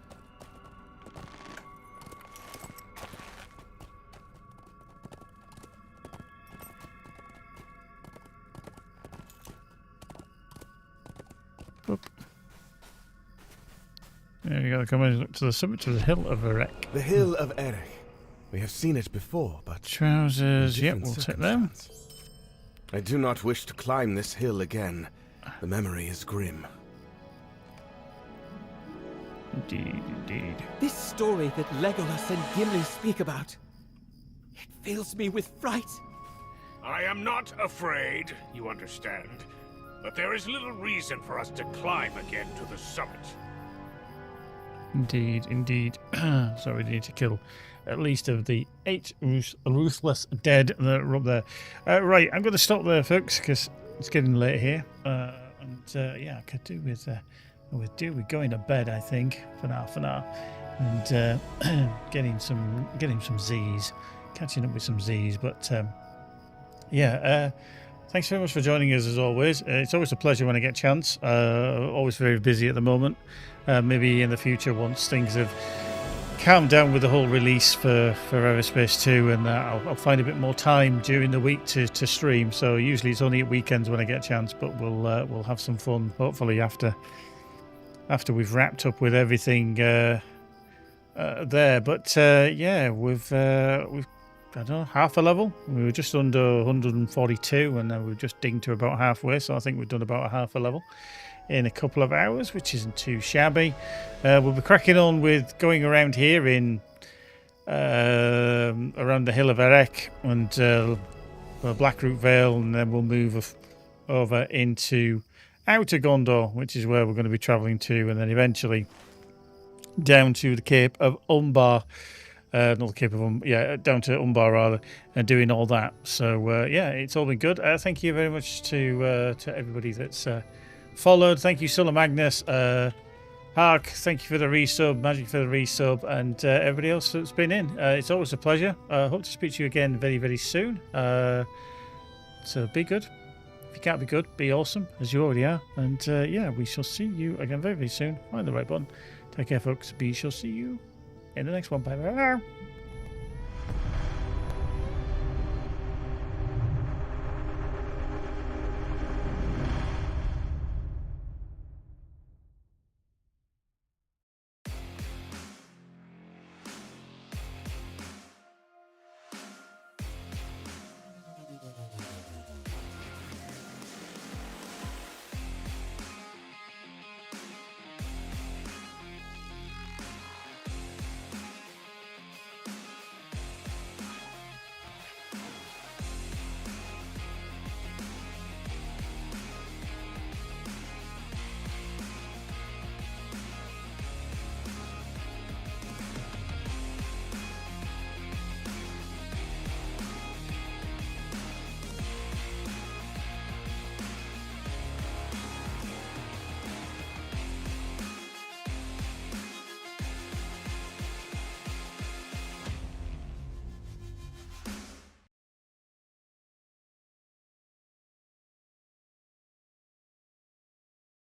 Oop. There you go, come on up to the summit of the Hill of Erech. The Hill of Erech. We have seen it before, but... Trousers, yep, we'll take them. I do not wish to climb this hill again. The memory is grim. Indeed, indeed. This story that Legolas and Gimli speak about, it fills me with fright. I am not afraid, you understand. But there is little reason for us to climb again to the summit. Indeed, indeed. So we need to kill at least of the 8 ruthless dead that are up there. Right, I'm going to stop there, folks, because it's getting late here. Yeah, I could do with going to bed, I think, for now, and getting some Z's, catching up with some Z's. But yeah, thanks very much for joining us as always. It's always a pleasure when I get a chance. Always very busy at the moment. Maybe in the future, once things have calmed down with the whole release for Everspace 2, and I'll find a bit more time during the week to stream. So usually it's only at weekends when I get a chance, but we'll have some fun hopefully after we've wrapped up with everything there. But yeah, we've I don't know, half a level. We were just under 142, and then we've just dinged to about halfway. So I think we've done about a half a level in a couple of hours, which isn't too shabby. We'll be cracking on with going around here in around the Hill of Erech and Blackroot Vale, and then we'll move over into Outer Gondor, which is where we're going to be travelling to, and then eventually down to the Cape of Umbar. Not the Cape of down to Umbar rather, and doing all that. So yeah, it's all been good. Thank you very much to everybody that's followed. Thank you, Sulla Magnus, Hark. Thank you for the resub, Magic for the resub, and everybody else that's been in. It's always a pleasure. Hope to speak to you again very, very soon. So be good. If you can't be good, be awesome, as you already are. And yeah, we shall see you again very, very soon. Find the right button. Take care, folks. We shall see you in the next one. Bye bye.